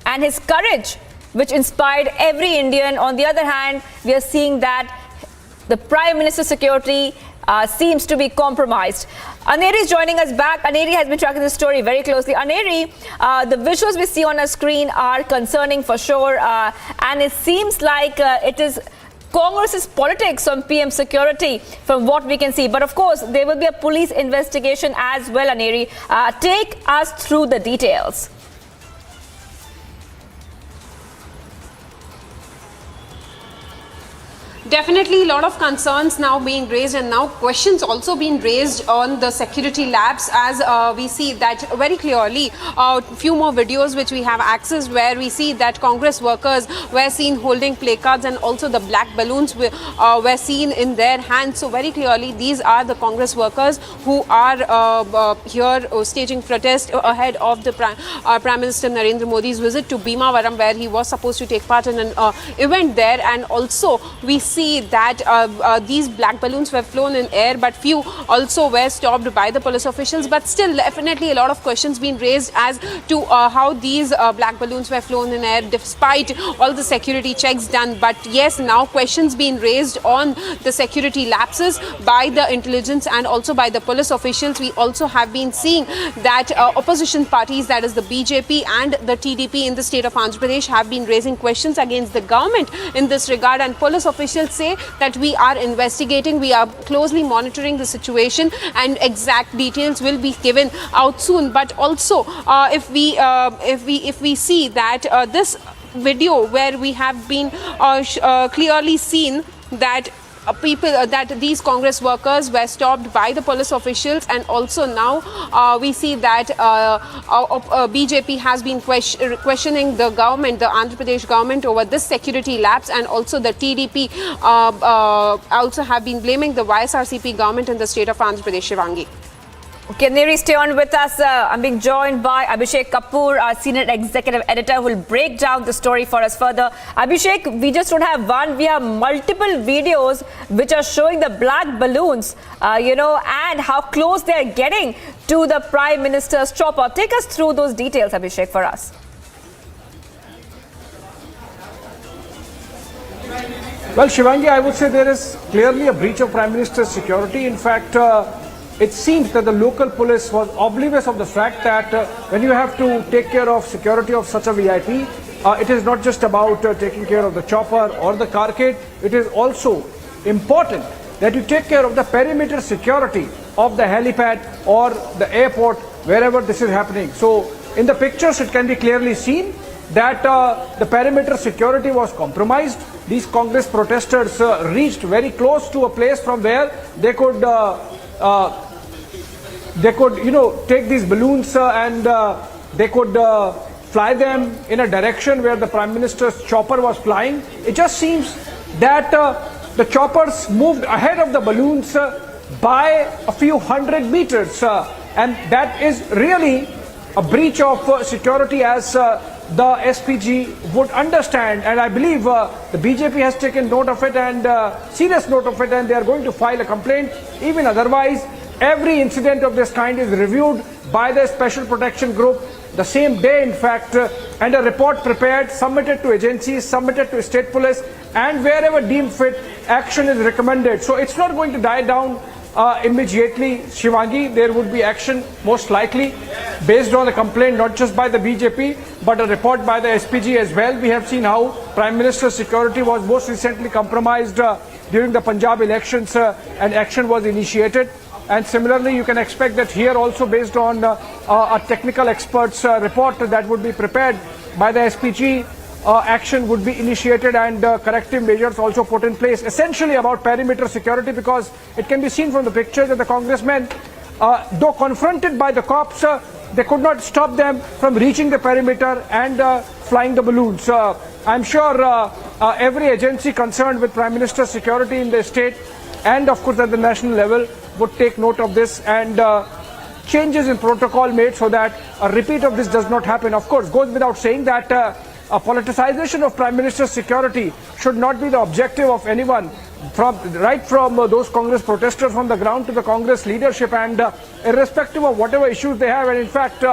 and his courage, which inspired every Indian. On the other hand, we are seeing that the Prime Minister's security seems to be compromised. Aneri is joining us back. Aneri has been tracking this story very closely. Aneri, the visuals we see on our screen are concerning for sure, and it seems like it is Congress's politics on PM security from what we can see. But of course, there will be a police investigation as well, Aneri. Take us through the details. Definitely a lot of concerns now being raised, and now questions also being raised on the security lapse, as we see that very clearly. A few more videos which we have accessed where we see that Congress workers were seen holding placards, and also the black balloons were seen in their hands. So very clearly these are the Congress workers who are here staging protest ahead of the Prime Minister Narendra Modi's visit to Bhimavaram, where he was supposed to take part in an event there. And also we see that these black balloons were flown in air, but few also were stopped by the police officials. But still, definitely a lot of questions being raised as to how these black balloons were flown in air despite all the security checks done. But yes, now questions being raised on the security lapses by the intelligence and also by the police officials. We also have been seeing that opposition parties, that is the BJP and the TDP in the state of Andhra Pradesh, have been raising questions against the government in this regard, and police officials say that we are investigating, we are closely monitoring the situation, and exact details will be given out soon. But also if we see that this video where we have been clearly seen that that these Congress workers were stopped by the police officials, and also now we see that BJP has been questioning the government, the Andhra Pradesh government, over this security lapse, and also the TDP also have been blaming the YSRCP government in the state of Andhra Pradesh. Shivangi. Okay, Neri, stay on with us. I'm being joined by Abhishek Kapoor, our senior executive editor, who will break down the story for us further. Abhishek, we just don't have one. We have multiple videos which are showing the black balloons, and how close they're getting to the Prime Minister's chopper. Take us through those details, Abhishek, for us. Well, Shivangi, I would say there is clearly a breach of Prime Minister's security. In fact, it seems that the local police was oblivious of the fact that when you have to take care of security of such a VIP, it is not just about taking care of the chopper or the carcade. It is also important that you take care of the perimeter security of the helipad or the airport, wherever this is happening. So in the pictures, it can be clearly seen that the perimeter security was compromised. these Congress protesters reached very close to a place from where they could take these balloons and they could fly them in a direction where the Prime Minister's chopper was flying. It just seems that the choppers moved ahead of the balloons by a few hundred meters, and that is really a breach of security as the SPG would understand, and I believe the BJP has taken note of it and serious note of it, and they are going to file a complaint. Even otherwise, every incident of this kind is reviewed by the Special Protection Group the same day, in fact, and a report prepared, submitted to agencies, submitted to state police, and wherever deemed fit, action is recommended. So it's not going to die down immediately, Shivangi. There would be action most likely based on a complaint not just by the BJP but a report by the SPG as well. We have seen how Prime Minister's security was most recently compromised during the Punjab elections and action was initiated. And similarly, you can expect that here also, based on a technical expert's report that would be prepared by the SPG, action would be initiated and corrective measures also put in place, essentially about perimeter security, because it can be seen from the picture that the congressmen, though confronted by the cops, they could not stop them from reaching the perimeter and flying the balloons. I'm sure every agency concerned with Prime Minister's security in the state and of course at the national level would take note of this, and changes in protocol made so that a repeat of this does not happen. Of course, goes without saying that a politicization of Prime Minister's security should not be the objective of anyone, right from those Congress protesters on the ground to the Congress leadership, and irrespective of whatever issues they have. And in fact,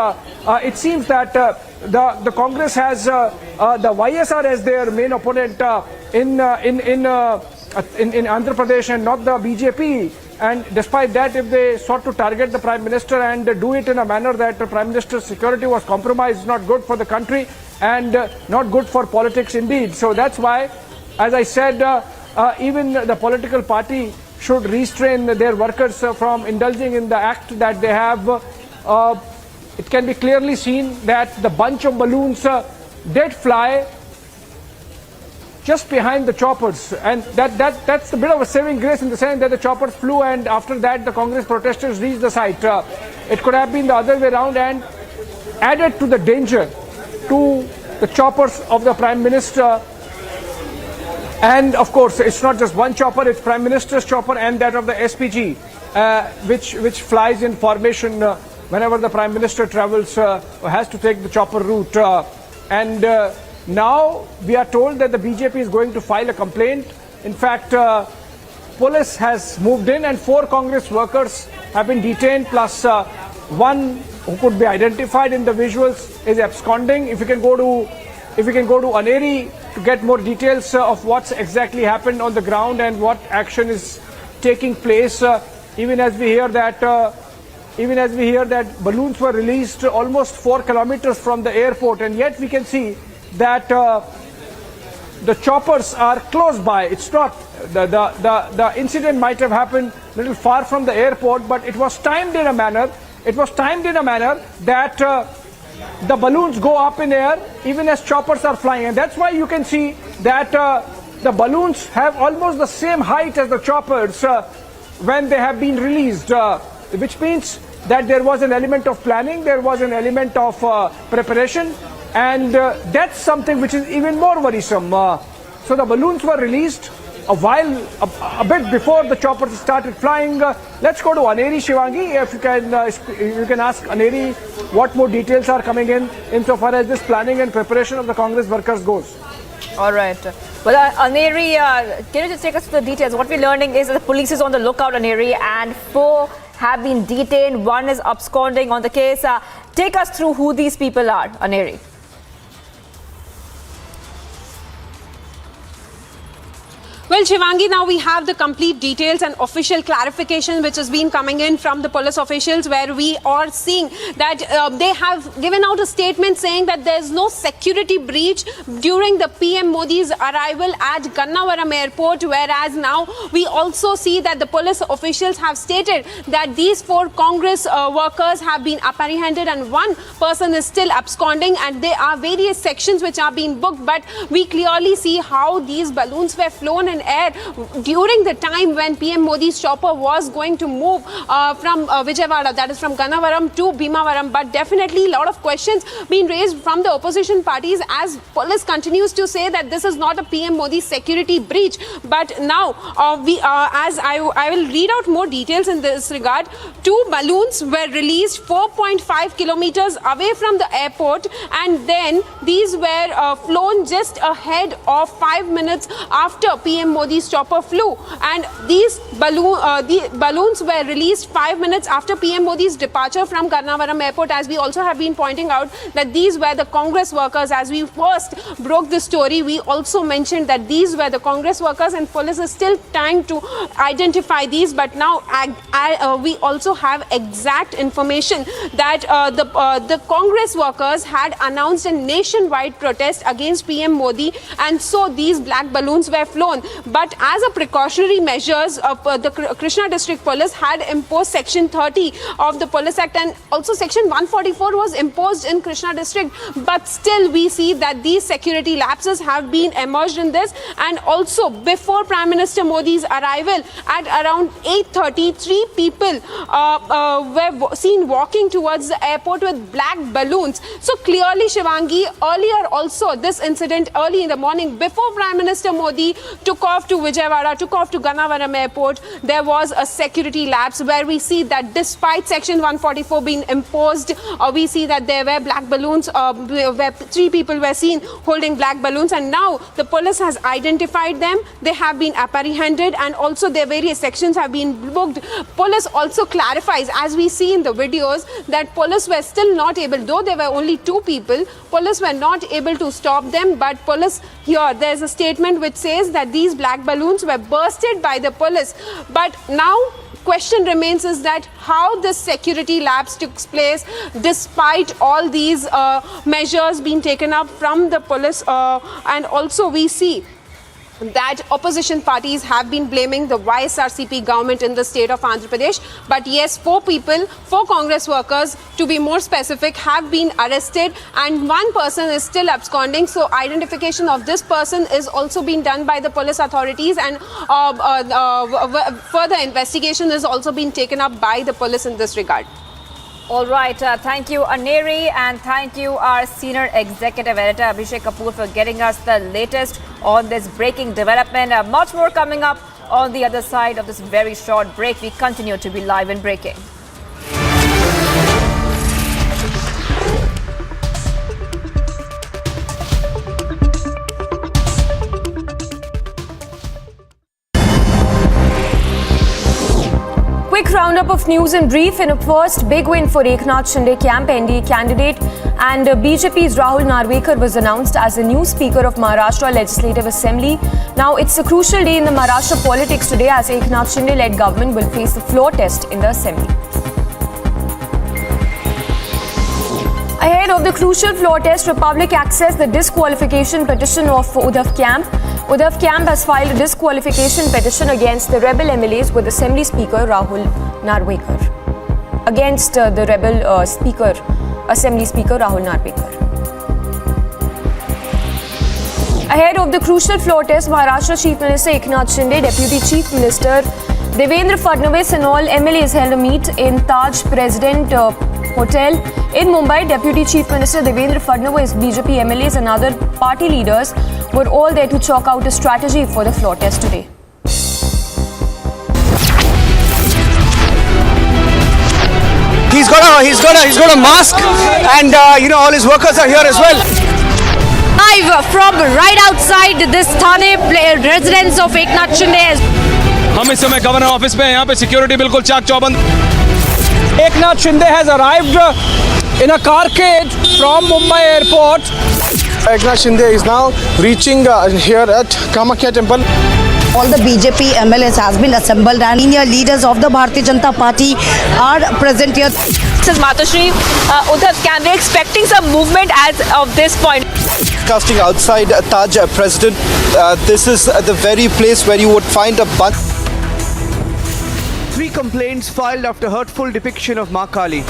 it seems that the Congress has the YSR as their main opponent in Andhra Pradesh and not the BJP. And despite that, if they sought to target the Prime Minister and do it in a manner that the Prime Minister's security was compromised, not good for the country and not good for politics indeed. So that's why, as I said, even the political party should restrain their workers from indulging in the act that they have. It can be clearly seen that the bunch of balloons did fly just behind the choppers, and that's a bit of a saving grace in the sense that the choppers flew and after that the Congress protesters reached the site. It could have been the other way around and added to the danger to the choppers of the Prime Minister. And of course, it's not just one chopper, it's Prime Minister's chopper and that of the SPG, which flies in formation whenever the Prime Minister travels, has to take the chopper route. Now we are told that the BJP is going to file a complaint. In fact, police has moved in and 4 Congress workers have been detained, plus one who could be identified in the visuals is absconding. If you can go to Aneri to get more details of what's exactly happened on the ground and what action is taking place, even as we hear that balloons were released almost 4 kilometers from the airport, and yet we can see that the choppers are close by. It's not the incident might have happened a little far from the airport, but it was timed in a manner. It was timed in a manner that the balloons go up in air even as choppers are flying, and that's why you can see that the balloons have almost the same height as the choppers when they have been released, which means that there was an element of planning, there was an element of preparation. And that's something which is even more worrisome. So the balloons were released a bit before the choppers started flying. Let's go to Aneri, Shivangi. If you can ask Aneri what more details are coming in insofar as this planning and preparation of the Congress workers goes. All right. Well, Aneri, can you just take us through the details? What we're learning is that the police is on the lookout, Aneri, and 4 have been detained. 1 is absconding on the case. Take us through who these people are, Aneri. Well, Shivangi, now we have the complete details and official clarification which has been coming in from the police officials, where we are seeing that they have given out a statement saying that there is no security breach during the PM Modi's arrival at Gannavaram airport, whereas now we also see that the police officials have stated that these 4 Congress workers have been apprehended and 1 person is still absconding, and there are various sections which are being booked, but we clearly see how these balloons were flown in air during the time when PM Modi's chopper was going to move from Vijayawada, that is from Gannavaram to Bhimavaram. But definitely a lot of questions being raised from the opposition parties as police continues to say that this is not a PM Modi security breach. But now as I will read out more details in this regard. 2 balloons were released 4.5 kilometers away from the airport, and then these were flown just ahead of 5 minutes after PM Modi's chopper flew, and these balloons were released 5 minutes after PM Modi's departure from Gannavaram airport. As we also have been pointing out that these were the Congress workers. As we first broke the story, we also mentioned that these were the Congress workers, and police is still trying to identify these. But now we also have exact information that the Congress workers had announced a nationwide protest against PM Modi, and so these black balloons were flown. But as a precautionary measures, the Krishna District Police had imposed Section 30 of the Police Act, and also Section 144 was imposed in Krishna District. But still we see that these security lapses have been emerged in this. And also before Prime Minister Modi's arrival at around 8:30, 3 people were seen walking towards the airport with black balloons. So clearly, Shivangi, earlier also this incident early in the morning before Prime Minister Modi took off to Vijayawada, took off to Gannavaram airport, there was a security lapse where we see that despite Section 144 being imposed, we see that there were black balloons, where 3 people were seen holding black balloons, and now the police has identified them. They have been apprehended, and also their various sections have been booked. Police also clarifies, as we see in the videos, that police were still not able, though there were only 2 people, police were not able to stop them. But police here, there's a statement which says that these black balloons were bursted by the police. But now question remains is that how this security lapse took place despite all these measures being taken up from the police, and also we see that opposition parties have been blaming the YSRCP government in the state of Andhra Pradesh. But yes, 4 people, 4 Congress workers to be more specific, have been arrested, and 1 person is still absconding. So identification of this person is also being done by the police authorities, and further investigation is also being taken up by the police in this regard. All right. Thank you, Aneri, and thank you, our senior executive editor, Abhishek Kapoor, for getting us the latest on this breaking development. Much more coming up on the other side of this very short break. We continue to be live and breaking. Quick roundup of news in brief. In a first big win for Eknath Shinde camp, NDA candidate and BJP's Rahul Narvekar was announced as the new Speaker of Maharashtra Legislative Assembly. Now it's a crucial day in the Maharashtra politics today, as Eknath Shinde-led government will face the floor test in the Assembly. Ahead of the crucial floor test, Republic accessed the disqualification petition of Uddhav Camp. Uddhav Camp has filed a disqualification petition against the rebel MLAs with Assembly Speaker Rahul Narvekar. Against the rebel Assembly Speaker Rahul Narvekar. Ahead of the crucial floor test, Maharashtra Chief Minister Eknath Shinde, Deputy Chief Minister Devendra Fadnavis and all MLAs held a meet in Taj President Hotel in Mumbai. Deputy Chief Minister Devendra Fadnavis, BJP MLAs and other party leaders were all there to chalk out a strategy for the floor test today. He's got a mask, and all his workers are here as well. Live from right outside this Thane residence of Eknath Shinde. हम इस समय governor office पे हैं. यहाँ पे security बिल्कुल चाक चौबंद. Eknath Shinde has arrived in a car cage from Mumbai airport. Eknath Shinde is now reaching here at Kamakhya temple. All the BJP MLAs has been assembled and senior leaders of the Bharatiya Janata Party are present here. This is Matoshri. Uddhav, can we expecting some movement as of this point? Casting outside Taj President, this is the very place where you would find a bunch. 3 complaints filed after hurtful depiction of Ma Kaali.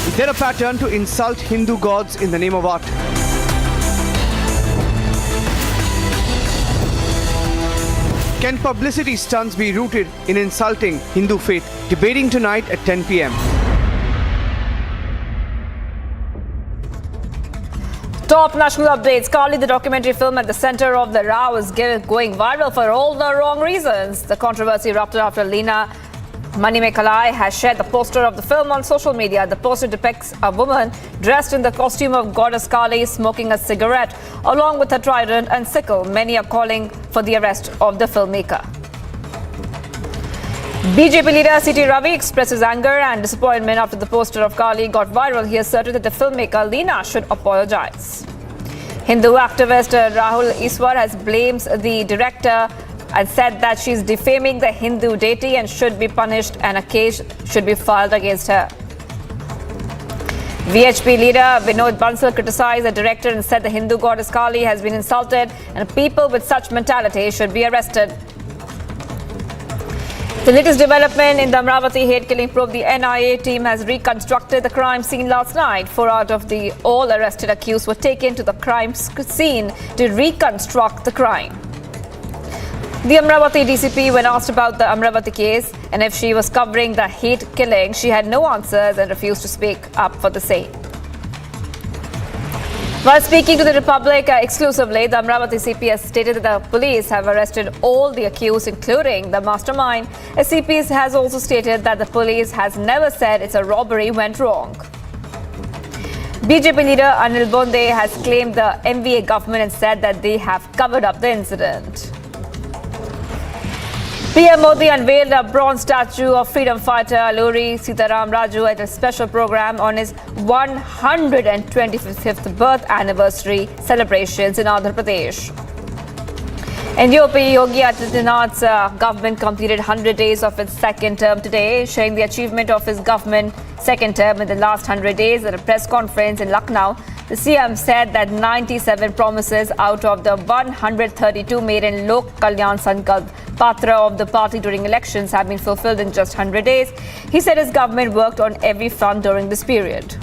Is there a pattern to insult Hindu gods in the name of art? Can publicity stunts be rooted in insulting Hindu faith? Debating tonight at 10 p.m. Top national updates. Kaali, the documentary film at the center of the row, is going viral for all the wrong reasons. The controversy erupted after Leena Manimekalai has shared the poster of the film on social media. The poster depicts a woman dressed in the costume of goddess Kaali smoking a cigarette along with a trident and sickle. Many are calling for the arrest of the filmmaker. BJP leader C.T. Ravi expresses anger and disappointment after the poster of Kaali got viral. He asserted that the filmmaker Leena should apologize. Hindu activist Rahul Iswar has blamed the director and said that she is defaming the Hindu deity and should be punished, and a case should be filed against her. VHP leader Vinod Bansal criticized the director and said the Hindu goddess Kaali has been insulted and people with such mentality should be arrested. The latest development in the Amravati hate killing probe, the NIA team has reconstructed the crime scene last night. 4 out of the all arrested accused were taken to the crime scene to reconstruct the crime. The Amravati DCP, when asked about the Amravati case and if she was covering the hate killing, she had no answers and refused to speak up for the same. While speaking to the Republic exclusively, the Amravati CP has stated that the police have arrested all the accused, including the mastermind. A CP has also stated that the police has never said it's a robbery went wrong. BJP leader Anil Bonde has claimed the MVA government and said that they have covered up the incident. PM Modi unveiled a bronze statue of freedom fighter Alluri Sitaram Raju at a special program on his 125th birth anniversary celebrations in Andhra Pradesh. In UP, Yogi Adityanath's government completed 100 days of its second term today, sharing the achievement of his government second term in the last 100 days at a press conference in Lucknow. The CM said that 97 promises out of the 132 made in Lok Kalyan Sankalp Patra of the party during elections have been fulfilled in just 100 days. He said his government worked on every front during this period.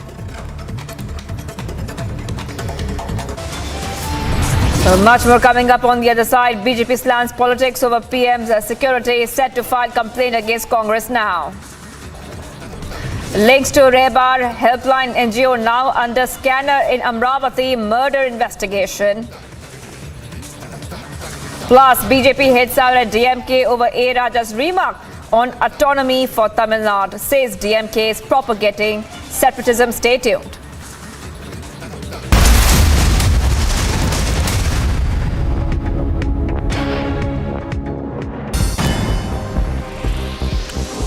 Much more coming up on the other side. BJP slants politics over PM's security, is set to file complaint against Congress now. Links to Rebar Helpline NGO now under scanner in Amravati murder investigation. Plus, BJP hits out at DMK over A. Raja's remark on autonomy for Tamil Nadu. Says DMK is propagating separatism. Stay tuned.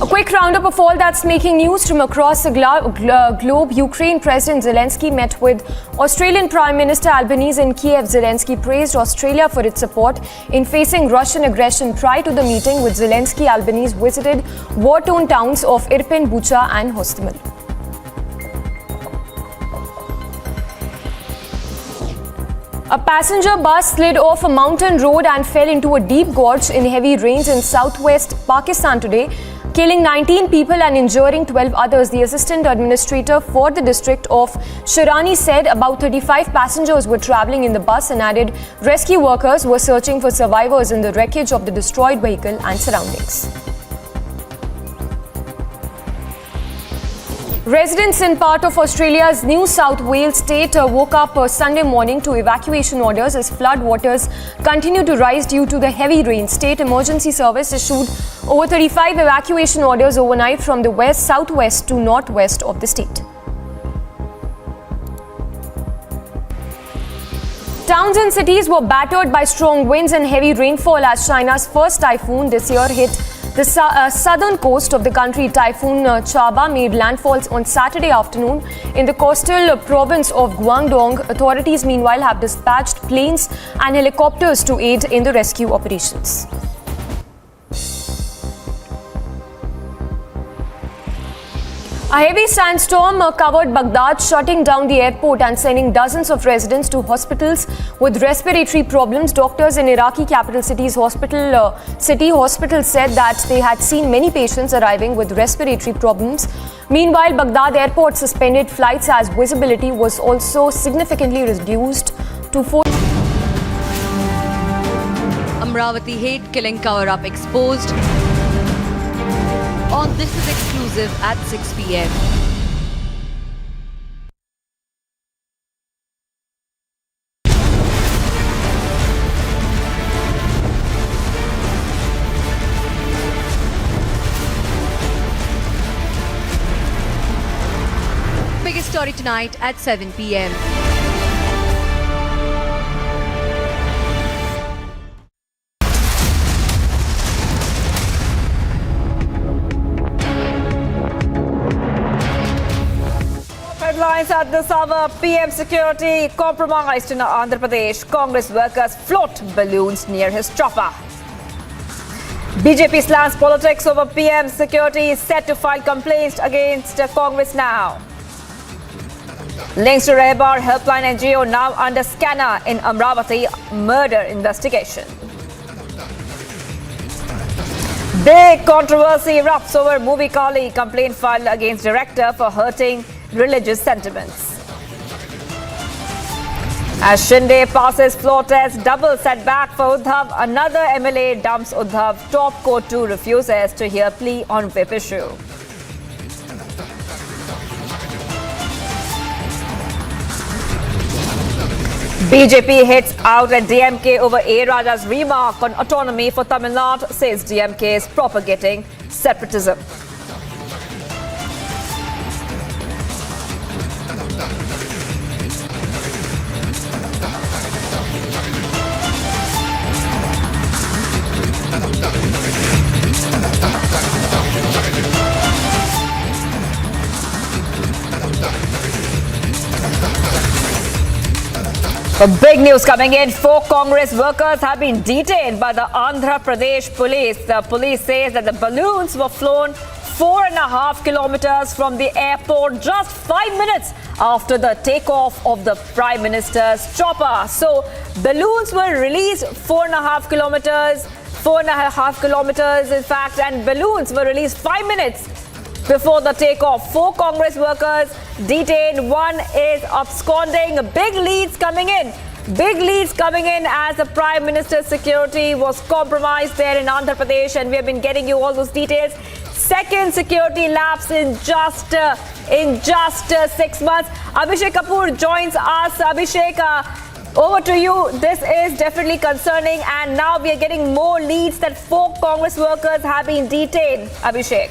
A quick roundup of all that's making news from across the globe. Ukraine President Zelensky met with Australian Prime Minister Albanese in Kiev. Zelensky praised Australia for its support in facing Russian aggression. Prior to the meeting with Zelensky, Albanese visited war-torn towns of Irpin, Bucha and Hostomel. A passenger bus slid off a mountain road and fell into a deep gorge in heavy rains in southwest Pakistan today, killing 19 people and injuring 12 others. The assistant administrator for the district of Shirani said about 35 passengers were travelling in the bus and added rescue workers were searching for survivors in the wreckage of the destroyed vehicle and surroundings. Residents in part of Australia's New South Wales state woke up Sunday morning to evacuation orders as flood waters continue to rise due to the heavy rain. State Emergency Service issued over 35 evacuation orders overnight from the west, southwest to northwest of the state. Towns and cities were battered by strong winds and heavy rainfall as China's first typhoon this year hit The southern coast of the country, Typhoon Chaba made landfalls on Saturday afternoon in the coastal province of Guangdong. Authorities meanwhile have dispatched planes and helicopters to aid in the rescue operations. A heavy sandstorm covered Baghdad, shutting down the airport and sending dozens of residents to hospitals with respiratory problems. Doctors in Iraqi capital city's hospital said that they had seen many patients arriving with respiratory problems. Meanwhile, Baghdad airport suspended flights as visibility was also significantly reduced to 4. Amravati hate killing cover-up exposed. On This Is Exclusive at 6 p.m. Biggest story tonight at 7 p.m. Headlines at this hour. PM security compromised in Andhra Pradesh. Congress workers float balloons near his chopper. BJP slams politics over PM security, is set to file complaints against Congress now. Links to Rebar helpline NGO now under scanner in Amravati murder investigation. Big controversy erupts over movie Kaali, complaint filed against director for hurting religious sentiments. As Shinde passes floor test, double setback for Uddhav. Another MLA dumps Uddhav. Top court 2 refuses to hear plea on whip issue. BJP hits out at DMK over A. Raja's remark on autonomy for Tamil Nadu, says DMK is propagating separatism. Big news coming in. 4 Congress workers have been detained by the Andhra Pradesh police. The police says that the balloons were flown 4.5 kilometers from the airport just 5 minutes after the takeoff of the Prime Minister's chopper. So balloons were released 4.5 kilometers in fact, and balloons were released 5 minutes before the takeoff. 4 Congress workers detained. 1 is absconding. Big leads coming in. Big leads coming in as the Prime Minister's security was compromised there in Andhra Pradesh, and we have been getting you all those details. Second security lapse in just 6 months. Abhishek Kapoor joins us. Abhishek, over to you. This is definitely concerning, and now we are getting more leads that 4 Congress workers have been detained. Abhishek.